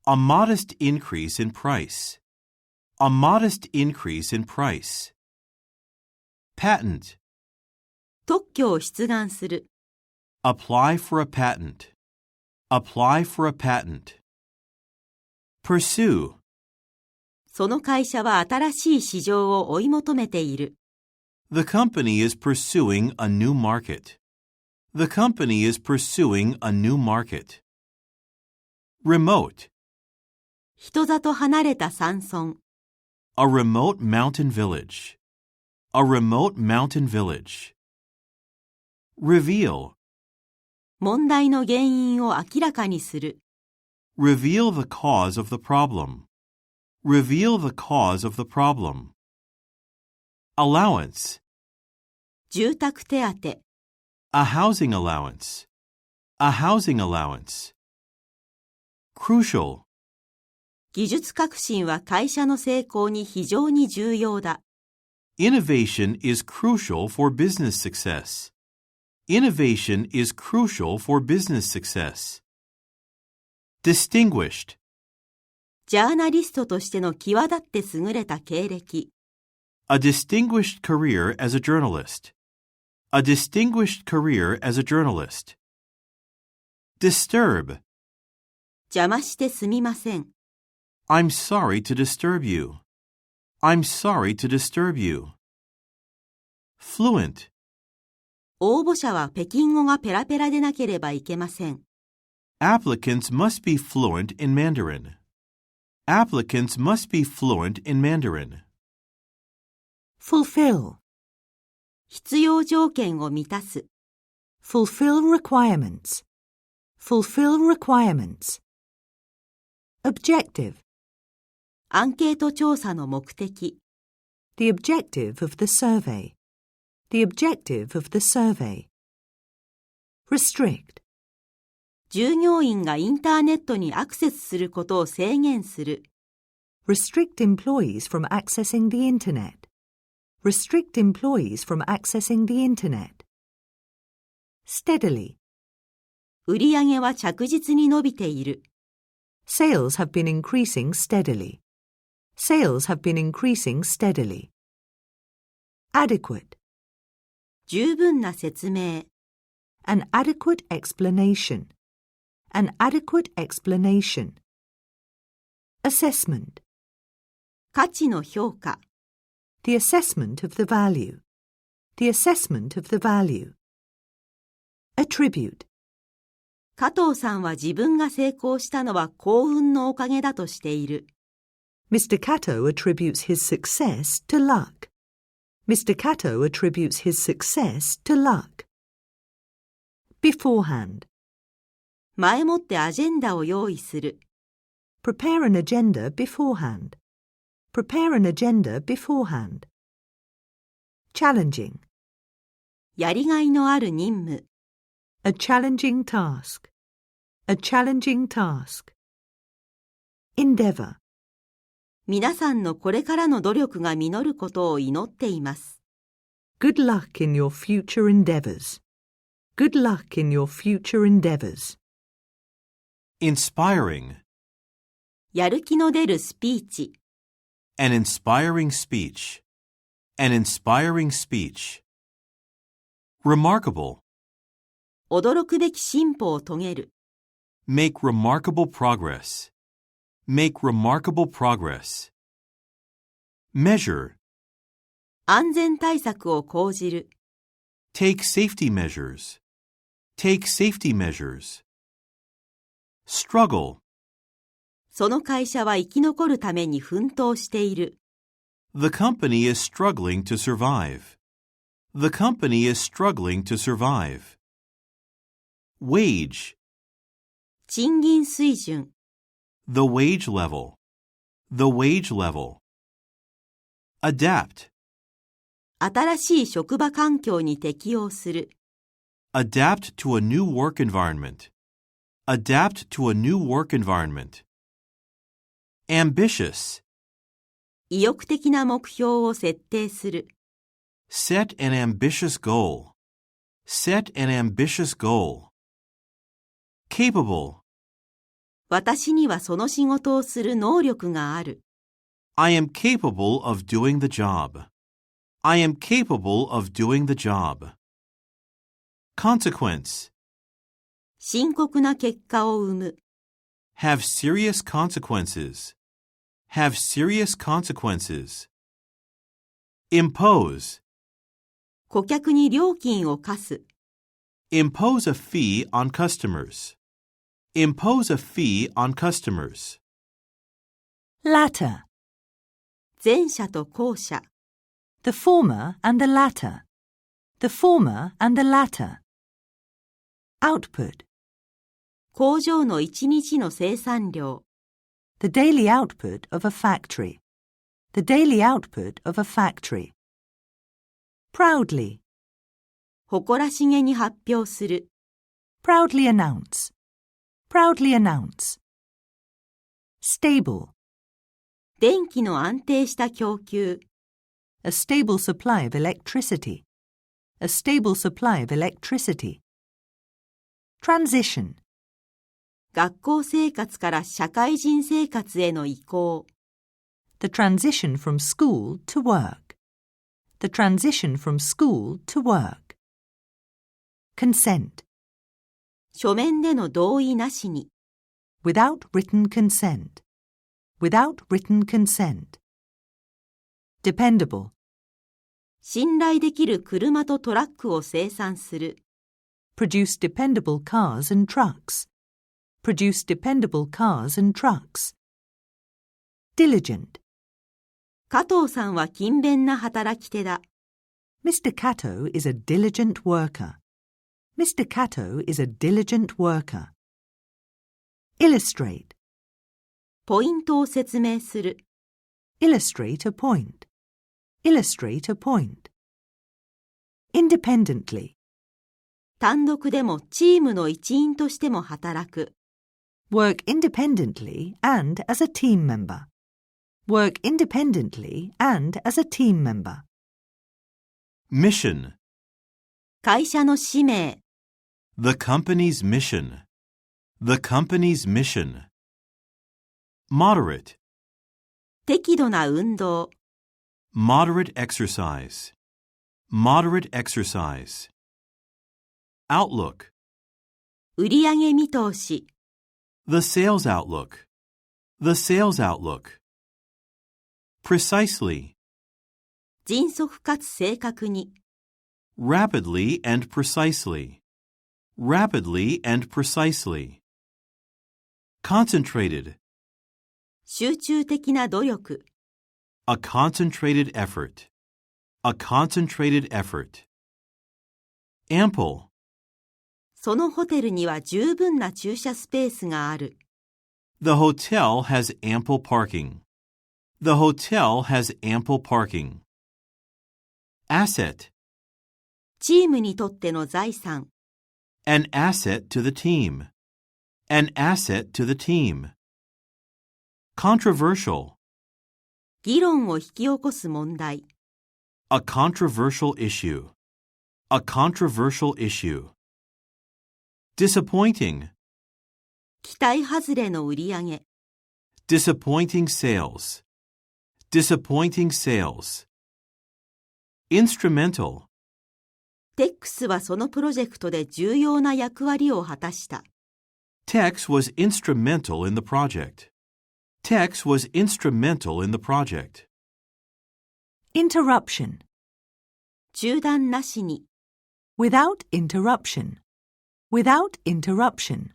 A: A modest increase in price. A modest increase in price. Patent.
B: 特許を出願する。
A: Apply for a patent. Apply for a patent. Pursue.
B: その会社は新しい市場を追い求めている。
A: The company is pursuing a new market. The company is pursuing a new market. Remote.
B: 人里離れた山村。
A: A remote mountain village. A remote mountain village. Reveal.
B: 問題の原因を明らかにする。
A: Reveal the cause of the problem. Reveal the cause of the problem. Allowance.
B: 住宅手当。
A: A housing allowance. A housing allowance. Crucial.
B: 技術革新は会社の成功に非常に重要だ。
A: Innovation is crucial for business success. Innovation is crucial for business success. Distinguished.
B: ジャーナリストとしての際立って優れた経歴。
A: A distinguished career as a journalist. A distinguished career as a journalist. Disturb.
B: 邪魔してすみません。
A: I'm sorry to disturb you. I'm sorry to disturb you. Fluent.
B: 応募者は北京語がペラペラでなければいけません。
A: Applicants must be fluent in Mandarin. Applicants must be fluent in Mandarin.
C: Fulfill,
B: 必要条件を満たす。
C: fulfill requirements, fulfill requirements. Objective,
B: アンケート調査の目的。
C: the objective of the survey, the objective of the survey. Restrict,
B: 従業員がインターネットにアクセスすることを制限する。
C: restrict employees from accessing the internet, restrict employees from accessing the internet. Steadily,
B: 売上は着実に伸びている。
C: sales have been increasing steadily. Sales have been increasing steadily. Adequate,
B: 十分な説明。
C: an adequate explanation, an adequate explanation. Assessment,
B: 価値の評価。
C: the assessment of the value, the assessment of the value. Attribute,
B: 加藤さんは自分が成功したのは幸運のおかげだとしている。
C: Mr. Kato attributes his success to luck. Mr. Kato attributes his success to luck. Beforehand,
B: 前もってアジェンダを用意する。
C: prepare an agenda beforehand. Prepare an agenda beforehand. Challenging,
B: やりがいのある任務。
C: a challenging task. A challenging task. Endeavor,
B: 皆さんのこれからの努力が実ることを祈っています。
C: good luck in your future endeavors. Good luck in your future endeavors.
A: Inspiring.
B: やる気の出るスピーチ。
A: An inspiring speech. An inspiring speech. Remarkable.
B: 驚くべき進歩を遂げる。
A: Make remarkable progress. Make remarkable progress. Measure.
B: 安全対策を講じる。
A: Take safety measures. Take safety measures. Struggle.
B: その会社は生き残るために奮闘している。
A: The company is struggling to survive. The company is struggling to survive. Wage.
B: 賃金水準。
A: The wage level. The wage level. Adapt.
B: 新しい職場環境に適応する。
A: Adapt to a new work environment. Adapt to a new work environment. Ambitious.
B: 意欲的な目標を設定する。
A: Set an ambitious goal. Set an ambitious goal. Capable.
B: 私にはその仕事をする能力がある。
A: I am capable of doing the job. I am capable of doing the job. Consequence.
B: 深刻な結果を生む。
A: Have serious consequences. Have serious consequences. Impose.
B: 顧客に料金を課す。
A: Impose a fee on customers. Impose a fee on customers.
C: Latter.
B: 前者と後者。
C: The former and the latter. The former and the latter. Output.
B: 工場の1日の生産量。
C: The daily output of a factory. The daily output of a factory. Proudly.
B: 誇らしげに発表する。
C: Proudly announce. Proudly announce. Stable.
B: 電気の安定した供給。
C: A stable supply of electricity. A stable supply of electricity. Transition.
B: 学校生活から社会人生活への移行。
C: The transition from school to work. The transition from school to work. Consent.
B: 書面での同意なしに。
C: Without written consent. Without written consent. Dependable.
B: 信頼できる車とトラックを生産する。
C: Produce dependable cars and trucks. Produce dependable cars and trucks. Diligent.
B: 加藤さんは勤勉な働き手だ。
C: Mr. Cato is a diligent worker. Mr. Cato is a diligent worker. Illustrate.
B: ポイントを説明する。
C: Illustrate a point. Illustrate a point. Independently.
B: 単独でもチームの一員としても働く。
C: Work independently and as a team member. Work independently and as a team member.
A: Mission.
B: 会社の使命。
A: The company's mission. The company's mission. Moderate.
B: 適度な運動。
A: Moderate exercise. Moderate exercise. Outlook.
B: 売上見通し。
A: The sales outlook. The sales outlook. Precisely.
B: 迅速かつ正確に。
A: Rapidly and precisely. Rapidly and precisely. Concentrated.
B: 集中的な努力。
A: A concentrated effort. A concentrated effort. Ample.
B: そのホテルには十分な駐車スペースがある。
A: The hotel has ample parking. The hotel has ample parking. Asset.
B: チームにとっての財産。
A: An asset to the team. An asset to the team. Controversial.
B: 議論を引き起こす問題。
A: A controversial issue. A controversial issue. Disappointing.
B: 期待外れの売り上げ。
A: Disappointing sales. disappointing sales. Instrumental.
B: TEX はそのプロジェクトで重要な役割を果たした。
A: TEX was instrumental in the project. TEX was instrumental in the project.
C: Interruption.
B: 中断なしに。
C: Without interruption. Without interruption.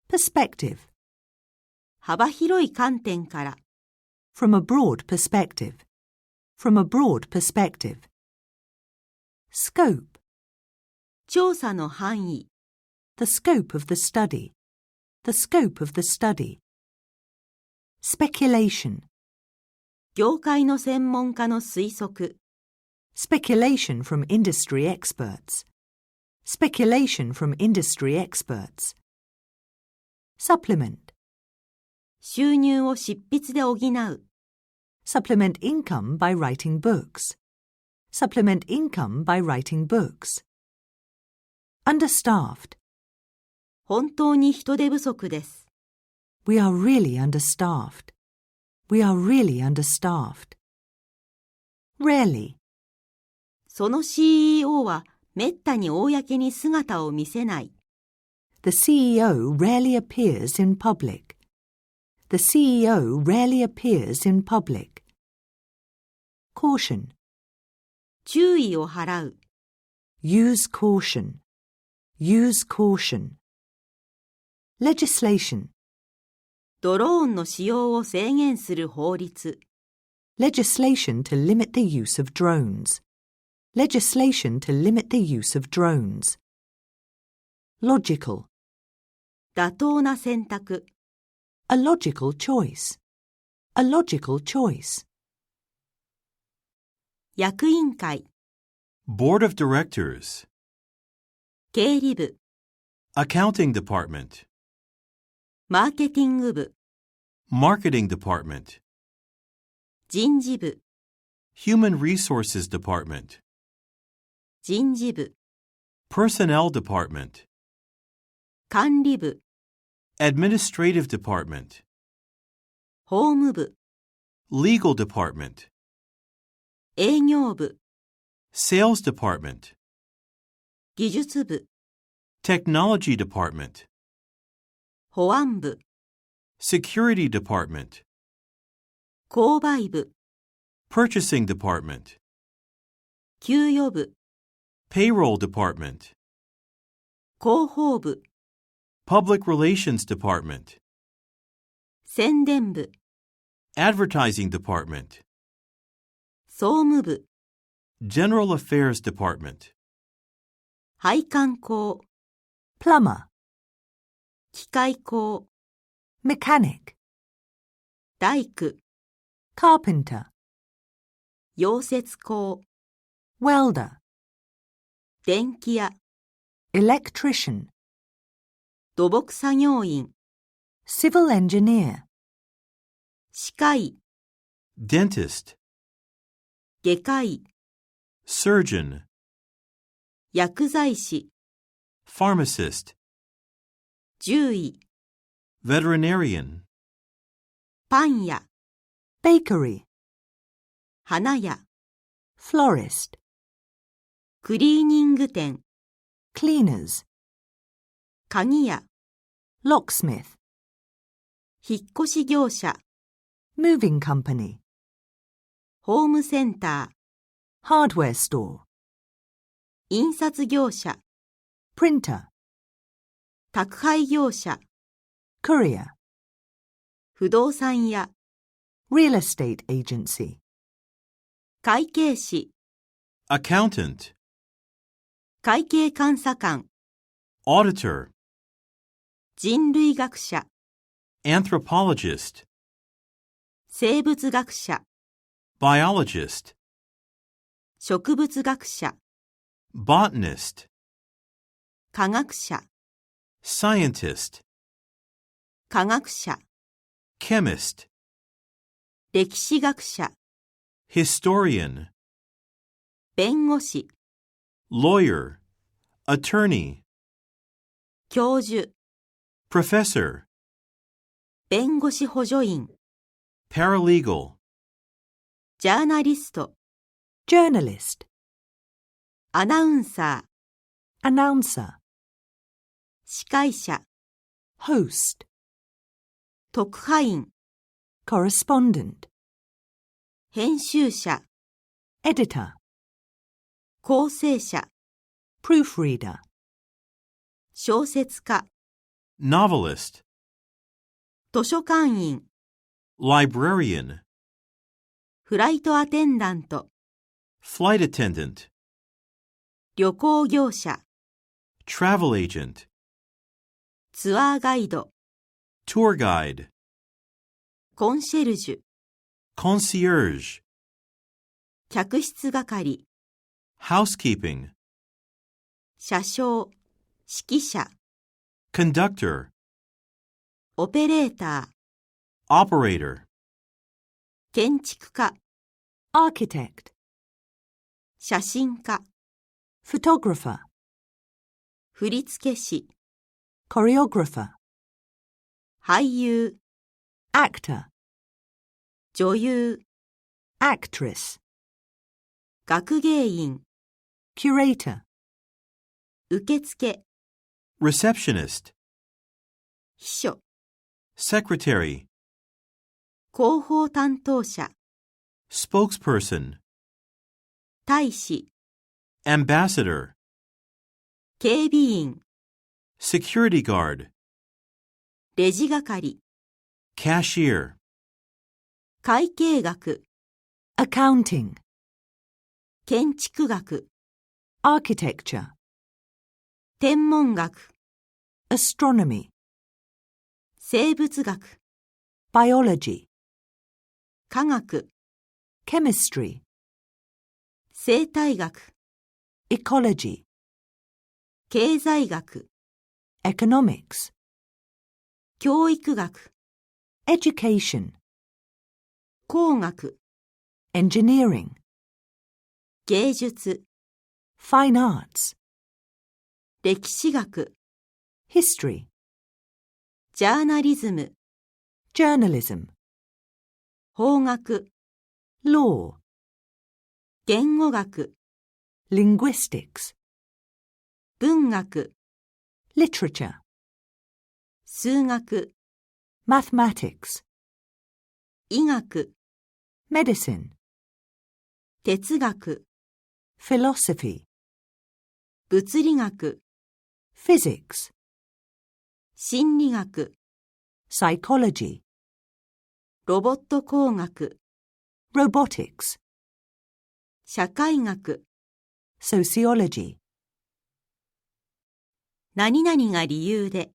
C: Perspective.
B: 幅広い観点から。
C: From a broad perspective. From a broad perspective. Scope.
B: 調査の範囲。
C: The scope of the study. The scope of the study. Speculation.
B: 業界の専門家の推測。
C: Speculation from industry experts. Speculation from industry experts. Supplement.
B: 収入を執筆で補う。
C: Supplement income by writing books. Supplement income by writing books. Understaffed.
B: 本当に人手不足です。
C: We are really understaffed. We are really understaffed. Rarely.
B: その CEO はめったに公に姿を見せない。
C: The CEO rarely appears in public. The CEO rarely appears in public. Caution.
B: 注意を払う。
C: Use caution. Use caution. Legislation.
B: ドローンの使用を制限する法律。
C: Legislation to limit the use of drones. Legislation to limit the use of drones. Logical.
B: 妥当な選択。
C: A logical choice. A logical choice.
B: 役員会。
A: Board of Directors.
B: 経理部。
A: Accounting Department.
B: マーケティング部。
A: Marketing Department.
B: 人事部。
A: Human Resources Department.
B: 人事部。
A: Personnel Department.
B: 管理部。
A: Administrative Department.
B: 法務部。
A: Legal Department.
B: 営業部。
A: Sales Department.
B: 技術部。
A: Technology Department.
B: 保安部。
A: Security Department.
B: 購買部。
A: Purchasing Department.
B: 給与部。
A: Payroll Department.
B: 広報部。
A: Public Relations Department.
B: 宣伝部。
A: Advertising Department.
B: 総務部。
A: General Affairs Department.
B: 配管工。
C: Plumber.
B: 機械工。
C: Mechanic.
B: 大工。
C: Carpenter.
B: 溶接工。
C: Welder.
B: 電気屋。
C: Electrician.
B: 土木作業員。
C: Civil engineer.
B: 歯科医。
A: Dentist.
B: 外科医。
A: Surgeon.
B: 薬剤師。
A: Pharmacist.
B: 獣医。
A: Veterinarian.
B: パン屋。
C: Bakery.
B: 花屋。
C: Florist.
B: クリーニング店。
C: Cleaners.
B: 鍵屋。
C: Locksmith.
B: 引っ越し業者。
C: Moving company.
B: ホームセンター。
C: Hardware store.
B: 印刷業者。
C: Printer.
B: 宅配業者。
C: Courier.
B: 不動産屋。
C: Real estate agency.
B: 会計士。
A: Accountant.
B: 会計監査官。
A: Auditor.
B: 人類学者。
A: Anthropologist.
B: 生物学者。
A: Biologist.
B: 植物学者。
A: Botanist.
B: 科学者。
A: Scientist.
B: 科学者。
A: Chemist.
B: 歴史学者。
A: Historian.
B: 弁護士。
A: Lawyer. Attorney.
B: 教授。
A: Professor.
B: 弁護士補助員。
A: Paralegal.
B: ジャーナリスト、
C: journalist,
B: アナウンサー、
C: announcer,
B: 司会者、
C: host,
B: 特派員、
C: correspondent,
B: 編集者、
C: editor,
B: 構成者、
C: proofreader,
B: 小説家、
A: novelist,
B: 図書館員、
A: librarian,
B: フライトアテンダント、
A: flight attendant,
B: 旅行業者、
A: travel agent,
B: ツアーガイド、
A: tour guide,
B: コンシェルジュ、
A: concierge,
B: 客室係、
A: housekeeping,
B: 車掌、指揮者、
A: conductor,
B: オペレーター、
A: operator,
B: 建築家、
C: architect,
B: 写真家、
C: photographer,
B: 振付師、
C: choreographer,
B: 俳優、
C: actor,
B: 女優、
C: actress,
B: 学芸員、
C: curator,
B: 受付、
A: receptionist,
B: 秘書、
A: secretary,
B: 広報担当者、
A: spokesperson,
B: 大使、
A: ambassador,
B: 警備員、
A: security guard,
B: レジ係、
A: cashier,
B: 会計学、
C: accounting,
B: 建築学、
C: architecture,
B: 天文学、
C: astronomy,
B: 生物学、
C: biology,
B: 科学、
C: chemistry,
B: 生態学、
C: ecology,
B: 経済学、
C: economics,
B: 教育学、
C: education,
B: 工学、
C: engineering,
B: 芸術、
C: fine arts,
B: 歴史学、
C: history,
B: ジャーナリズム、
C: journalism,
B: 法学、
C: law,
B: 言語学、
C: linguistics,
B: 文学、
C: literature,
B: 数学、
C: mathematics,
B: 医学、
C: medicine,
B: 哲学、
C: philosophy,
B: 物理学、
C: physics,
B: 心理学、
C: psychology,
B: ロボット工学、
C: robotics,
B: 社会学、
C: sociology,
B: 何々が理由で、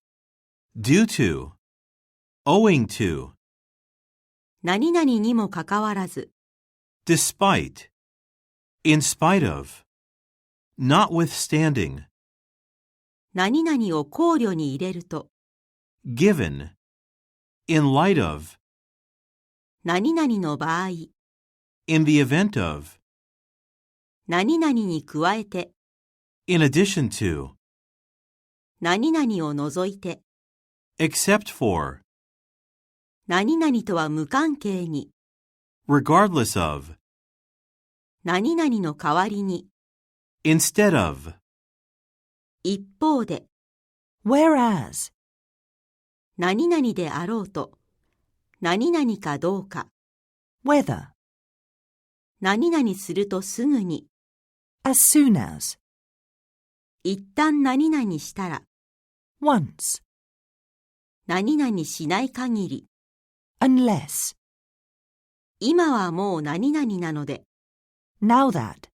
A: due to, owing to,
B: 何々にもかかわらず、
A: despite, in spite of, notwithstanding,
B: 何々を考慮に入れると、
A: given, in light of,
B: 何々の場合、
A: in the event of,
B: 何々に加えて、
A: in addition to,
B: 何々を除いて、
A: except for,
B: 何々とは無関係に、
A: regardless of,
B: 何々の代わりに、
A: instead of,
B: 一方で、
C: whereas,
B: 何々であろうと、何々かどうか、
C: whether,
B: 何々するとすぐに、
C: as soon as,
B: 一旦何々したら、
C: once,
B: 何々しない限り、
C: unless,
B: 今はもう何々なので、
C: now that,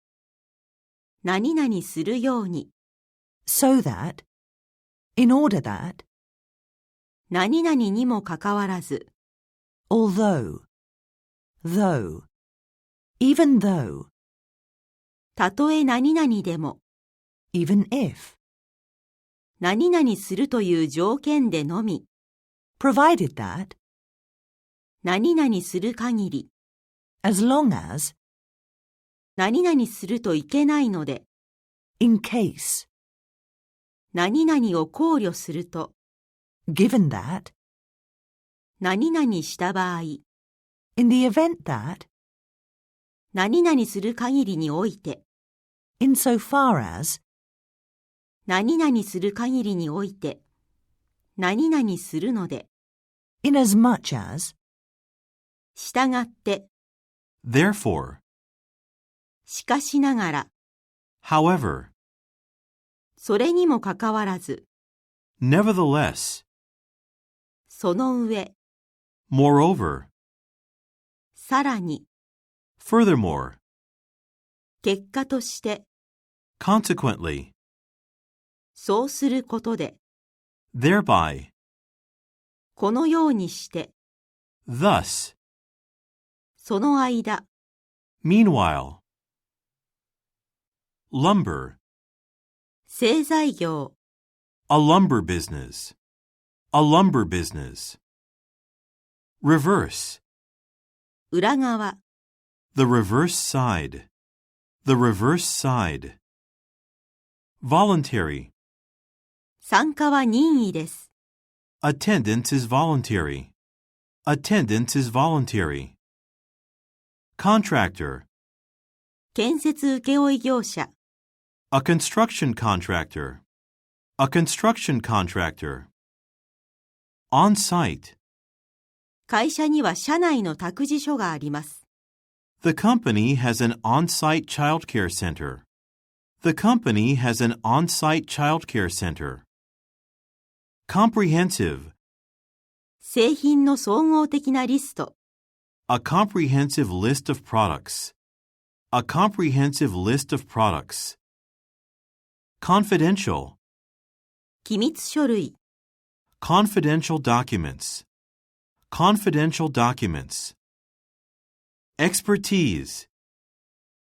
B: 何々するように、
C: so that, in order that,
B: 何々にもかかわらず、
C: although, though, even though,
B: たとえ何々でも、
C: even if,
B: 何々するという条件でのみ、
C: provided that,
B: 何々する限り、
C: as long as,
B: 何々するといけないので、
C: in case,
B: 何々を考慮すると、
C: given that,
B: 何々した場合、
C: in the event that,
B: 何々する限りにおいて、
C: insofar as,
B: 何々する限りにおいて、何々するので、
C: inasmuch as,
B: 従って、
A: therefore,
B: しかしながら、
A: however,
B: それにもかかわらず、
A: nevertheless,
B: その上、
A: moreover,
B: さらに、
A: furthermore,
B: 結果として、
A: consequently,
B: そうすることで、
A: thereby,
B: このようにして、
A: thus,
B: その間、
A: meanwhile, lumber,
B: 製材業、
A: a lumber business, a lumber business, reverse,
B: 裏側、
A: the reverse side, the reverse side, voluntary,
B: 参加は任意です。
A: attendance is voluntary, attendance is voluntary, contractor,
B: 建設請負業者、
A: a construction contractor, a construction contractor, on-site,
B: 会社には社内の託児所があります。
A: the company has an on-site childcare center. The company has an on-site childcare center. Comprehensive,
B: 製品の総合的なリスト、
A: a comprehensive list of products. A comprehensive list of products. Confidential,
B: 機密書類、
A: confidential documents. Confidential documents. Expertise,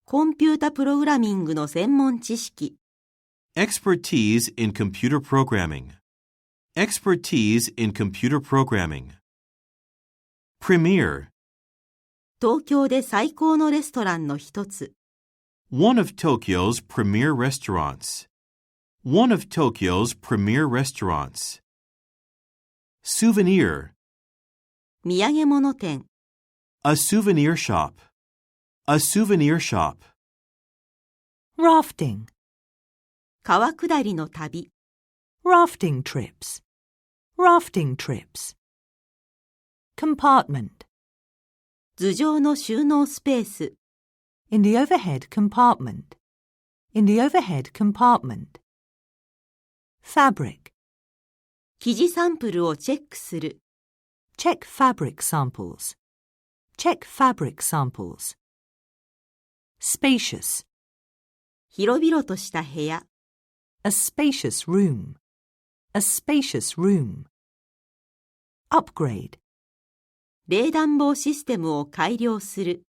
B: コンピュータプログラミングの専門知識、
A: expertise in computer programming. Expertise in computer programming. Premier,
B: 東京で最高のレストランの一つ、
A: one of Tokyo's premier restaurants. One of Tokyo's premier restaurants. Souvenir,
B: 土産物店、
A: a souvenir shop. A souvenir shop.
C: rafting,
B: 川下りの旅、
C: rafting trips, rafting trips. Compartment,
B: 頭上の収納スペース、
C: in the overhead compartment, in the overhead compartment. Fabric,
B: 生地サンプルをチェックする、
C: check fabric samples, check fabric samples. Spacious,
B: 広々とした部屋、
C: a spacious room, a spacious room. Upgrade,
B: 冷暖房システムを改良する、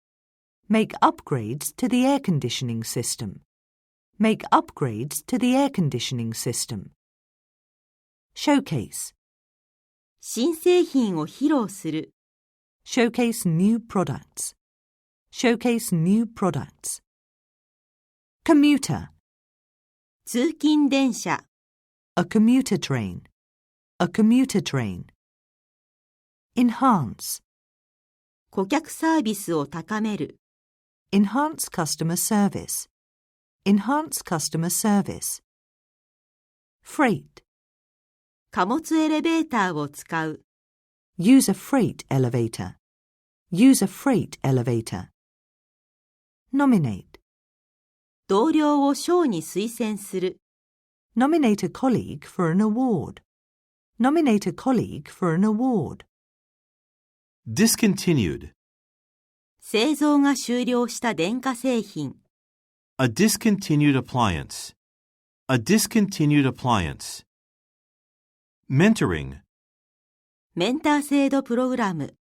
C: make upgrades to the air conditioning system, make upgrades to the air conditioning system. Showcase,
B: 新製品を披露する、
C: showcase new products, showcase new products. Commuter,
B: 通勤電車、
C: a commuter train, a commuter train. Enhance,
B: 顧客サービスを高める、
C: enhance customer service, enhance customer service. Freight,
B: 貨物エレベーターを使う、
C: use a freight elevator, use a freight elevator. Nominate,
B: 同僚を賞に推薦する、
C: nominate a colleague for an award, nominate a colleague for an award.
A: discontinued,
B: 製造が終了した電化製品、
A: a discontinued appliance. A discontinued appliance. Mentoring,
B: メンター制度プログラム、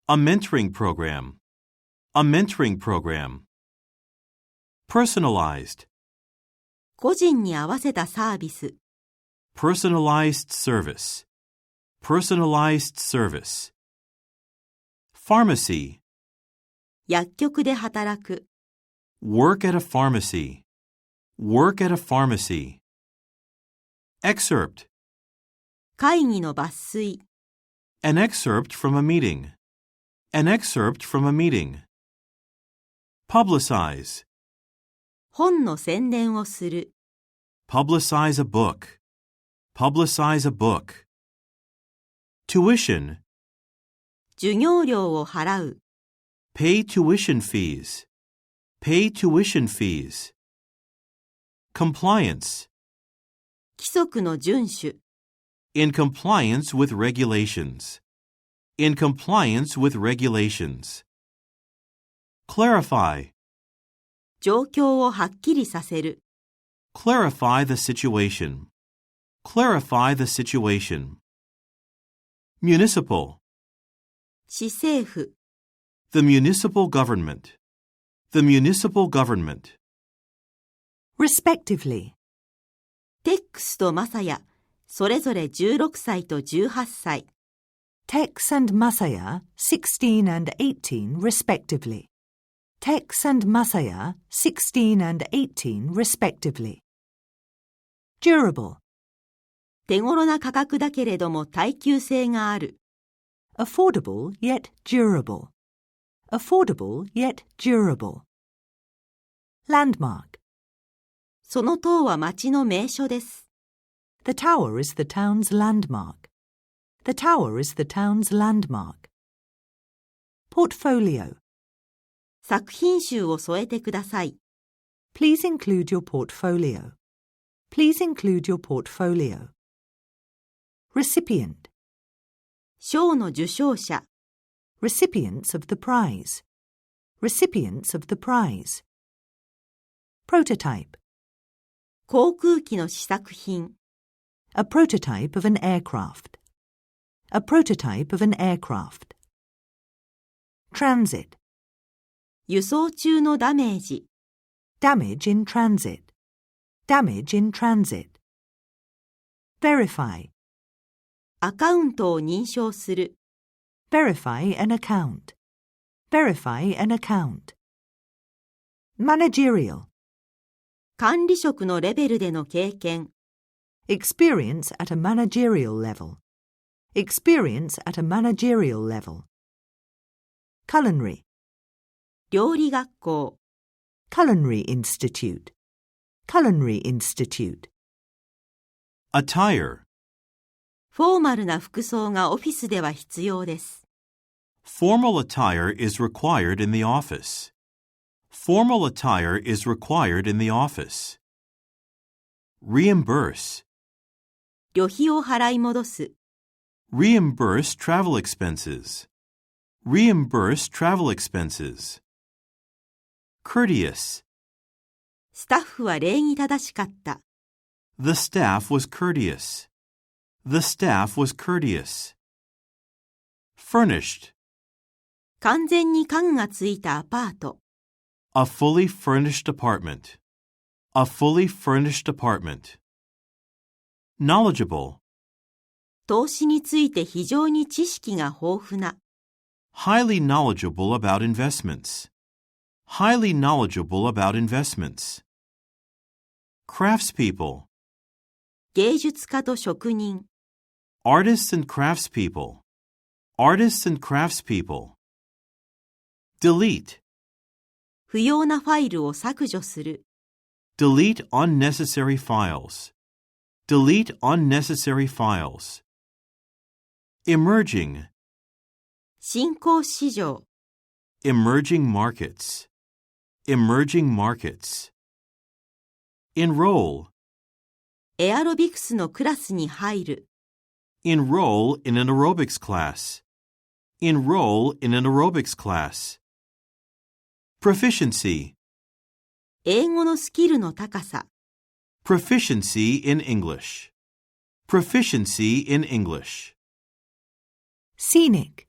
A: a mentoring program. A mentoring program. Personalized,
B: 個人に合わせたサービス、
A: personalized service. Personalized service. Pharmacy,
B: 薬局で働く、
A: work at a pharmacy. Work at a pharmacy. Excerpt,
B: 会議の抜粋、
A: an excerpt from a meeting. An excerpt from a meeting. Publicize.
B: 本の宣伝をする。
A: Publicize a book. Publicize a book. Tuition.
B: 授業料を払う。
A: Pay tuition fees. Pay tuition fees. Compliance.
B: 規則の遵守。
A: In compliance with regulations. In compliance with regulations. Clarify.
B: 状況をはっきりさせる。
A: Clarify the situation. Clarify the situation. Municipal.
B: 市政府。
A: The municipal government. The municipal government.
C: Respectively.
B: TEX とマサヤ、それぞれ16歳と18歳。
C: TEX and Masaya, 16 and 18 respectively. TEX and Masaya, 16 and 18 respectively. Durable.
B: 手頃な価格だけれども耐久性がある。
C: Affordable yet durable. Affordable yet durable. Landmark.
B: その塔は町の名所です。
C: The tower is the town's landmark. The tower is the town's landmark. Portfolio.
B: 作品集を添えてください。
C: Please include your portfolio. Please include your portfolio. Recipient.
B: 賞の受賞者。
C: Recipients of the prize. Recipients of the prize. Prototype.
B: 航空機の試作品。
C: A prototype of an aircraft. A prototype of an aircraft. Transit.
B: 輸送中のダメージ。
C: Damage in transit. Damage in transit. Verify.
B: アカウントを認証する。
C: Verify an account. Verify an account. Managerial.
B: 管理職のレベルでの経験。
C: Experience at a managerial level. Experience at a managerial level. Culinary.
B: 料理学校。
C: Culinary Institute. Culinary Institute.
A: Attire.
B: フォーマルな服装がオフィスでは必要です。
A: Formal attire is required in the office. Formal attire is required in the office. Reimburse.
B: 旅費を払い戻す。
A: Reimburse travel expenses. Reimburse travel expenses. Courteous.
B: スタッフは礼儀正しかった。
A: The staff was courteous. The staff was courteous. Furnished.
B: 完全に家具がついたアパート。
A: A fully furnished apartment. A fully furnished apartment. Knowledgeable.
B: 投資について非常に知識が豊富な。
A: Highly knowledgeable about investments. Highly knowledgeable about investments. Craftspeople.
B: 芸術家と職人。
A: Artists and craftspeople. Artists and craftspeople. Delete.
B: 不要なファイルを削除する。
A: Delete unnecessary files. Delete unnecessary files. Emerging.
B: 新興市場。
A: Emerging markets. Emerging markets. Enroll.
B: エアロビクスのクラスに入る。
A: Enroll in an aerobics class. Enroll in an aerobics class. Proficiency.
B: 英語のスキルの高さ。
A: Proficiency in English. Proficiency in English.
C: Scenic.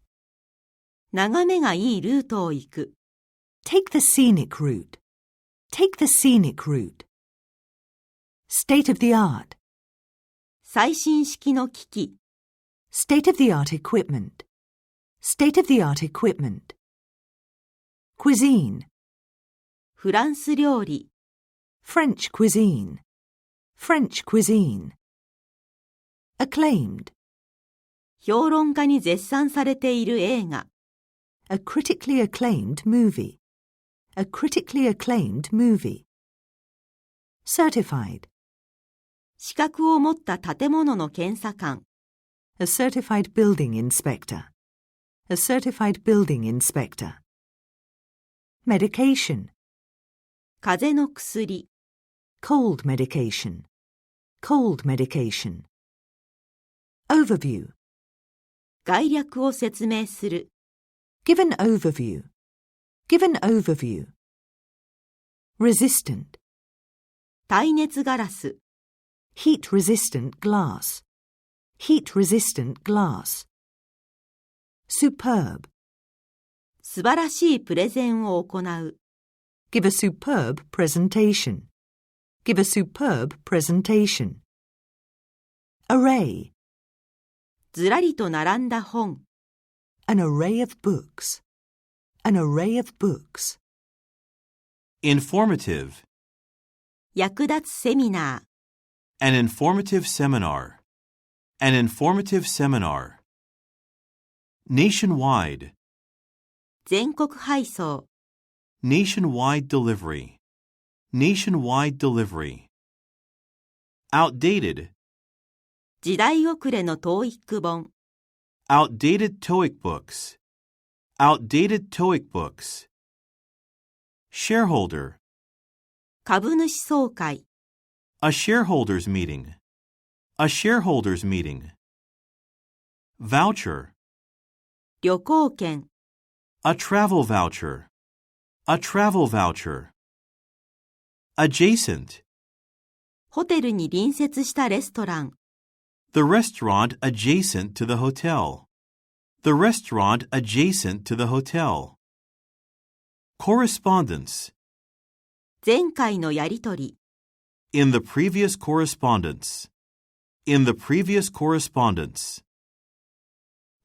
B: 眺めがいいルートを行く。
C: Take the scenic route. Take the scenic route. State of the art.
B: 最新式の機器。
C: State of the art equipment. State of the art equipment. Cuisine.
B: フランス料理。
C: French cuisine. French cuisine. Acclaimed.
B: 評論家に絶賛されている映画。
C: A critically acclaimed movie. A critically acclaimed movie. Certified.
B: 資格を持った建物の検査官。
C: A certified building inspector. A certified building inspector. Medication.
B: 風邪の薬。
C: Cold medication. Cold medication. Overview.
B: 概略を説明する。
C: Give an overview. Give an overview. Resistant.
B: 耐熱ガラス。
C: Heat resistant glass. Heat resistant glass. Superb.
B: 素晴らしいプレゼンを行う。
C: Give a superb presentation. Give a superb presentation. Array.
B: ずらりと並んだ本。
C: An array of books. An array of books.
A: Informative.
B: 役立つセミナー。
A: An informative seminar. An informative seminar. Nationwide.
B: 全国配送。
A: Nationwide delivery. Nationwide delivery. Outdated.
B: 時代遅れの TOEIC 本。
A: Outdated TOEIC books. Outdated TOEIC books. Shareholder.
B: 株主総会。
A: A shareholders meeting. A shareholders meeting. Voucher.
B: 旅行券。
A: A travel voucher. A travel voucher. Adjacent.
B: ホテルに隣接したレストラン。
A: The restaurant adjacent to the hotel. The restaurant adjacent to the hotel. Correspondence.
B: 前回のやりとり。
A: In the previous correspondence. In the previous correspondence.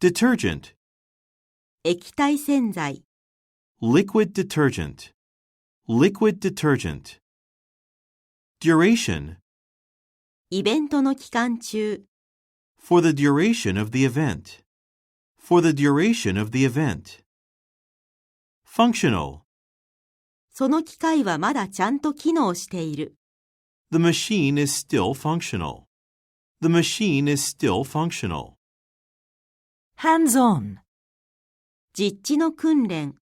A: Detergent.
B: 液体洗剤。
A: Liquid detergent. Liquid detergent. Duration.
B: イベントの期間中。
A: For the duration of the event. For the duration of the event. Functional.
B: その機械はまだちゃんと機能している。
A: The machine is still functional. The machine is still functional.
C: Hands-on.
B: 実地の訓練。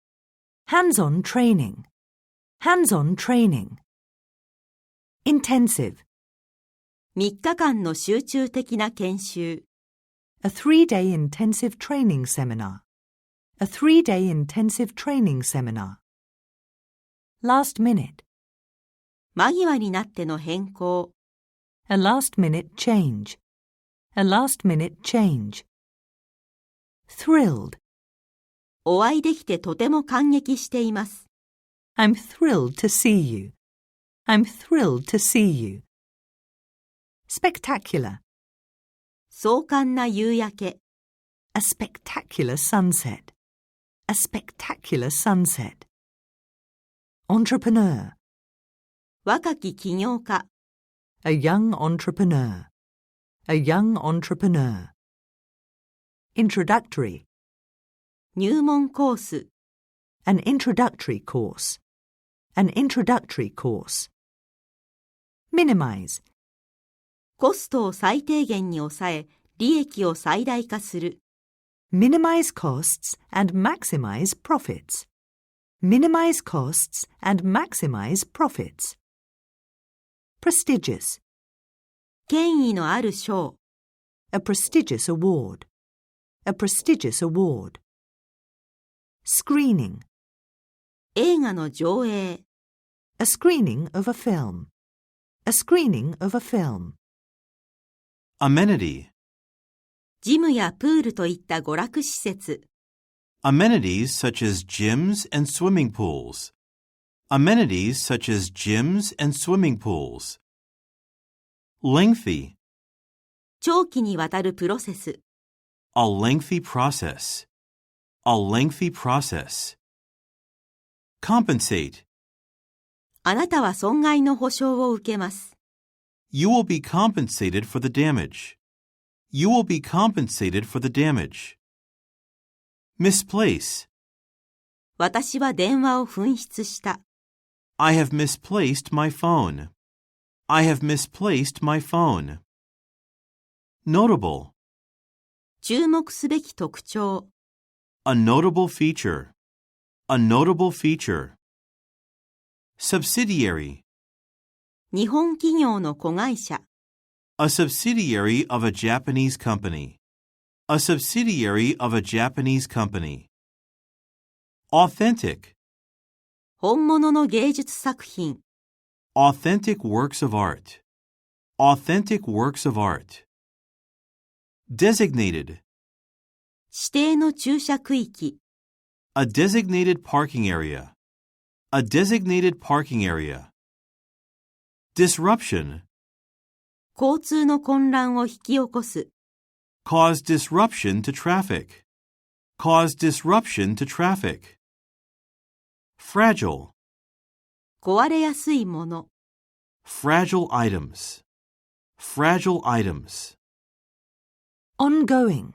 C: Hands-on training. Hands-on training. Intensive.
B: 3日間の集中的な研修。
C: A 3-day intensive training seminar. A 3-day intensive training seminar. Last minute.
B: 間際になっての変更。
C: A last minute change. A last minute change. Thrilled.
B: お会いできてとても感激しています。
C: I'm thrilled to see you. I'm thrilled to see you. Spectacular.
B: 壮観な夕焼け。
C: A spectacular sunset. A spectacular sunset. Entrepreneur.
B: 若き起業家。
C: A young entrepreneur. A young entrepreneur. Introductory.
B: 入門コース。
C: An introductory course. An introductory course. Minimize.
B: コストを最低限に抑え、利益を最大化する。
C: Minimize costs and maximize profits. Minimize costs and maximize profits. Prestigious.
B: 権威のある賞。
C: A prestigious award. A prestigious award. Screening.
B: 映画の上映。
C: A screening of a film. A screening of a film.
A: Amenity.
B: ジムやプールといった娯楽施設。
A: Amenities such as gyms and swimming pools. Amenities such as gyms and swimming pools. Lengthy.
B: 長期にわたるプロセス。
A: A lengthy process. A lengthy process. Compensate.
B: あなたは損害の補償を受けます。
A: You will be compensated for the damage. You will be compensated for the damage. Misplace.
B: 私は電話を紛失した。
A: I have misplaced my phone. I have misplaced my phone. Notable.
B: 注目すべき特徴。
A: A notable feature. A notable feature. Subsidiary.
B: 日本企業の子会社。
A: A subsidiary of a Japanese company. A subsidiary of a Japanese company. Authentic.
B: 本物の芸術作品。
A: Authentic works of art. Authentic works of art. Designated.
B: 指定の駐車区域。
A: A designated parking area. A designated parking area. Disruption.
B: 交通の混乱を引き起こす。
A: Cause disruption to traffic. Cause disruption to traffic. Fragile.
B: 壊れやすいもの。
A: Fragile items. Fragile items.
C: Ongoing.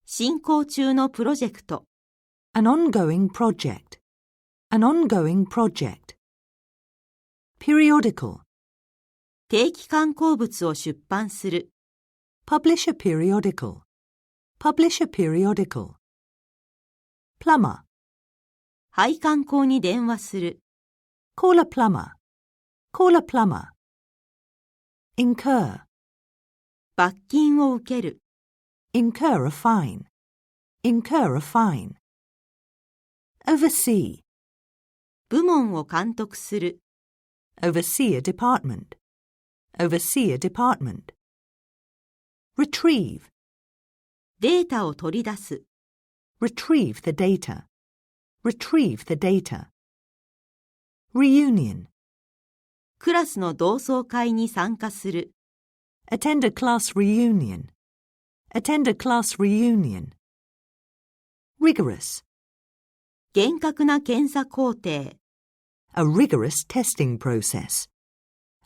B: 進行中のプロジェクト。
C: An ongoing project. An ongoing project. Periodical.
B: 定期刊行物を出版する。
C: Publish a periodical. Publish a periodical. Plumber.
B: 配管工に電話する。
C: Call a plumber. Call a plumber. Incur.
B: 罰金を受ける。
C: Incur a fine. Incur a fine. Oversee.
B: 部門を監督する。
C: Oversee a department. Oversee a department. Retrieve.
B: データを取り出す。
C: Retrieve the data. Retrieve the data. Reunion.
B: クラスの同窓会に参加する。
C: Attend a class reunion. Attend a class reunion. Rigorous.
B: 厳格な検査工程。
C: A rigorous testing process.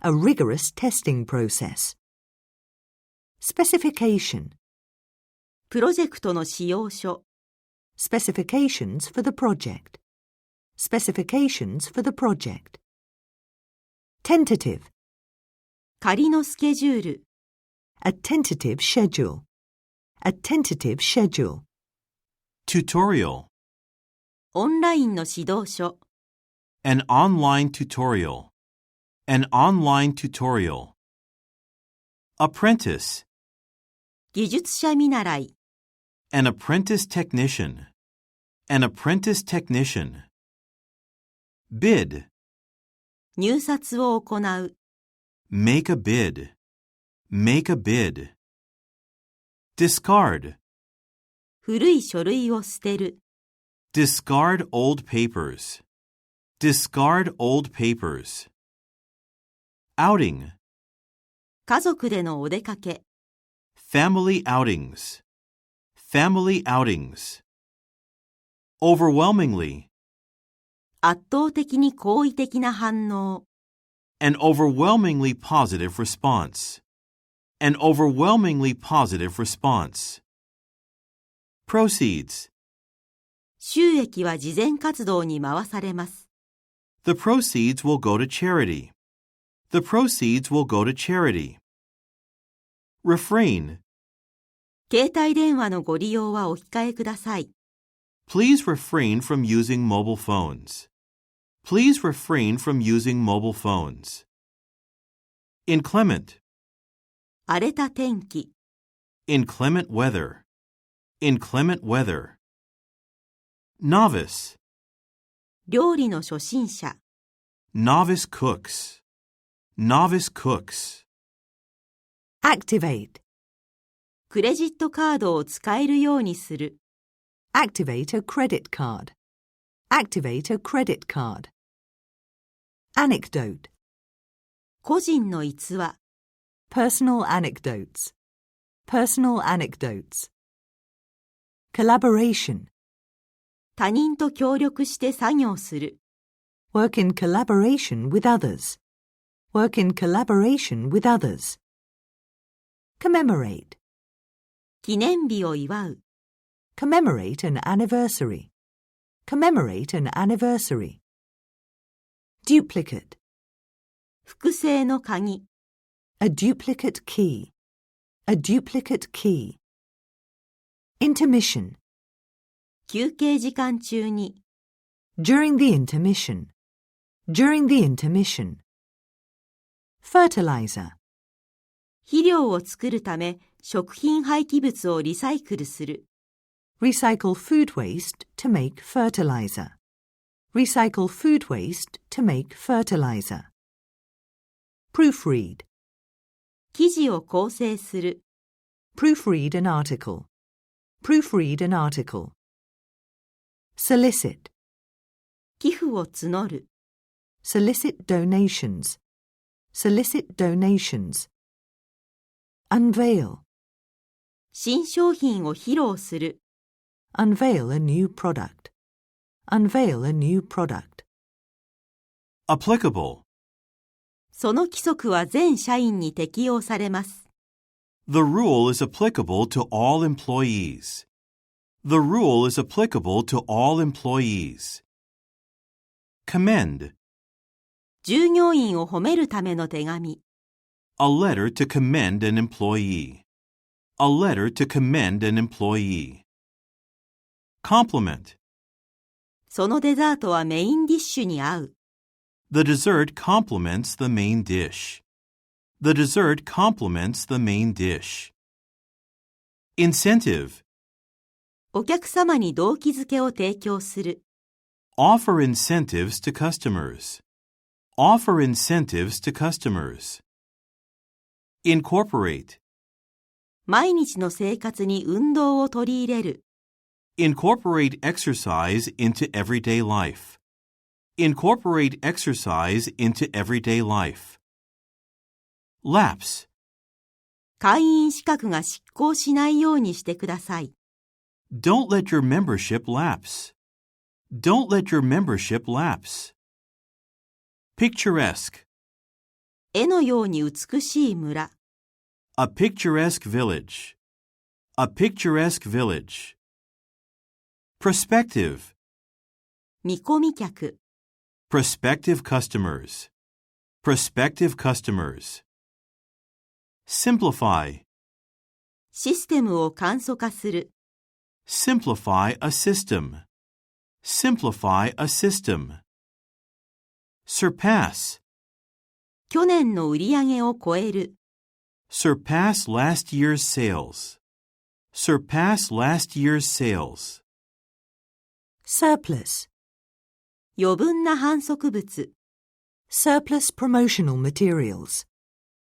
C: A rigorous testing process. Specification.
B: プロジェクトの仕様書。
C: Specifications for the project. Specifications for the project. Tentative.
B: 仮のスケジュール。
C: A tentative schedule. A tentative schedule.
A: Tutorial.
B: オンラインの指導書。
A: An online tutorial. An online tutorial. Apprentice.
B: 技術者見習い。
A: An apprentice technician. An apprentice technician. Bid.
B: 入札を行う。
A: Make a bid. Make a bid. Discard.
B: 古い書類を捨てる。
A: Discard old papers. Discard old papers. Outing.
B: 家族でのお出かけ。
A: Family outings. Family outings. Overwhelmingly.
B: 圧倒的に好意的な反応。
A: An overwhelmingly positive response. An overwhelmingly positive response. Proceeds.
B: 収益は慈善活動に回されます。
A: The proceeds will go to charity. The proceeds will go to charity. Refrain.
B: 携帯電話のご利用はお控えください。
A: Please refrain from using mobile phones. Please refrain from using mobile phones. Inclement.
B: 荒れた天気。
A: Inclement weather. Inclement weather. Novice.
B: 料理の初心者。
A: Novice cooks. Novice cooks.
C: Activate.
B: クレジットカードを使えるようにする。
C: Activate a credit card. Activate a credit card. Anecdote.
B: 個人の逸話。
C: Personal anecdotes. Personal anecdotes. Collaboration.
B: 他人と協力して作業する。
C: Work in collaboration with others. Work in collaboration with others. Commemorate.
B: 記念日を祝う。
C: Commemorate an anniversary. commemorate an anniversary. Duplicate,
B: 複製の鍵、
C: a duplicate key, a duplicate key. Intermission,
B: 休憩時間中に、
C: during the intermission, during the intermission. Fertilizer,
B: 肥料を作るため食品廃棄物をリサイクルする、
C: recycle food waste to make fertilizer. Recycle food waste to make fertilizer. Proofread,
B: 記事を構成する、
C: proofread an article. Proofread an article. Solicit,
B: 寄付を募る、
C: solicit donations. Solicit donations. Unveil,
B: 新商品を披露する、
C: unveil a new product. Unveil a new product.
A: Applicable.
B: その規則は全社員に適用されます。
A: The rule is applicable to all employees. The rule is applicable to all employees. Commend.
B: 従業員を褒めるための手紙、
A: A letter to commend an employee. A letter to commend an employee. Compliment.
B: そのデザートはメインディッシュに合う。
A: The dessert complements the main dish. The dessert complements the main dish. Incentive.
B: お客様に動機づけを提供する。
A: Offer incentives to customers. Offer incentives to customers. Incorporate.
B: 毎日の生活に運動を取り入れる。
A: Incorporate exercise into everyday life. Incorporate exercise into everyday life. Lapse.
B: 会員資格が失効しないようにしてください。
A: Don't let your membership lapse. Don't let your membership lapse. Picturesque.
B: 絵のように美しい村。
A: A picturesque village. A picturesque village. Prospective.
B: 見込み客。
A: Prospective customers. Prospective customers. Simplify.
B: システムを簡素化する。
A: Simplify a system. Simplify a system. Surpass.
B: 去年の売り上げを超える。
A: Surpass last year's sales. Surpass last year's sales.
C: Surplus,
B: 余分な販促物。
C: surplus promotional materials.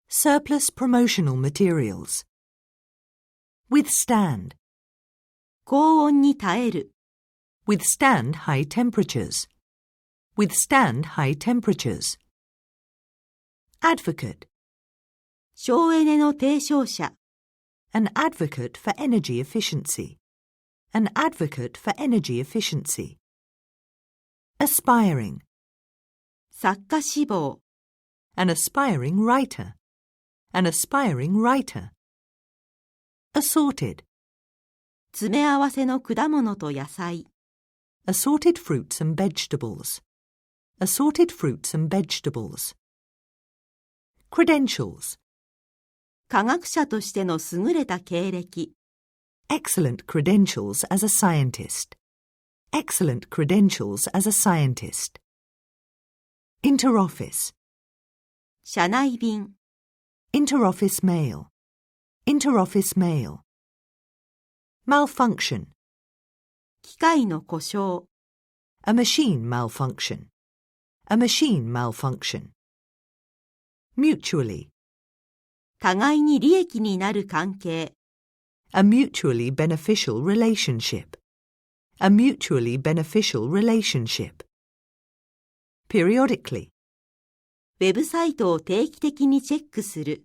C: Surplus promotional materials. Withstand,
B: 高温に耐える。
C: withstand high temperatures. Withstand high temperatures. Advocate,
B: 省エネの提唱者。
C: an advocate for energy efficiency. An advocate for energy efficiency. Aspiring,
B: 作家志望。
C: an aspiring writer. An aspiring writer. Assorted,
B: 詰め合わせの果物と野菜。
C: assorted fruits and vegetables. Assorted fruits and vegetables. Credentials,
B: 科学者としての優れた経歴。
C: excellent credentials as a scientist. Excellent credentials as a scientist. Interoffice,
B: 社内便。
C: interoffice mail. Interoffice mail. Malfunction,
B: 機械の故障。
C: a machine malfunction. A machine malfunction. Mutually,
B: 互いに利益になる関係。
C: a mutually beneficial relationship. A mutually beneficial relationship. Periodically,
B: ウェブサイトを定期的にチェックする。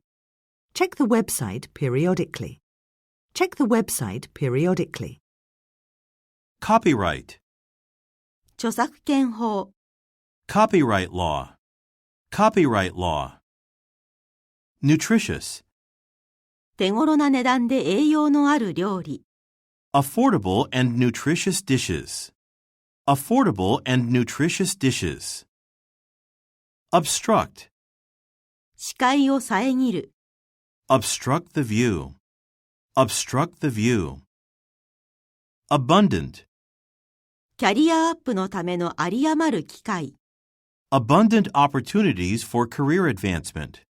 C: check the website periodically. Check the website periodically.
A: Copyright.
B: 著作権法。
A: Copyright law. Copyright law. Nutritious.
B: 手頃な値段で栄養のある料理。
A: Affordable and nutritious dishes. Affordable and nutritious dishes. Obstruct.
B: 視界を遮る。
A: Obstruct the view. Obstruct the view. Abundant.
B: キャリアアップのための有り余る機会。
A: Abundant opportunities for career advancement.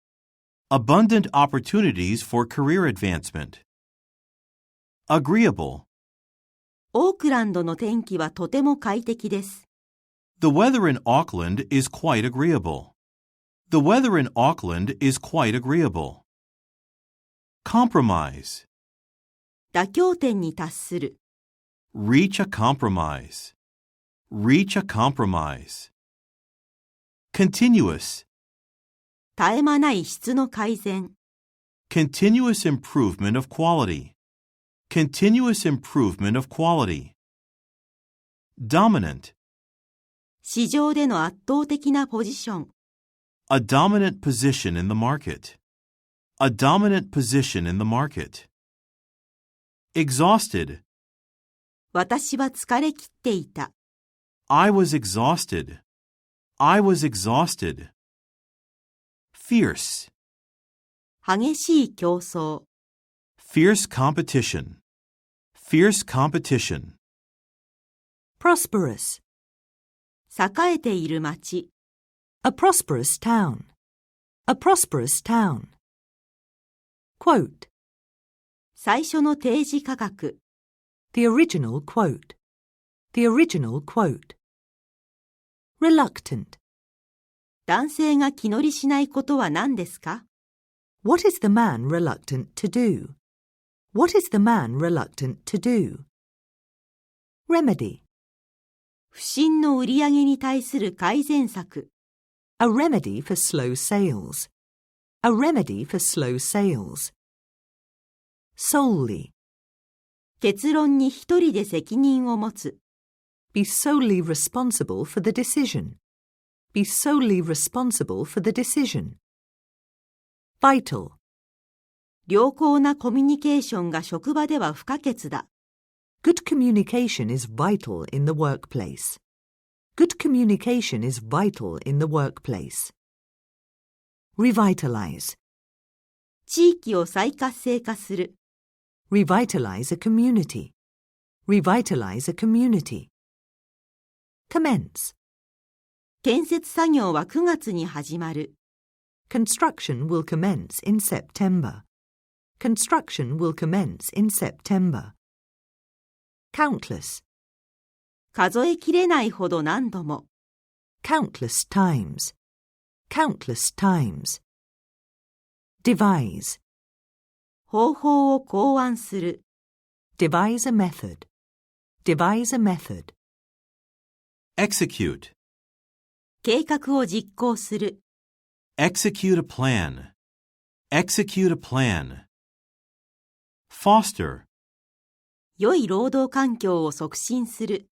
A: Abundant opportunities for career advancement. Agreeable.
B: オークランドの天気はとても快適です。
A: The weather in Auckland is quite agreeable. The weather in Auckland is quite agreeable. Compromise.
B: 妥協点に達する。
A: Reach a compromise. Reach a compromise. Continuous.
B: 絶え間ない質の改善。
A: Continuous improvement of quality. Continuous improvement of quality. Dominant.
B: 市場での圧倒的なポジション。
A: A dominant position in the market. A dominant position in the market. Exhausted.
B: 私は疲れ切っていた。
A: I was exhausted. I was exhausted. Fierce.
B: 激しい競争。
A: Fierce competition. Fierce competition.
C: Prosperous.
B: 栄えている町。
C: A prosperous town. A prosperous town. Quote.
B: 最初の提示価格。
C: The original quote. The original quote. Reluctant.
B: 男性が気乗りしないことは何ですか？
C: What is the man reluctant to do? What is the man reluctant to do? Remedy.
B: 不振の売り上げに対する改善策。
C: A remedy for slow sales. A remedy for slow sales. Solely.
B: 結論に一人で責任を持つ。
C: Be solely responsible for the decision. Be solely responsible for the decision. Vital.
B: 良好なコミュニケーションが職場では不可欠だ。
C: Good communication is vital in the workplace. Good communication is vital in the workplace. Revitalize.
B: 地域を再活性化する。
C: Revitalize a community. Revitalize a community. Commence.
B: 建設作業は9月に始まる。
C: Construction will commence in September. Construction will commence in September. Countless.
B: 数えきれないほど何度も。
C: Countless times. Countless times. Devise.
B: 方法を考案する。
C: Devise a method. Devise a method.
A: Execute.
B: 計画を実行する。
A: Execute a plan. Execute a plan. Foster.
B: 良い労働環境を促進する。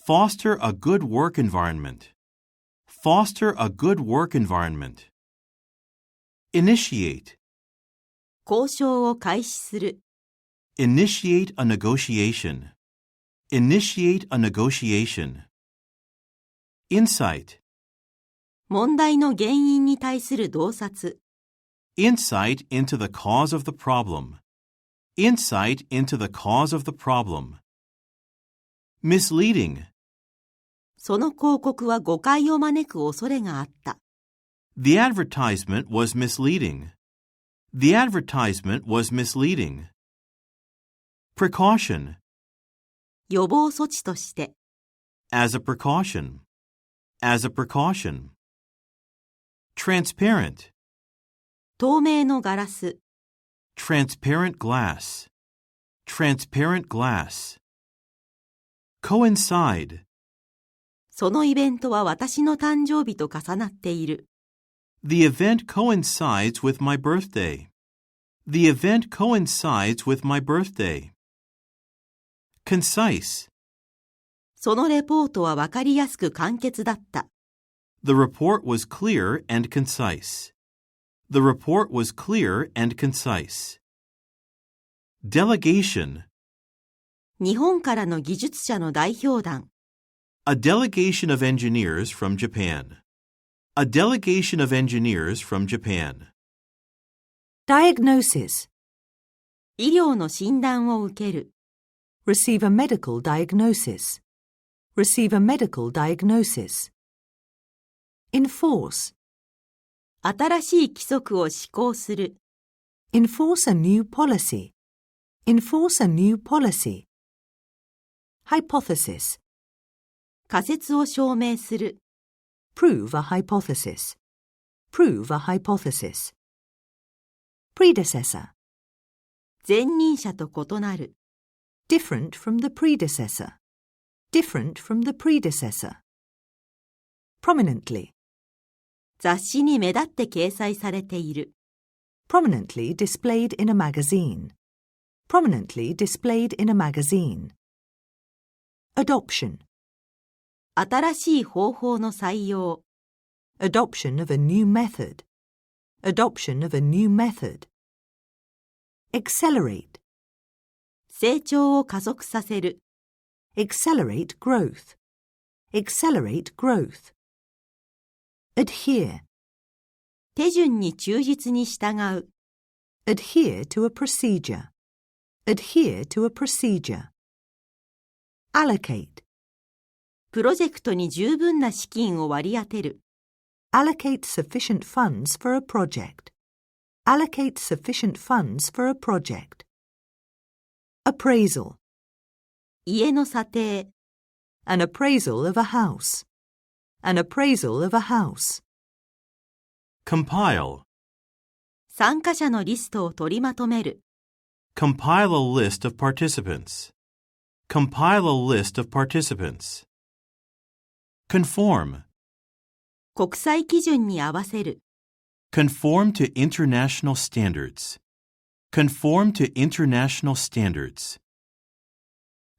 A: Foster a good work environment. Foster a good work environment. Initiate.
B: 交渉を開始する。
A: Initiate a negotiation. Initiate a negotiation. Insight.
B: 問題の原因に対する洞察。
A: Insight into the cause of the problem. Insight into the cause of the problem. Misleading.
B: その広告は誤解を招く恐れがあった。
A: The advertisement was misleading. The advertisement was misleading. Precaution.
B: 予防措置として。
A: As a precaution. As a precaution. Transparent.
B: 透明のガラス。
A: Transparent glass. Transparent glass. Coincide.
B: そのイベントは私の誕生日と重なっている。
A: The event coincides with my birthday. The event coincides with my birthday. Concise.
B: そのレポートはわかりやすく簡潔だった。
A: The report was clear and concise. The report was clear and concise. Delegation.
B: 日本からの技術者の代表団。
A: A delegation of engineers from Japan. A delegation of engineers from Japan.
C: Diagnosis.
B: 医療の診断を受ける。
C: Receive a medical diagnosis. Receive a medical diagnosis. Enforce.
B: 新しい規則を施行する。
C: Enforce a new policy. Enforce a new policy. Hypothesis.
B: 仮説を証明する。
C: Prove a hypothesis. Prove a hypothesis. Predecessor.
B: 前任者と異なる。
C: Different from the predecessor. Different from the predecessor. Prominently.
B: 雑誌に目立って掲載されている。
C: Prominently displayed in a magazine. Prominently displayed in a magazine. Adoption.
B: 新しい方法の採用。
C: Adoption of a new method. Adoption of a new method. Accelerate.
B: 成長を加速させる。
C: Accelerate growth. Accelerate growth. Adhere.
B: 手順に忠実に従う。
C: Adhere to a procedure. Adhere to a procedure. Allocate.
B: プロジェクトに十分な資金を割り当てる。
C: Allocate sufficient funds for a project. Allocate sufficient funds for a project. Appraisal.
B: 家の査定。
C: An appraisal of a house. An appraisal of a house.
A: Compile.
B: 参加者のリストを取りまとめる。
A: Compile a list of participants. Compile a list of participants. Conform.
B: 国際基準に合わせる。
A: Conform to international standards. Conform to international standards.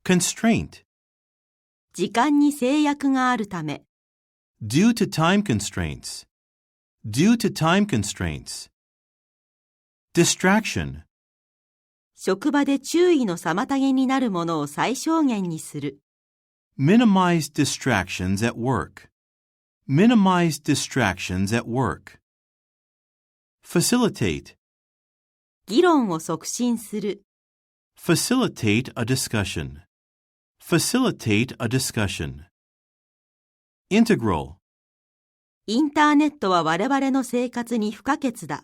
A: Constraint.
B: 時間に制約があるため。
A: Due to time constraints. Due to time constraints. Distraction.
B: 職場で注意の妨げになるものを最小限にする。
A: Minimize distractions at work. Minimize distractions at work. Facilitate.
B: 議論を促進する。
A: Facilitate a discussion. Facilitate a discussion. Integral.
B: インターネットは我々の生活に不可欠だ。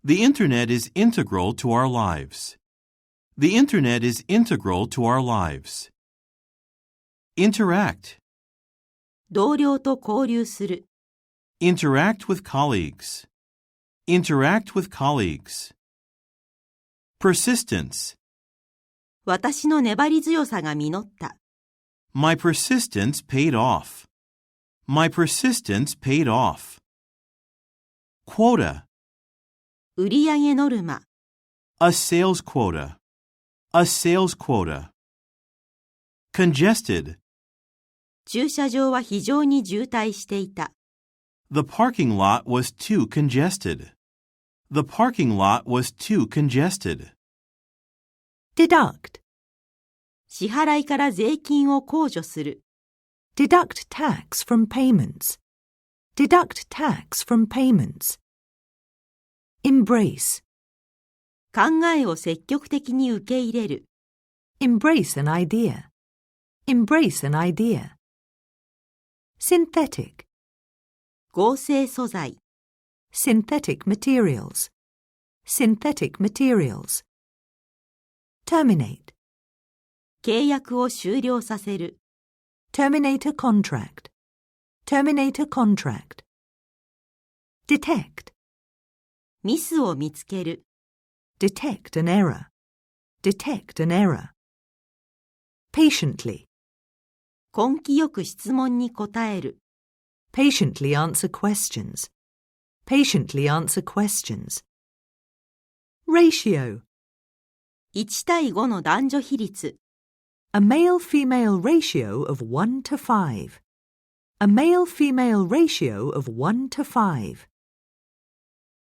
A: The Internet is integral to our lives. The Internet is integral to our lives. Interact.
B: 同僚と交流する。
A: Interact with colleagues. Interact with colleagues. Persistence.
B: 私の粘り強さが実った。
A: My persistence paid off. My persistence paid off. Quota.
B: 売上ノルマ。
A: A sales quota. A sales quota. Congested.
B: 駐車場は非常に渋滞していた。
A: The parking lot was too congested. The parking lot was too congested.
C: Deduct.
B: 支払いから税金を控除する。
C: Deduct tax from payments. Deduct tax from payments. Embrace.
B: 考えを積極的に受け入れる。
C: Embrace an idea. Embrace an idea. Synthetic.
B: 合成素材。
C: Synthetic materials. Synthetic materials. Terminate.
B: 契約を終了させる。
C: Terminate a contract. Terminate a contract. Detect.
B: ミスを見つける。
C: Detect an error. Detect an error. Patiently.
B: 根気よく質問に答える。
C: Patiently answer questions. Patiently answer questions. Ratio.
B: 1対5の男女比率。
C: A male-female ratio of 1 to 5. A male-female ratio of 1 to 5.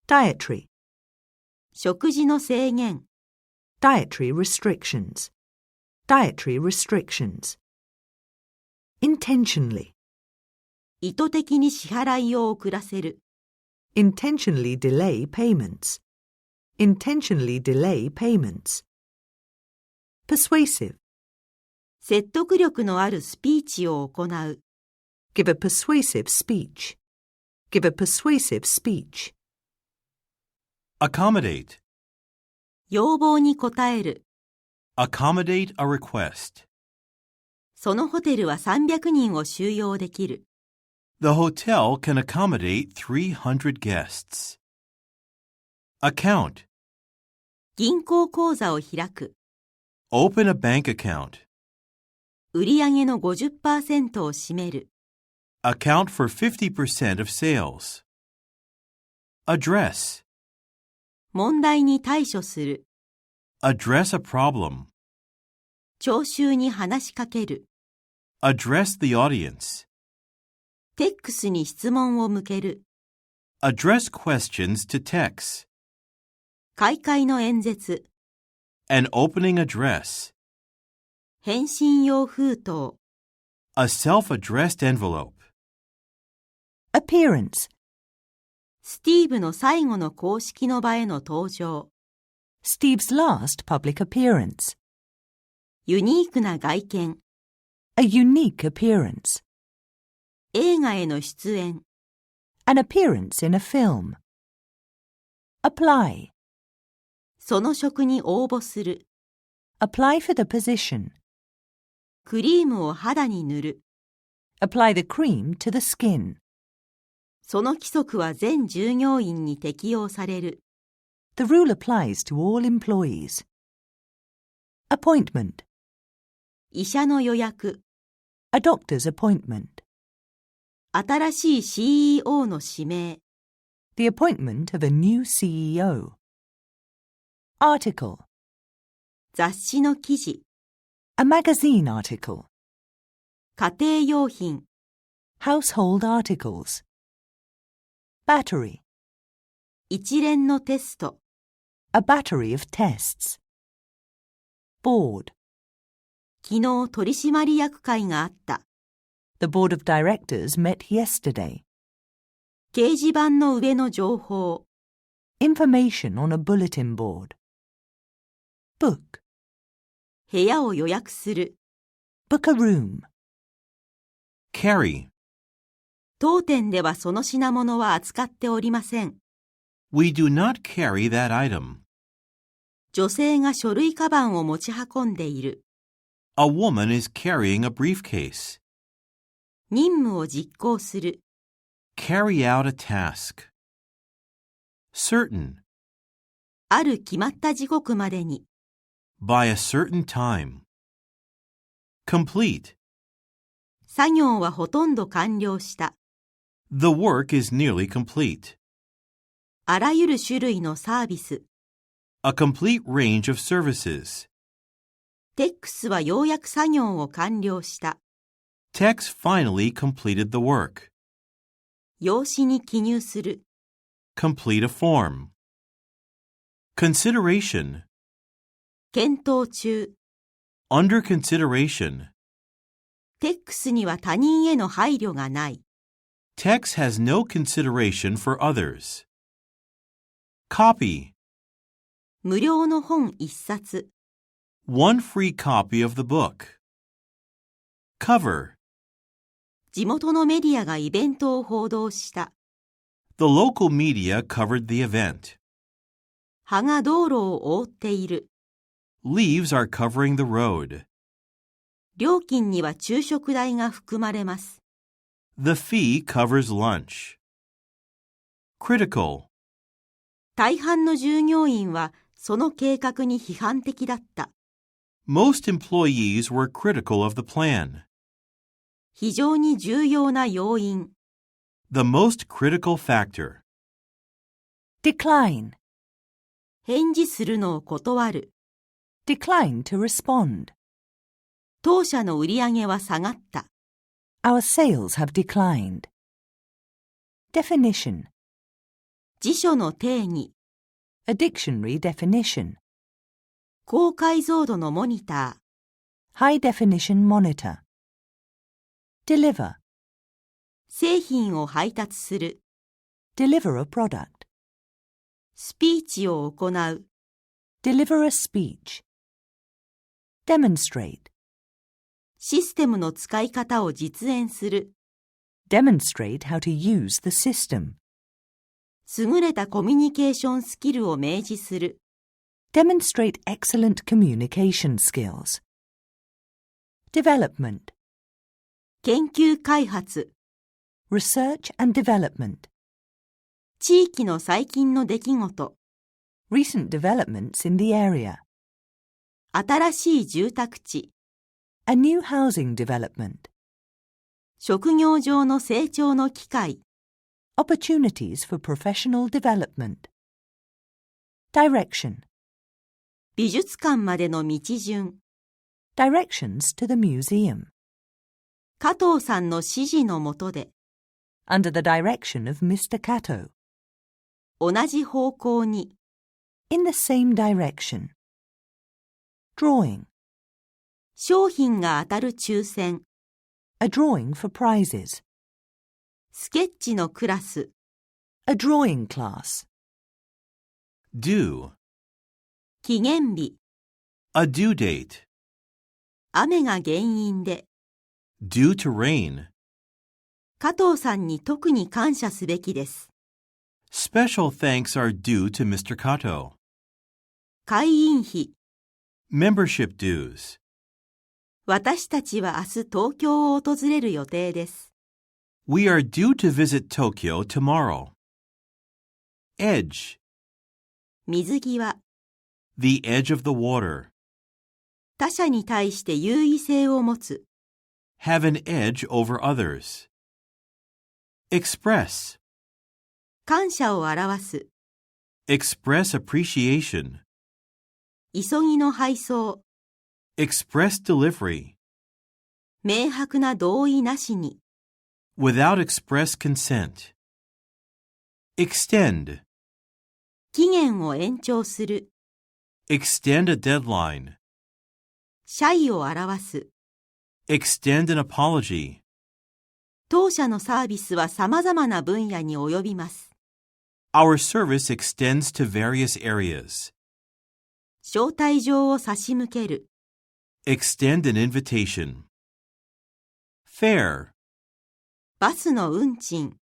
C: Dietary.
B: 食事の制限。
C: Dietary restrictions. Dietary restrictions. intentionally,
B: 意図的に支払いを遅らせる。
C: intentionally delay payments, intentionally delay payments. Persuasive,
B: 説得力のあるスピーチを行う。
C: give a persuasive speech, give a persuasive speech.
A: Accommodate.
B: 要望に応える。
A: Accommodate a request.
B: そのホテルは300人を収容できる。
A: The hotel can accommodate 300 guests. Account.
B: 銀行口座を開く。
A: Open a bank account.
B: 売上の 50% を占める。
A: Account for 50% of sales. Address.
B: 問題に対処する。
A: Address a problem.
B: 聴衆に話しかける。
A: Address the audience.
B: TEX に質問を向ける。
A: Address questions to TEX.
B: 開会の演説。
A: An opening address.
B: 返信用封筒。
A: A self-addressed envelope.
C: appearance,
B: スティーブの最後の公式の場への登場。
C: Steve's last public appearance,
B: ユニークな外見。
C: a unique appearance,
B: 映画への出演。
C: an appearance in a film. Apply,
B: その職に応募する。
C: apply for the position,
B: クリームを肌に塗る。
C: apply the cream to the skin.
B: その規則は全従業員に適用される。
C: The rule applies to all employees. Appointment,
B: 医者の予約。
C: a doctor's appointment,
B: 新しい CEO の指名。
C: the appointment of a new CEO. Article,
B: 雑誌の記事。
C: a magazine article,
B: 家庭用品。
C: household articles. Battery,
B: 一連のテスト。
C: a battery of tests. Board,
B: 昨日取締役会があった。
C: the board of directors met yesterday.
B: 掲示板の上の情報。
C: Information on a bulletin board. Book,
B: 部屋を予約する。
C: book a room.
A: Carry.
B: 当店ではその品物は扱っておりません。
A: We do not carry that item.
B: 女性が書類カバンを持ち運んでいる。
A: A woman is carrying a briefcase.
B: 任務を実行する。
A: Carry out a task. Certain.
B: ある決まった時刻までに。
A: By a certain time. Complete.
B: 作業はほとんど完了した。
A: The work is nearly complete.
B: あらゆる種類のサービス。
A: A complete range of services.
B: TEX はようやく作業を完了した。
A: TEX finally completed the work.
B: 用紙に記入する。
A: Complete a form. Consideration.
B: 検討中。
A: Under consideration.
B: TEX には他人への配慮がない。
A: TEX has no consideration for others. Copy.
B: 無料の本一冊。
A: One free copy of the book. Cover.
B: 地元のメディアがイベントを報道した。
A: The local media covered the event.
B: 葉が道路を覆っている。
A: Leaves are covering the road.
B: 料金には昼食代が含まれます。
A: The fee covers lunch. Critical.
B: 大半の従業員はその計画に批判的だった。
A: Most employees were critical of the plan.
B: 非常に重要な要因。
A: The most critical factor.
C: Decline,
B: 返事するのを断る。
C: decline to respond.
B: 当社の売り上げは下がった。
C: Our sales have declined. Definition,
B: 辞書の定義。
C: a dictionary definition.
B: 高解像度のモニター。
C: High definition monitor. deliver,
B: 製品を配達する、
C: deliver a product,
B: スピーチを行う、
C: deliver a speech, demonstrate,
B: システムの使い方を実演する、
C: demonstrate how to use the system,
B: 優れたコミュニケーションスキルを明示する、
C: demonstrate excellent communication skills, development,
B: 研究開発、
C: research and development,
B: 地域の最近の出来事、
C: recent developments in the area,
B: 新しい住宅地、
C: a new housing development,
B: 職業上の成長の機会、
C: opportunities for professional development, direction,
B: 美術館までの道順、
C: directions to the museum,
B: 加藤さんの指示のもとで、
C: under the direction of Mr. Kato,
B: 同じ方向に、
C: in the same direction, drawing,
B: 商品が当たる抽選、
C: a drawing for prizes,
B: スケッチのクラス、
C: a drawing class,
A: due,
B: 期限日、
A: a due date,
B: 雨が原因で、
A: due to rain.
B: 加藤さんに特に感謝すべきです。
A: Special thanks are due to Mr. Kato.
B: 会員費、
A: Membership dues.
B: 私たちは明日東京を訪れる予定です。
A: We are due to visit Tokyo tomorrow. Edge,
B: 水際、
A: the edge of the water.
B: 他者に対して優位性を持つ、
A: Have an edge over others. Express,
B: 感謝を表す、
A: express appreciation.
B: 急ぎの配送、
A: Express delivery.
B: 明白な同意なしに、
A: Without express consent. Extend,
B: 期限を延長する、
A: extend a deadline.
B: 謝意を表す。
A: Extend an apology.
B: 当社のサービスは様々な分野に及びます。
A: Our service extends to various areas.
B: 招待状を差し向ける。
A: Extend an invitation. Fare,
B: バスの運賃。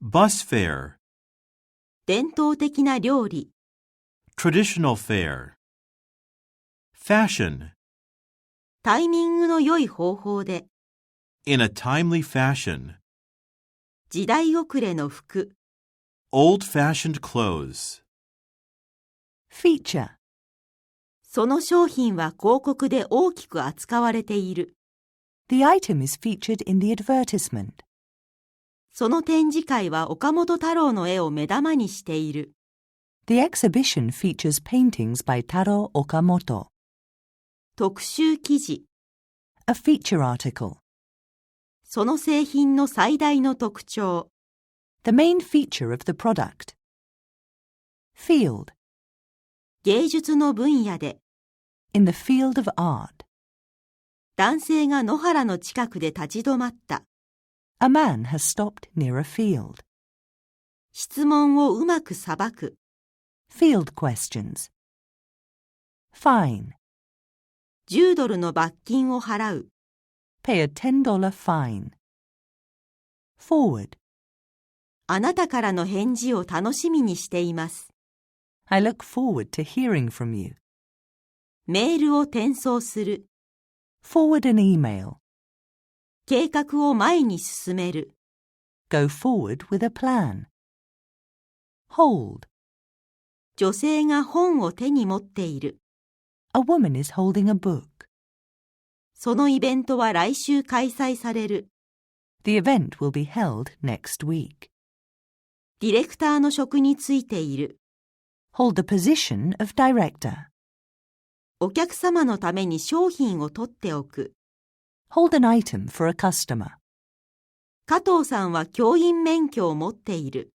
A: bus fare,
B: 伝統的な料理。
A: traditional fare. Fashion,
B: タイミングの良い方法で。
A: in a timely fashion.
B: 時代遅れの服。
A: Old-fashioned clothes.
C: Feature,
B: その商品は広告で大きく扱われている。
C: the item is featured in the advertisement.
B: その展示会は岡本太郎の絵を目玉にしている。
C: The exhibition features paintings by Taro Okamoto.
B: 特集記事。
C: A feature article.
B: その製品の最大の特徴。
C: The main feature of the product. Field,
B: 芸術の分野で。
C: in the field of art.
B: 男性が野原の近くで立ち止まった。
C: A man has stopped near a field.
B: 質問をうまくさばく。
C: Field questions. Fine,
B: 10ドルの罰金を払う。
C: pay a $10 fine. Forward,
B: あなたからの返事を楽しみにしています。
C: I look forward to hearing from you.
B: メールを転送する。
C: Forward an email.
B: 計画を前に進める。
C: Go forward with a plan. Hold,
B: 女性が本を手に持っている。
C: a woman is holding a book.
B: そのイベントは来週開催される。
C: The event will be held next week.
B: ディレクターの職についている。
C: Hold the position of director.
B: お客様のために商品を取っておく。
C: Hold an item for a customer.
B: 加藤さんは教員免許を持っている。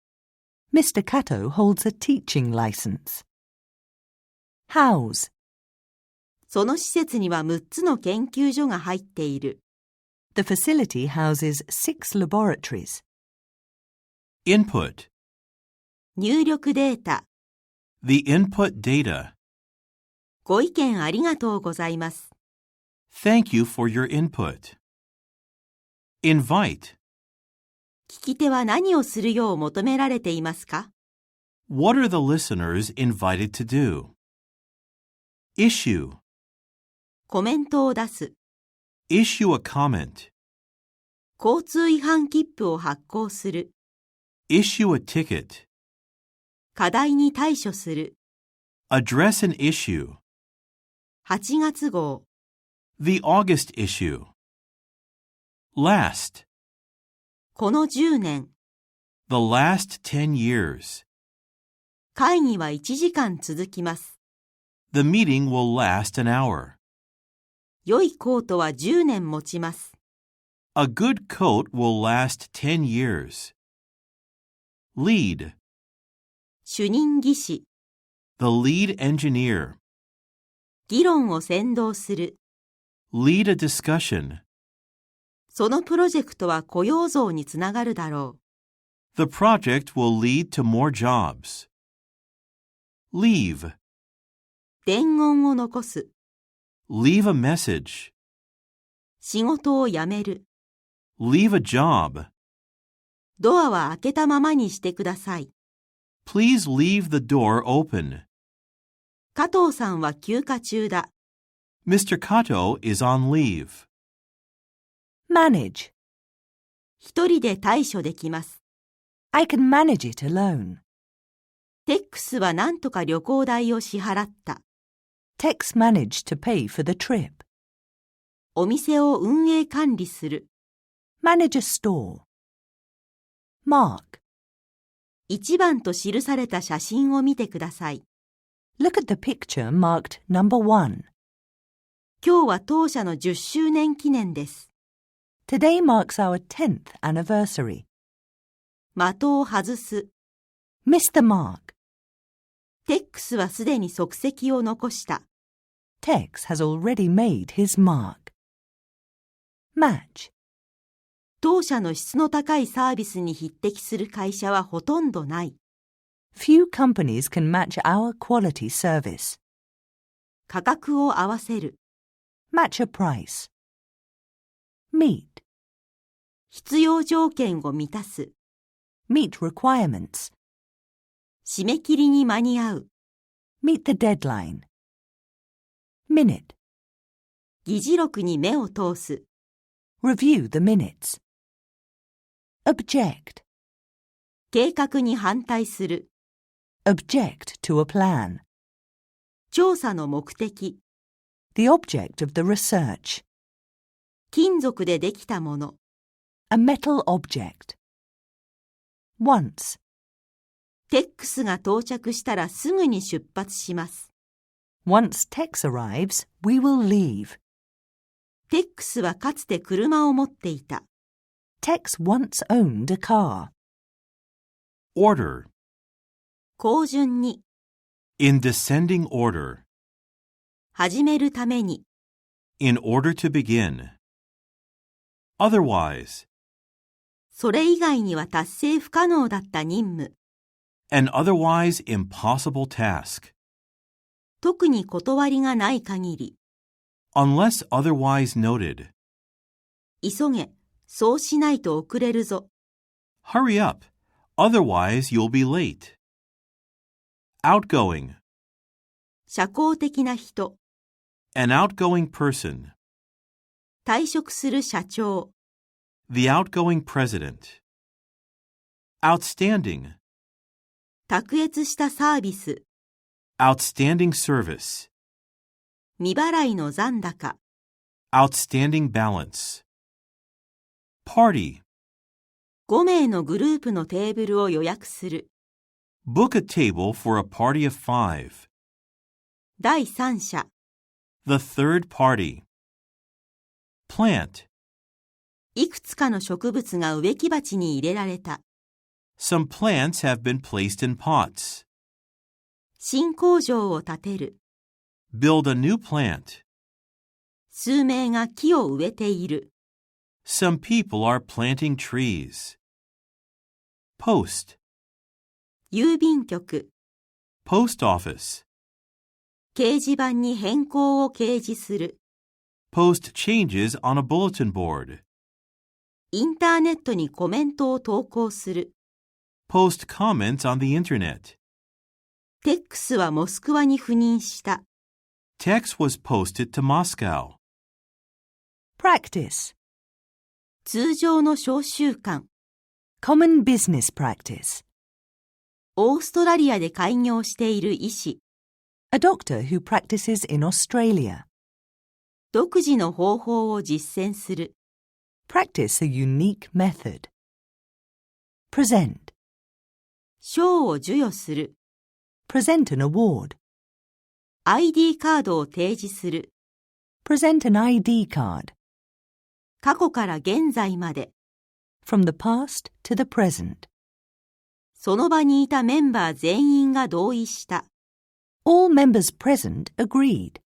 C: Mr. Kato holds a teaching license. House,
B: その施設には6つの研究所が入っている。
C: The facility houses 6 laboratories.
A: Input.
B: 入力データ。
A: The input data.
B: ご意見ありがとうございます。
A: Thank you for your input. Invite.
B: 聞き手は何をするよう求められていますか？
A: What are the listeners invited to do? Issue.
B: コメントを出す。
A: Issue a comment.
B: 交通違反切符を発行する。
A: Issue a ticket.
B: 課題に対処する。
A: Address an issue.
B: 8月号。
A: The August issue. Last.
B: この10年。
A: The last 10 years.
B: 会議は1時間続きます。
A: The meeting will last an hour.
B: 良いコートは10年持ちます。
A: A good coat will last 10 years. Lead.
B: 主任技師。
A: The lead engineer.
B: 議論を先導する。
A: Lead a discussion.
B: そのプロジェクトは雇用増につながるだろう。
A: The project will lead to more jobs. Leave.
B: 伝言を残す。
A: Leave a message.
B: 仕事を辞める。
A: Leave a job.
B: ドアは開けたままにしてください。
A: Please leave the door open.
B: 加藤さんは休暇中だ。
A: Mr. Kato is on leave.
C: Manage.
B: 一人で対処できます。
C: I can manage it alone.
B: TEX は何とか旅行代を支払った。
C: TEX managed to pay for the trip.
B: お店を運営管理する。
C: Manage a store. Mark.
B: 1番と記された写真を見てください。
C: Look at the picture marked number 1.
B: 今日は当社の10周年記念です。
C: Today marks our 10th anniversary.
B: 的を外す。
C: Miss the mark.
B: TEX はすでに足跡を残した。
C: TEX has already made his mark. Match.
B: 当社の質の高いサービスに匹敵する会社はほとんどない。
C: Few companies can match our quality service.
B: 価格を合わせる。
C: Match a price. Meet.
B: 必要条件を満たす。
C: Meet requirements.
B: 締め切りに間に合う。
C: Meet the deadline. Minute.
B: 議事録に目を通す。
C: Review the minutes. Object.
B: 計画に反対する。
C: Object to a plan.
B: 調査の目的。
C: The object of the research.
B: 金属でできたもの。
C: A metal object. Once.
B: TEX が到着したらすぐに出発します。
C: Once TEX arrives, we will leave.
B: TEX はかつて車を持っていた。
C: TEX once owned a car.
A: Order.
B: 後順に。
A: In descending order.
B: 始めるために。
A: In order to begin. Otherwise.
B: それ以外には達成不可能だった任務。
A: An otherwise impossible task.
B: 特に断りがない限り。
A: Unless otherwise noted.
B: 急げ、そうしないと遅れるぞ。
A: Hurry up, otherwise you'll be late. Outgoing.
B: 社交的な人。
A: An outgoing person.
B: 退職する社長。
A: The outgoing president. Outstanding.
B: 卓越したサービス。
A: Outstanding service.
B: 未払いの残高。
A: Outstanding balance. Party.
B: 5名のグループのテーブルを予約する。
A: Book a table for a party of 5.
B: 第三者。
A: The third party. Plant.
B: いくつかの植物が植木鉢に入れられた。
A: Some plants have been placed in pots.
B: 新工場を建てる。
A: Build a new plant.
B: 数名が木を植えている。
A: Some people are planting trees. Post,
B: 郵便局、
A: post office.
B: 掲示板に変更を掲示する、
A: Post changes on a bulletin board.
B: インターネットにコメントを投稿する。
A: Post comments on the internet.
B: TEX はモスクワに赴任した。
A: TEX was posted to Moscow.
C: Practice.
B: 通常の小習慣。
C: Common business practice.
B: オーストラリアで開業している医師。
C: A doctor who practices in Australia.
B: 独自の方法を実践する。
C: Practice a unique method. Present.
B: 賞を授与する。
C: Present an award.
B: ID カードを提示する。
C: Present an ID card.
B: 過去から現在まで。
C: From the past to the present.
B: その場にいたメンバー全員が同意した。
C: All members present agreed.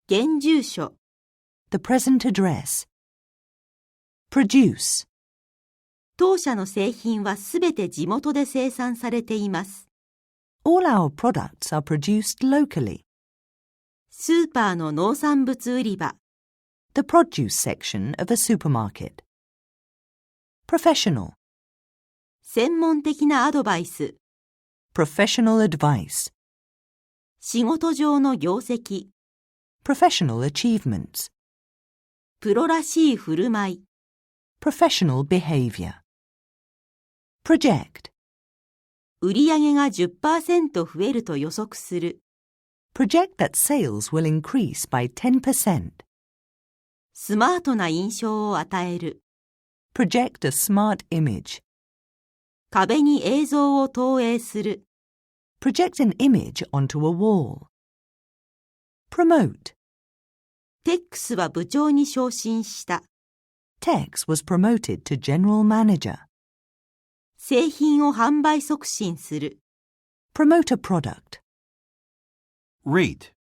B: 現住所。
C: The present address. Produce.
B: 当社の製品はすべて地元で生産されています。
C: All our products are produced locally.
B: スーパーの農産物売り場。
C: The produce section of a supermarket. Professional.
B: 専門的なアドバイス。
C: Professional advice.
B: 仕事上の業績。
C: Professional achievements.
B: プロらしい振る舞い。
C: Professional behavior. Project.
B: 売上が 10% 増えると予測する。
C: Project that sales will increase by 10%.
B: スマートな印象を与える。
C: Project a smart image.
B: 壁に映像を投影する。
C: Project an image onto a wall. Promote.
B: TEX は部長に昇進した。
C: TEX was promoted to general manager.
B: 製品を販売促進する。
C: Promote a product.
A: Rate,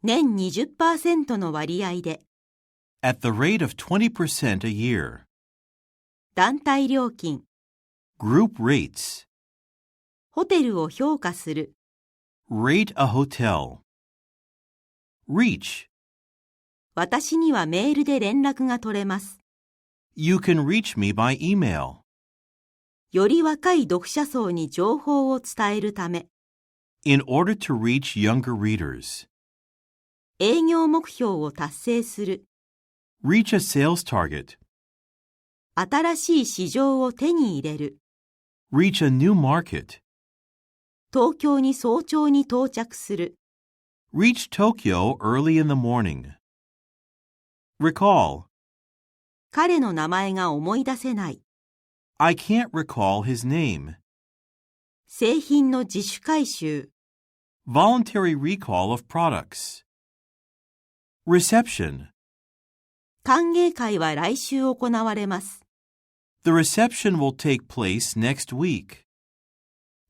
B: 年 20% の割合で。
A: at the rate of 20% a year.
B: 団体料金。
A: Group rates,
B: ホテルを評価する。
A: rate a hotel. Reach,
B: 私にはメールで連絡が取れます。
A: you can reach me by email.
B: より若い読者層に情報を伝えるため。
A: In order to reach younger readers.
B: 営業目標を達成する。
A: Reach a sales target.
B: 新しい市場を手に入れる。
A: Reach a new market.
B: 東京に早朝に到着する。
A: Reach Tokyo early in the morning. Recall,
B: 彼の名前が思い出せない。
A: I can't recall his name.
B: 製品の自主回収。
A: Voluntary recall of products. Reception,
B: 歓迎会は来週行われます。
A: the reception will take place next week.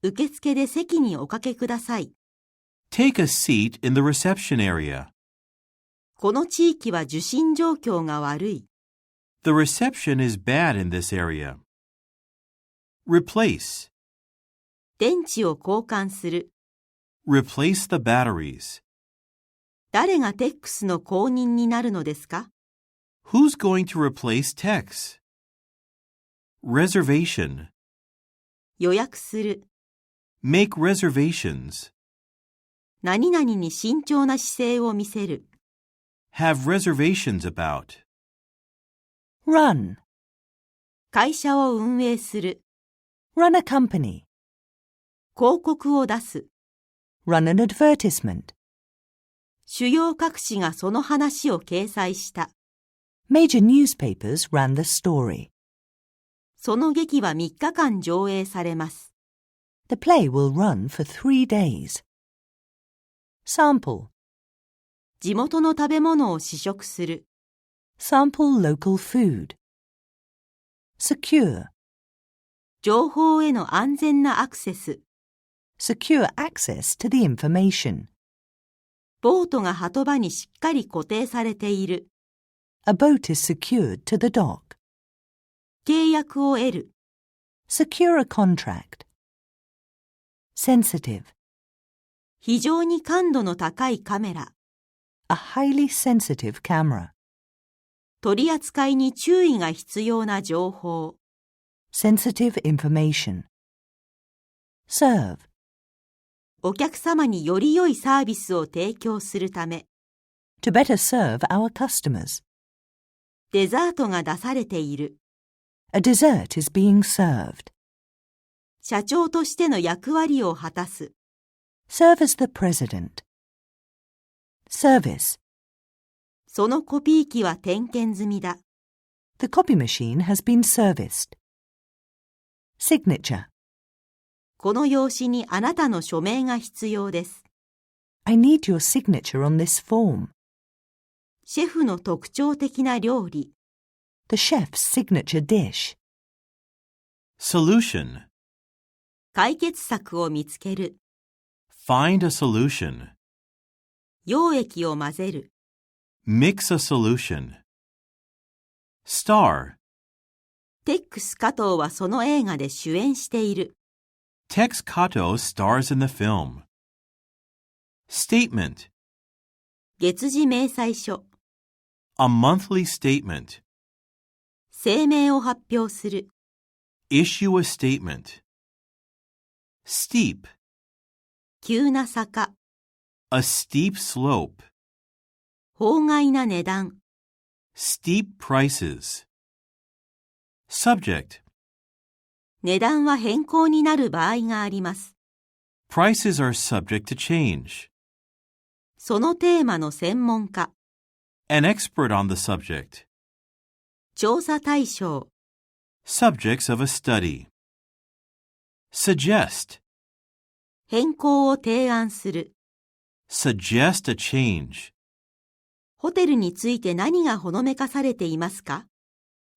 B: 受付で席におかけください。
A: Take a seat in the reception area.
B: この地域は受信状況が悪い。
A: The reception is bad in this area. Replace,
B: 電池を交換する。
A: replace the batteries.
B: 誰が TEX の後任になるのですか？
A: Who's going to replace TEX? Reservation,
B: 予約する。
A: make reservations.
B: 何々に慎重な姿勢を見せる。
A: Have reservations about.
C: Run.
B: 会社を運営する。
C: Run a company.
B: 広告を出す。
C: Run an advertisement.
B: 主要各紙がその話を掲載した。
C: Major newspapers ran the story.
B: その劇は3日間上映されます。
C: The play will run for 3 days. Sample.
B: 地元の食べ物を試食する。
C: Sample local food. Secure.
B: 情報への安全なアクセス。
C: Secure access to the information.
B: ボートが波止場にしっかり固定されている。
C: A boat is secured to the dock.
B: 契約を得る。
C: Secure a contract. Sensitive.
B: 非常に感度の高いカメラ。
C: A highly sensitive camera.
B: 取り扱いに注意が必要な情報。
C: Sensitive information. Serve.
B: お客様により良いサービスを提供するため。
C: To better serve our customers.
B: デザートが出されている。
C: A dessert is being served.
B: 社長としての役割を果たす。
C: Serve as the president. Service.
B: そのコピー機は点検済みだ。
C: The copy machine has been serviced. Signature.
B: この用紙にあなたの署名が必要です。
C: I need your signature on this form.
B: シェフの特徴的な料理。
C: The chef's signature dish.
A: Solution.
B: 解決策を見つける。
A: Find a solution.
B: 溶液を混ぜる。
A: Mix a solution. Star.
B: TEX加藤はその映画で主演している。
A: TEX Kato stars in the film. Statement.
B: 月次明細書。
A: A monthly statement.
B: 声明を発表する。
A: Issue a statement. Steep.
B: 急な坂。
A: A steep slope.
B: 法外な値段。
A: Steep prices. Subject.
B: 値段は変更になる場合があります。
A: Prices are subject to change.
B: そのテーマの専門家。
A: An expert on the subject.
B: 調査対象。
A: Subjects of a study. Suggest.
B: 変更を提案する。
A: Suggest a change.
B: ホテルについて何がほのめかされていますか？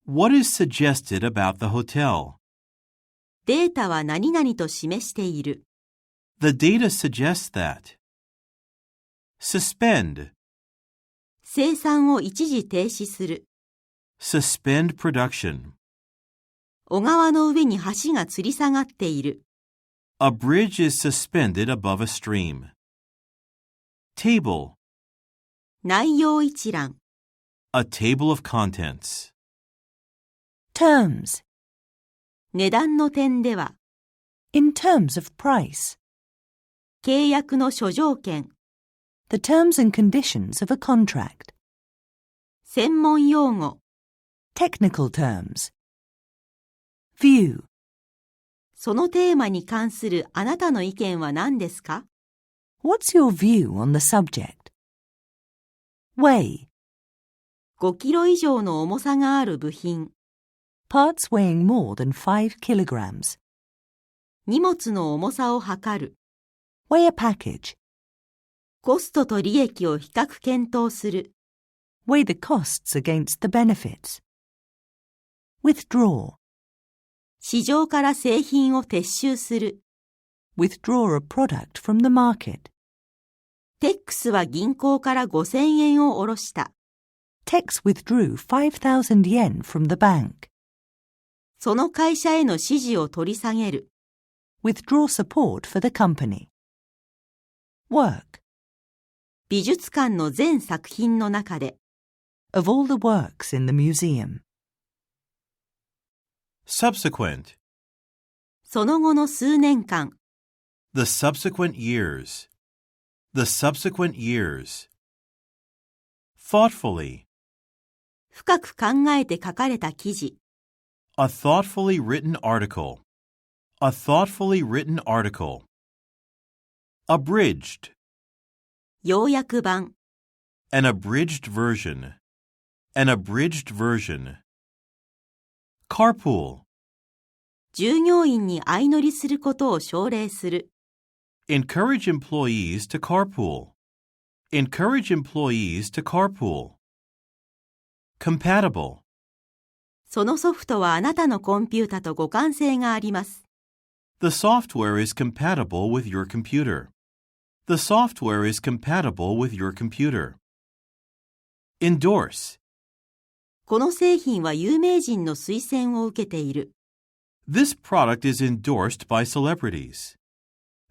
A: What is suggested about the hotel?
B: データは何々と示している。
A: The data suggests that. Suspend.
B: 生産を一時停止する。
A: Suspend production.
B: 小川の上に橋が吊り下がっている。
A: A bridge is suspended above a stream. Table.
B: 内容一覧。
A: A table of contents.
C: Terms.
B: 値段の点では、
C: In terms of price.
B: 契約の諸条件。
C: The terms and conditions of a contract.
B: 専門用語。
C: Technical terms. View.
B: そのテーマに関するあなたの意見は何ですか？
C: What's your view on the subject? Weigh.
B: 5キロ以上の重さがある部品。
C: Parts weighing more than 5 kilograms.
B: 荷物の重さを測る。
C: Weigh a package.
B: コストと利益を比較検討する。
C: Weigh the costs against the benefits. Withdraw.
B: 市場から製品を撤収する。
C: Withdraw a product from the market.
B: TEX は銀行から5,000円を下ろした。
C: TEX withdrew 5,000 yen from the bank.
B: その会社への支持を取り下げる。
C: Withdraw support for the company. Work.
B: 美術館の全作品の中で。
C: Of all the works in the museum.
A: Subsequent.
B: その後の数年間。
A: The subsequent years. The subsequent years. Thoughtfully.
B: 深く考えて書かれた記事。
A: A thoughtfully written article. A thoughtfully written article. Abridged.
B: 要約版。
A: An abridged version. An abridged version. Carpool.
B: 従業員に相乗りすることを奨励する。
A: Encourage employees to carpool. Encourage employees to carpool. Compatible.
B: そのソフトはあなたのコンピュータと互換性があります。
A: The software is compatible with your computer. The software is compatible with your computer. Endorse.
B: この製品は有名人の推薦を受けている。
A: This product is endorsed by celebrities.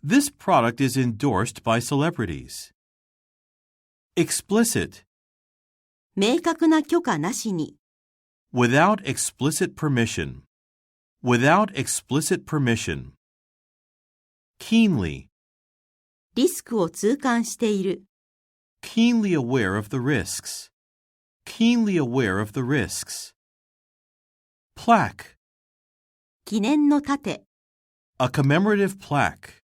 A: This product is endorsed by celebrities. Explicit.
B: 明確な許可なしに。
A: Without explicit permission. Without explicit permission. Keenly.
B: リスクを痛感している。
A: Keenly aware of the risks. Keenly aware of the risks. Plaque.
B: 記念の盾。
A: A commemorative plaque.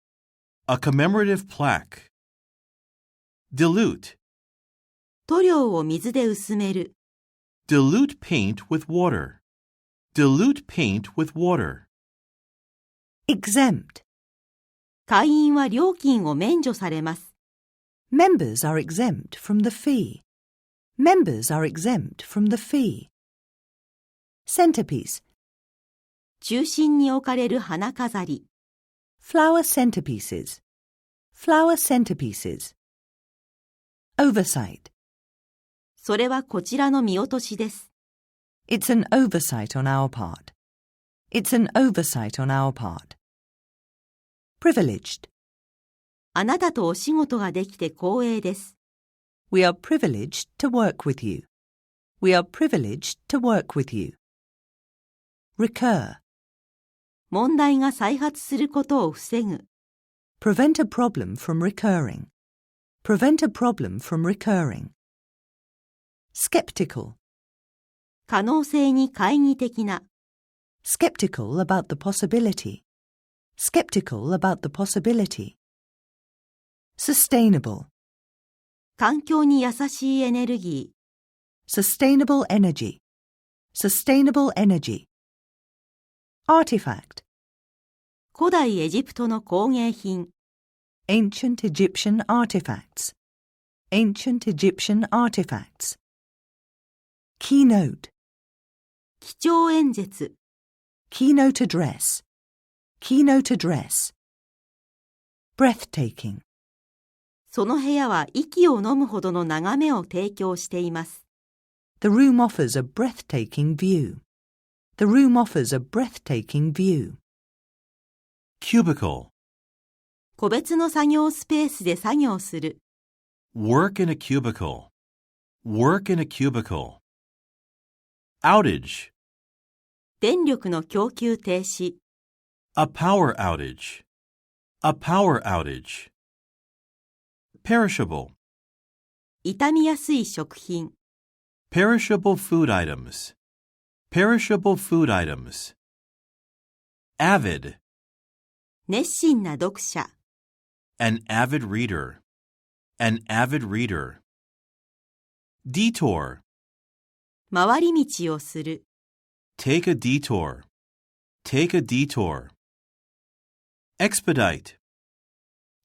A: A commemorative plaque. Dilute.
B: 塗料を水で薄める。
A: Dilute paint with water. Dilute paint with water.
C: Exempt.
B: 会員は料金を免除されます。
C: Members are exempt from the fee. Members are exempt from the fee. Centerpiece.
B: 中心に置かれる花飾り。
C: Flower centerpieces. Flower centerpieces. Oversight.
B: それはこちらの見落としです。
C: It's an oversight on our part. It's an oversight on our part. Privileged.
B: あなたとお仕事ができて光栄です。
C: We are privileged to work with you. We are privileged to work with you. Recur.
B: 問題が再発することを防ぐ。
C: Prevent a problem from recurring. Prevent a problem from recurring. Skeptical.
B: 可能性に懐疑的な。
C: Skeptical about the possibility. Skeptical about the possibility. Sustainable.
B: 環境に優しいエネルギー。
C: Sustainable energy. Sustainable energy. Artifact.
B: 古代エジプトの工芸品。
C: Ancient Egyptian artifacts. Ancient Egyptian artifacts. Keynote.
B: 基調演説。
C: Keynote address. Keynote address. Breathtaking.
B: その部屋は息を飲むほどの眺めを提供しています。
C: The room offers a breathtaking view. The room offers a breathtaking view.
A: Cubicle.
B: 個別の作業スペースで作業する。
A: Work in a cubicle. Work in a cubicle. Outage.
B: 電力の供給停止。
A: A power outage. A power outage. Perishable.
B: 傷みやすい食品。
A: Perishable food items. Perishable food items. Avid.
B: 熱心な読者。
A: An avid reader. An avid reader. Detour.
B: 回り道をする。
A: Take a detour. Take a detour. Expedite.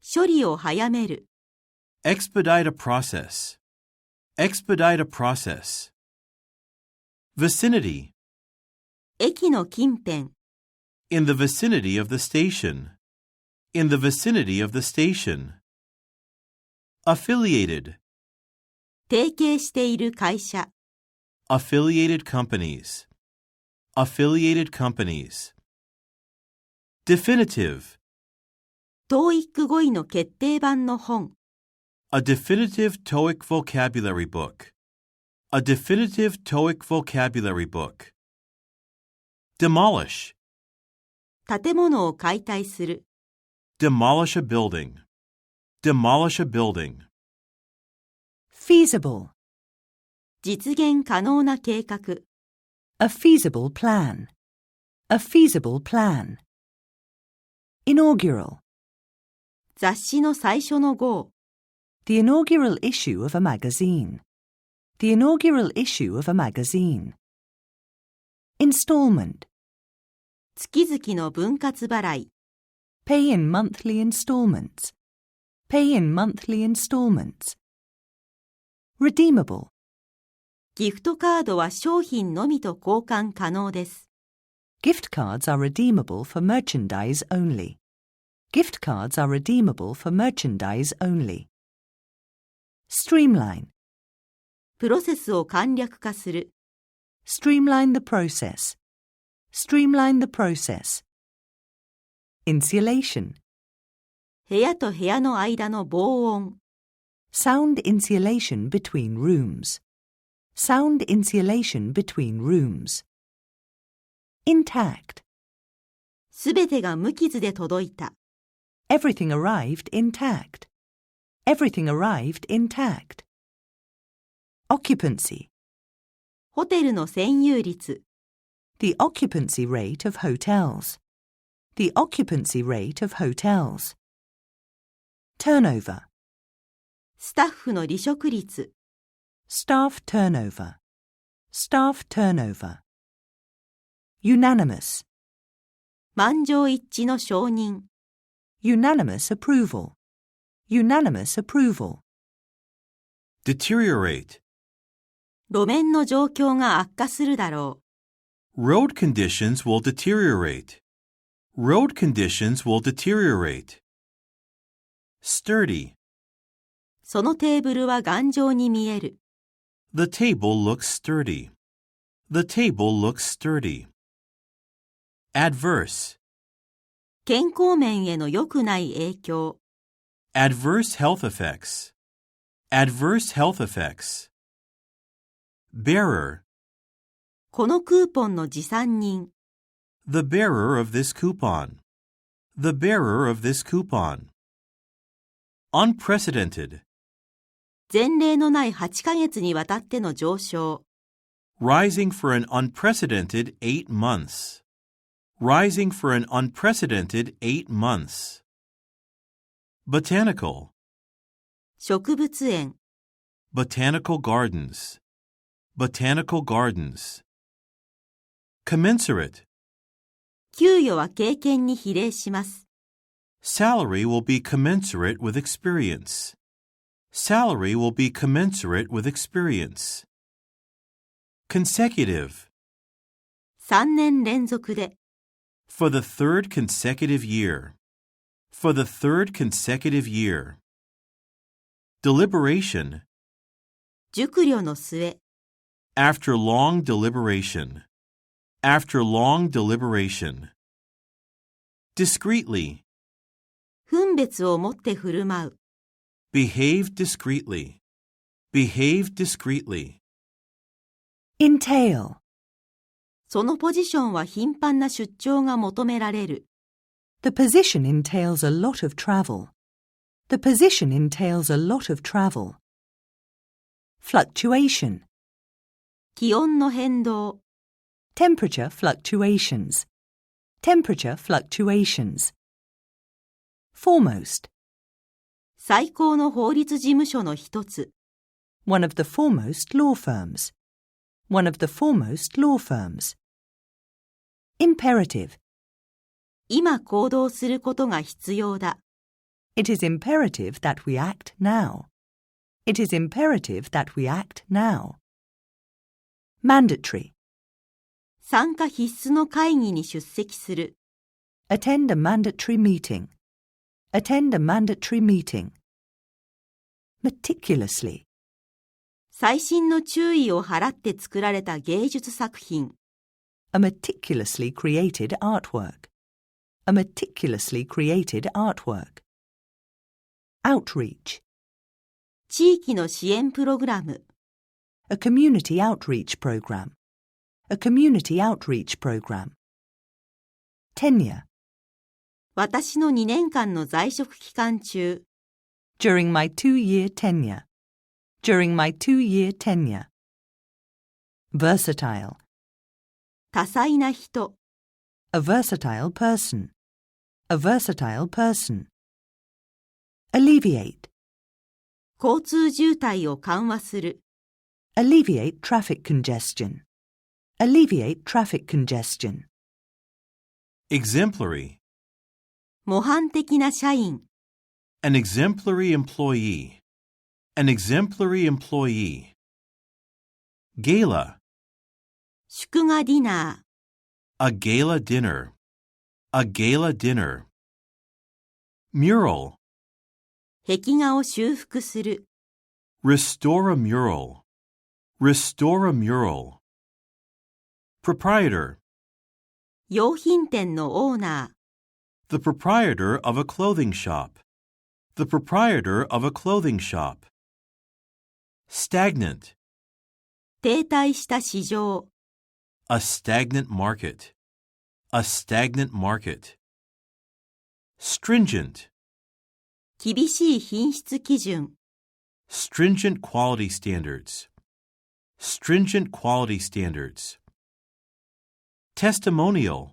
B: 処理を早める。
A: Expedite a process. Expedite a process. Vicinity.
B: 駅の近辺。
A: In the vicinity of the station. In the vicinity of the station. Affiliated.
B: 提携している会社。
A: Affiliated companies. Affiliated companies. Definitive.
B: TOEIC 語彙の決定版の本。
A: A definitive TOEIC vocabulary book. A definitive TOEIC vocabulary book. Demolish.
B: 建物を解体する。
A: Demolish a building. Demolish a building.
C: Feasible.
B: 実現可能な計画。
C: A feasible plan. A feasible plan. Inaugural.
B: 雑誌の最初の号。
C: The inaugural issue of a magazine. The inaugural issue of a magazine. Installment.
B: 月々の分割払い。
C: Pay in monthly installments. Pay in monthly installments. Redeemable.
B: ギフトカードは商品のみと交換可能です。
C: Gift cards are redeemable for merchandise only. Gift cards are redeemable for merchandise only. Streamline.
B: プロセスを簡略化する。
C: Streamline the process. Streamline the process. Insulation.
B: 部屋と部屋の間の防音。
C: Sound insulation between rooms. Sound insulation between rooms. Intact.
B: すべてが無傷で届いた。
C: Everything arrived intact. Everything arrived intact. Occupancy.
B: ホテルの占有率。
C: The occupancy rate of hotels. The occupancy rate of hotels. Turnover.
B: スタッフの離職率。
C: Staff turnover. Staff turnover. Unanimous.
B: 満場一致の承認。
C: Unanimous approval. Unanimous approval.
A: Deteriorate.
B: 路面の状況が悪化するだろ
A: Road conditions will deteriorate. Road conditions will deteriorate. Sturdy.
B: う。そのテーブルは頑丈に見える。
A: The table looks sturdy. The table looks sturdy. Adverse.
B: 健康面への良くない影響。
A: Adverse health effects. Adverse health effects. Bearer.
B: このクーポンの持参人。
A: The bearer of this coupon. The bearer of this coupon. Unprecedented.
B: 前例のない8ヶ月にわたっての上昇。
A: Rising for an unprecedented 8 months. Rising for an unprecedented 8 months. Botanical.
B: 植物園。
A: Botanical gardens. Botanical gardens. Commensurate.
B: 給与は経験に比例します。
A: Salary will be commensurate with experience. Salary will be commensurate with experience. Consecutive.
B: 3年連続で。
A: For the third consecutive year. For the third consecutive year. Deliberation.
B: 熟慮の末。
A: After long deliberation. After long deliberation. Discreetly.
B: 分別をもって振る舞う。
A: Behave discreetly. Behave discreetly.
C: Entail.
B: そのポジションは頻繁な出張が求められる。
C: The position entails a lot of travel. The position entails a lot of travel. Fluctuation.
B: 気温の変動。
C: Temperature fluctuations. Temperature fluctuations. Foremost.
B: 最高の法律事務所の一つ。
C: One of the foremost law firms. One of the foremost law firms. Imperative.
B: 今行動することが必要だ。
C: It is imperative that we act now. It is imperative that we act now. Mandatory.
B: 参加必須の会議に出席する。
C: Attend a mandatory meeting. Attend a mandatory meeting. Meticulously.
B: 細心の注意を払って作られた芸術作品。
C: A meticulously created artwork. A meticulously created artwork. Outreach.
B: 地域の支援プログラム。
C: A community outreach program. A community outreach program. Tenure.
B: 私の2年間の在職期間中。
C: During my 2-year tenure. During my 2-year tenure. Versatile.
B: 多彩な人。
C: A versatile person. A versatile person. Alleviate.
B: 交通渋滞を緩和する。
C: Alleviate traffic congestion. Alleviate traffic congestion.
A: Exemplary.
B: 模範的な社員。
A: An exemplary employee. An exemplary employee. Gala.
B: 祝賀ディナー。
A: A gala dinner. A gala dinner. Mural.
B: 壁画を修復する。
A: Restore a mural. Restore a mural. Proprietor.
B: 用品店のオーナ
A: The proprietor of a clothing shop. The proprietor of a clothing shop. Stagnant.
B: ー、停滞した市場、
A: A stagnant market. A stagnant market. Stringent.
B: 厳しい品質基準、
A: Stringent quality standards. Stringent quality standards. Testimonial.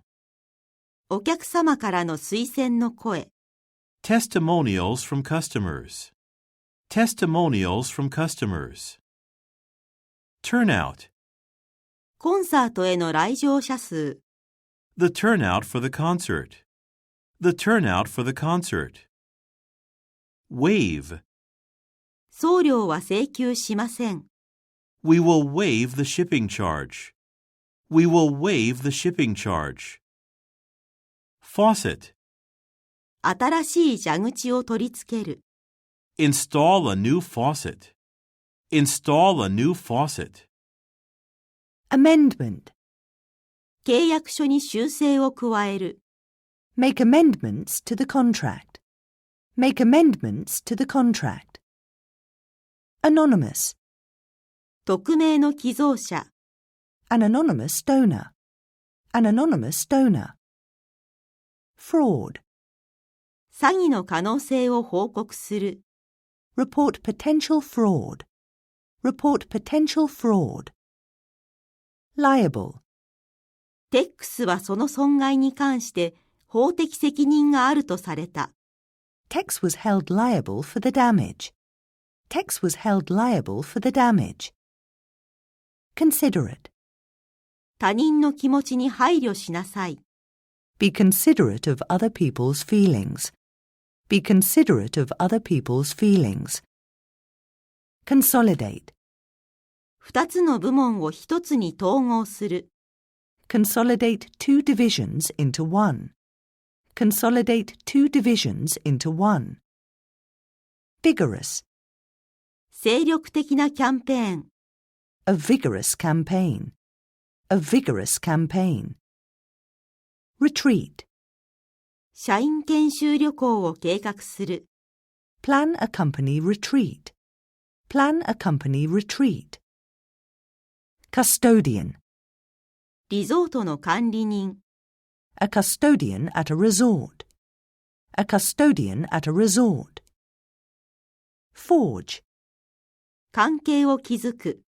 B: お客様からの推薦の声、
A: Testimonials from customers. Testimonials from customers. Turnout.
B: コンサートへの来場者数、
A: The turnout for the concert. The turnout for the concert. Waive.
B: 送料は請求しません。
A: We will waive the shipping charge. We will waive the shipping charge. Faucet.
B: 新しい蛇口を取り付ける、
A: Install a new faucet. Install a new faucet.
C: Amendment.
B: 契約書に修正を加える、
C: Make amendments to the contract. Make amendments to the contract. Anonymous.
B: 匿名の寄贈者、
C: An anonymous donor. An anonymous donor. Fraud.
B: 詐欺の可能性を報告する、
C: Report potential fraud. Report potential fraud. Liable.
B: TEX はその損害に関して法的責任があるとされた。
C: TEX was held liable for the damage. TEX was held liable for the damage. Considerate.
B: 他人の気持ちに配慮しなさい。
C: Be considerate of other people's feelings. Be considerate of other people's feelings. Consolidate.
B: 二つの部門を一つに統合する。
C: Consolidate two divisions into one. Consolidate two divisions into one. Vigorous.
B: 精力的なキャンペーン。
C: A vigorous campaign. A vigorous campaign. Retreat.
B: 社員研修旅行を計画する。
C: Plan a company retreat. Plan a company retreat. Custodian.
B: リゾートの管理人。
C: A custodian at a resort. A custodian at a resort. Forge.
B: 関係を築く。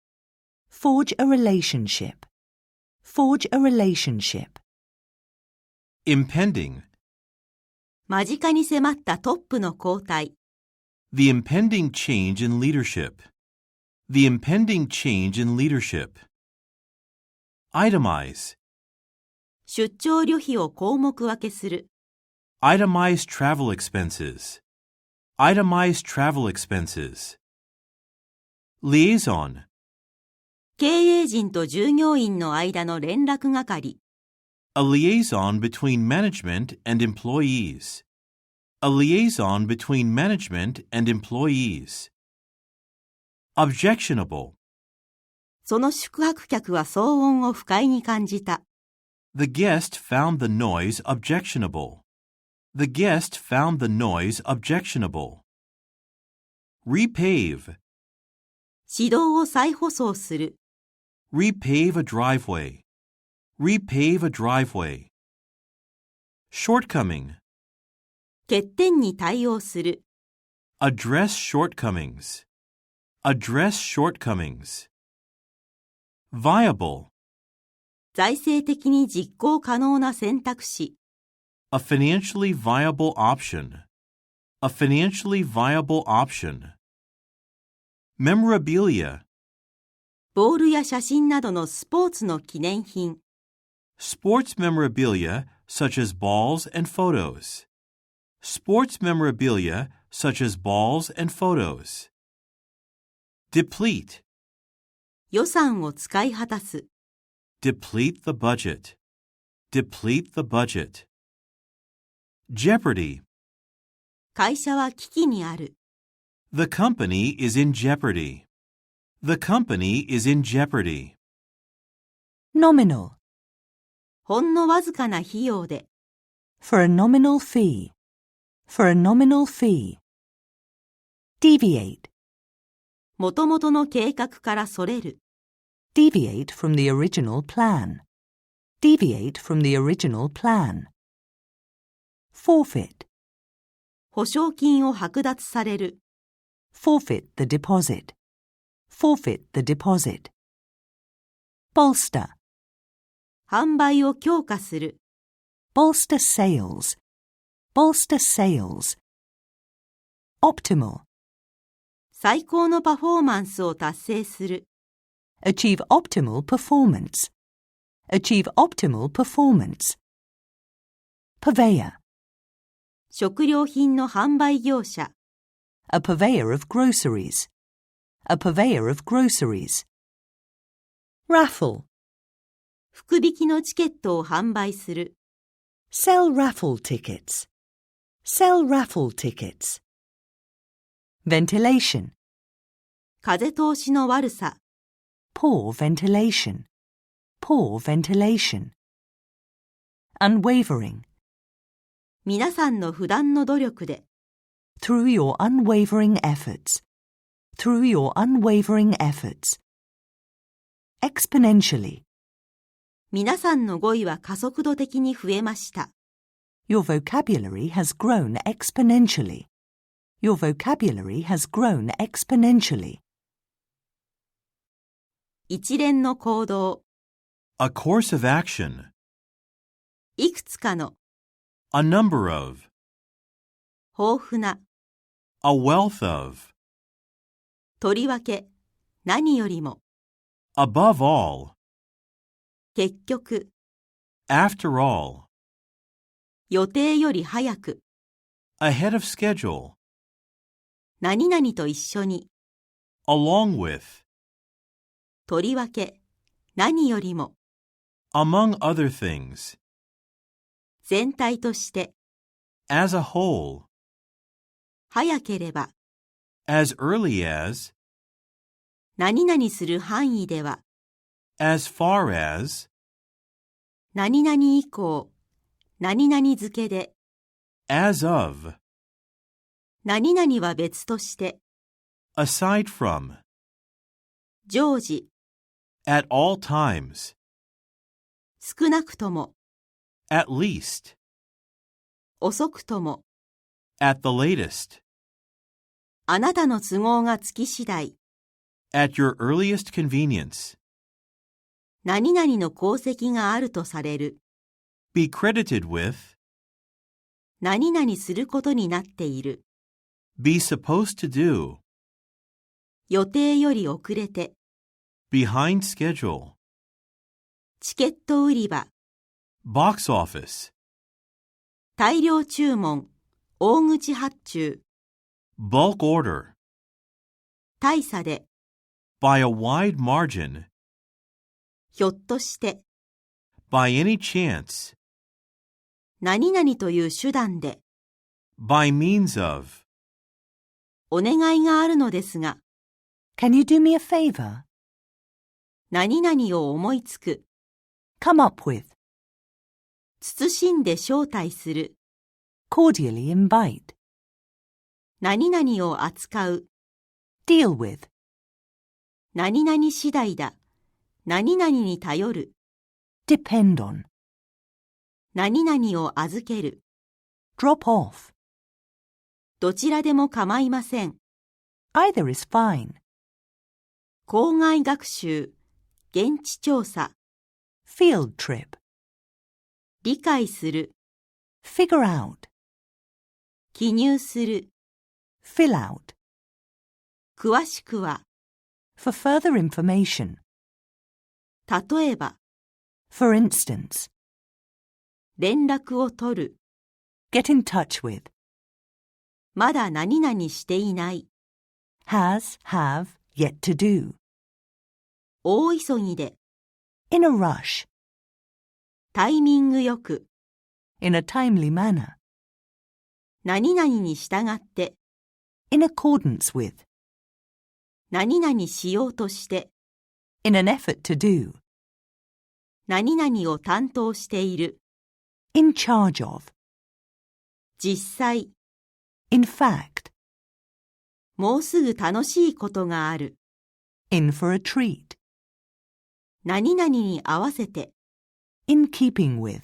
C: Forge a relationship. Forge a relationship.
A: Impending.
B: 間近に迫ったトップの交代。
A: The impending change in leadership. The impending change in leadership. Itemize.
B: 出張旅費を項目分けする。
A: Itemize travel expenses. Itemize travel expenses. Liaison.
B: 経営陣と従業員の間の連絡係。
A: A liaison between management and employees. A liaison between management and employees. Objectionable.
B: その宿泊客は騒音を不快に感じた。
A: The guest found the noise objectionable. The guest found the noise objectionable. Repave.
B: 市道を再舗装する。
A: Repave a driveway. Repave a driveway. Shortcoming.
B: 欠点に対応する。
A: Address shortcomings. Address shortcomings. Viable.
B: 財政的に実行可能な選択肢。
A: A financially viable option. A financially viable option. Memorabilia.
B: ボールや写真などのスポーツの記念品。
A: Sports memorabilia such as balls and photos. Sports memorabilia such as balls and photos. Deplete.
B: 予算を使い果たす。
A: Deplete the budget. Deplete the budget. Jeopardy.
B: 会社は危機にある。
A: The company is in jeopardy. The company is in jeopardy.
C: Nominal.
B: ほんのわずかな費用で。
C: For a nominal fee. For a nominal fee. Deviate.
B: もともとの計画からそれる。
C: Deviate from the original plan. Deviate from the original plan. Forfeit.
B: 保証金を剥奪される。
C: Forfeit the deposit. Forfeit the deposit. Bolster.
B: 販売を強化する。
C: Bolster sales. Bolster sales. Optimal.
B: 最高のパフォーマンスを達成する。
C: Achieve optimal performance. Achieve optimal performance. Purveyor.
B: 食料品の販売業者。
C: A purveyor of groceries. A purveyor of groceries. Raffle.
B: 福引きのチケットを販売する。
C: Sell raffle tickets. Sell raffle tickets. Ventilation.
B: 風通しの悪さ。
C: Poor ventilation. Poor ventilation. Unwavering.
B: 皆さんの不断の努力で。
C: Through your unwavering efforts. Through your unwavering efforts. Exponentially.
B: 皆さんの語彙は加速度的に増えました。
C: Your vocabulary has grown exponentially. Your vocabulary has grown exponentially.
B: 一連の行動。
A: A course of action.
B: いくつかの。
A: A number of.
B: 豊富な。
A: A wealth of.
B: とりわけ。何よりも。
A: Above all.
B: 結局。
A: After all.
B: 予定より早く。
A: Ahead of schedule.
B: 何々と一緒に。
A: Along with.
B: とりわけ。何よりも。
A: Among other things.
B: 全体として。
A: As a whole.
B: 早ければ。
A: As early as.
B: 何々する範囲では。
A: As far as.
B: 何々以降。何々付けで。
A: As of.
B: 何々は別として。
A: Aside from.
B: 常時。
A: At all times.
B: 少なくとも。
A: At least.
B: 遅くとも。
A: At the latest.
B: あなたの都合がつき次第。
A: At your earliest convenience.
B: 何々の功績があるとされる。
A: Be credited with.
B: 何々することになっている。
A: Be supposed to do.
B: 予定より遅れて。
A: Behind schedule.
B: チケット売り場。
A: Box office.
B: 大量注文。大口発注。
A: Bulk order.
B: 大差で。
A: By a wide margin.
B: ひょっとして。
A: By any chance.
B: 何々という手段で。
A: By means of.
B: お願いがあるのですが。
C: Can you do me a favor?
B: 何々を思いつく。
C: Come up with.
B: 慎んで招待する。
C: Cordially invite.
B: 何々を扱う。
C: Deal with.
B: 何々次第だ。何々に頼る。
C: Depend on.
B: 何々を預ける。
C: Drop off.
B: どちらでも構いません。
C: Either is fine.
B: 校外学習。現地調査。
C: Field trip.
B: 理解する。
C: Figure out.
B: 記入する。
C: Fill out.
B: 詳しくは。
C: For further information.
B: 例えば。
C: For instance.
B: 連絡を取る。
C: Get in touch with.
B: まだ何々していない。
C: Has, have, yet to do.
B: 大急ぎで。
C: In a rush.
B: タイミングよく。
C: In a timely manner.
B: 何々に従って。
C: In accordance with.
B: 何々しようとして。
C: In an effort to do.
B: 何々を担当している。
C: in charge of,
B: 実際、
C: in fact,
B: もうすぐ楽しいことがある。
C: in for a treat,
B: 何々に合わせて、
C: in keeping with,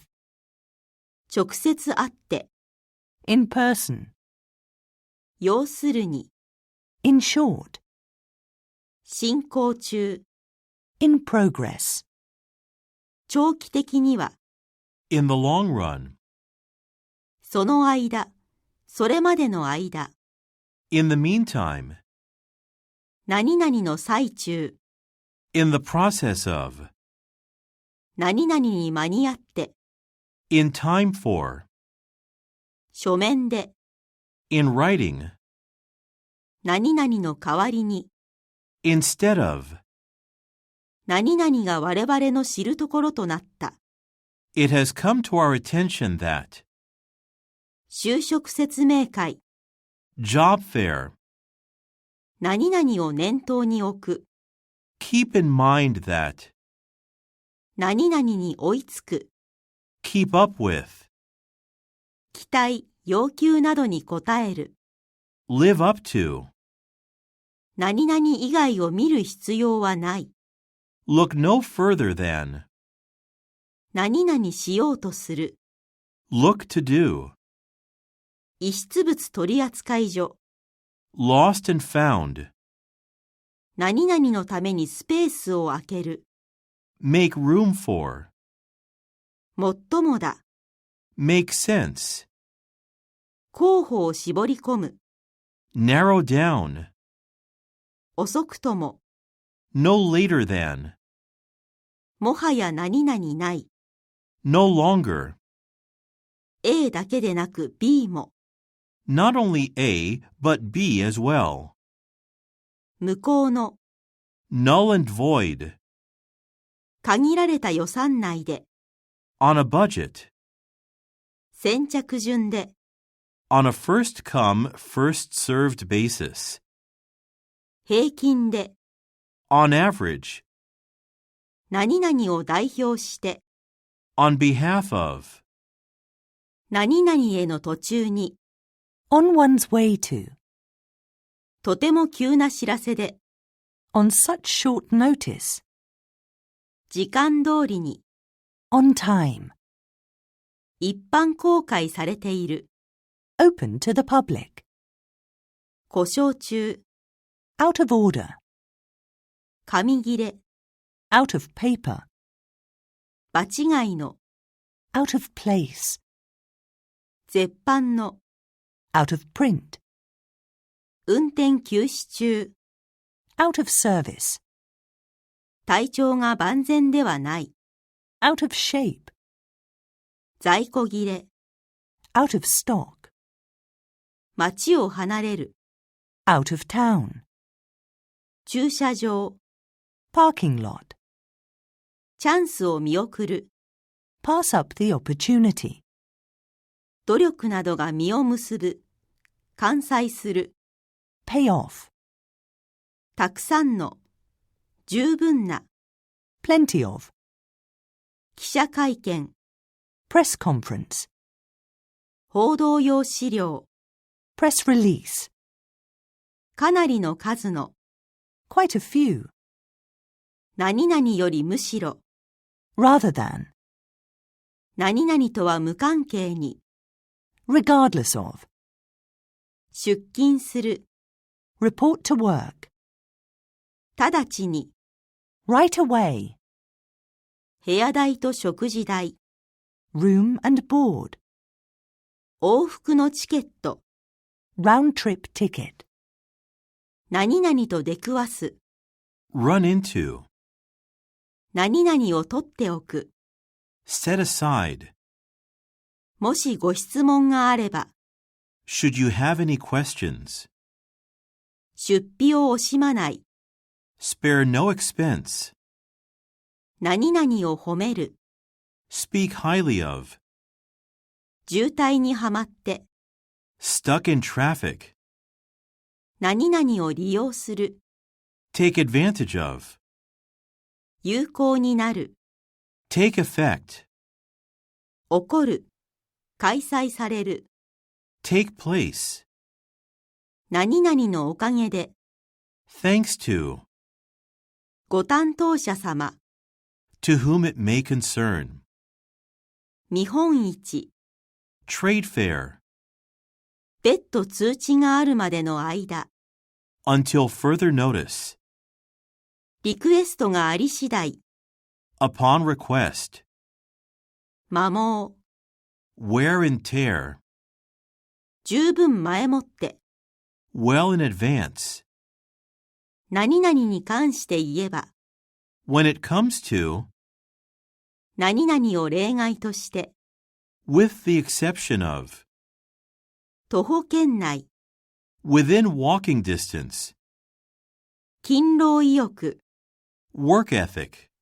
B: 直接会って、
C: in person,
B: 要するに、
C: in short,
B: 進行中、
C: in progress,
B: 長期的には、
A: In the long run.
B: その間、それまでの間、
A: In the meantime.
B: 何々の最中、
A: In the process of.
B: 何々に間に合って、
A: In time for.
B: 書面で、
A: In writing.
B: 何々の代わりに、
A: Instead of.
B: 何々が我々の知るところとなった。
A: It has come to our attention that.
B: 就職説明会、
A: Job fair.
B: 何々を念頭に置く。
A: Keep in mind that.
B: 何々に追いつく。
A: Keep up with.
B: 期待、要求などに応える。
A: Live up to.
B: 何々以外を見る必要はない。
A: Look no further than.
B: 何々しようとする。
A: Look to do.
B: 遺失物取扱所。
A: Lost and found.
B: 何々のためにスペースを空ける。
A: Make room for.
B: もっともだ。
A: Make sense.
B: 候補を絞り込む。
A: Narrow down.
B: 遅くとも。
A: No later than.
B: もはや何々ない。
A: No longer.
B: A だけでなく B も。
A: Not only A, but B as well.
B: 向こうの。
A: Null and void.
B: 限られた予算内で。
A: On a budget.
B: 先着順で。
A: On a first come, first served basis.
B: 平均で。
A: On average.
B: 何々を代表して。
A: On behalf of.
B: 何々への途中に。
C: on one's way to,
B: とても急な知らせで。
C: on such short notice,
B: 時間通りに。
C: on time,
B: 一般公開されている。
C: open to the public,
B: 故障中。
C: out of order,
B: 紙切れ。
C: out of paper,
B: 場違いの。
C: out of place,
B: 絶版の。
C: out of print,
B: 運転休止中。
C: out of service,
B: 体調が万全ではない。
C: out of shape,
B: 在庫切れ。
C: out of stock,
B: 町を離れる。
C: out of town,
B: 駐車場。
C: parking lot,
B: チャンスを見送る。
C: pass up the opportunity,
B: 努力などが実を結ぶ。完済する。
C: pay off,
B: たくさんの。十分な。
C: plenty of,
B: 記者会見。
C: press conference,
B: 報道用資料。
C: press release,
B: かなりの数の。
C: quite a few,
B: 何々よりむしろ。
C: rather than,
B: 何々とは無関係に。
C: regardless of,
B: 出勤する。
C: report to work,
B: 直ちに。
C: right away,
B: 部屋代と食事代。
C: room and board,
B: 往復のチケット。
C: round trip ticket,
B: 何々と出くわす。
A: Run into.
B: 何々を取っておく。
A: Set aside.
B: もしご質問があれば。
A: Should you have any questions?
B: 出費を惜しまない。
A: Spare no expense.
B: 何々を褒める。
A: Speak highly of.
B: 渋滞にはまって。
A: Stuck in traffic.
B: 何々を利用する。
A: Take advantage of.
B: 有効になる。
A: take effect,
B: 起こる、開催される、
A: take place,
B: 何々のおかげで、
A: thanks to,
B: ご担当者様、
A: to whom it may concern,
B: 見本市、
A: trade fair,
B: 別途通知があるまでの間、
A: until further notice,
B: リクエストがあり次第、
A: upon request,
B: 摩耗、
A: wear and tear,
B: 十分前もって、
A: well in advance,
B: 何々に関して言えば、
A: when it comes to,
B: 何々を例外として、
A: with the exception of,
B: 徒歩圏内、
A: within walking distance,
B: 勤労意欲、
A: work ethic,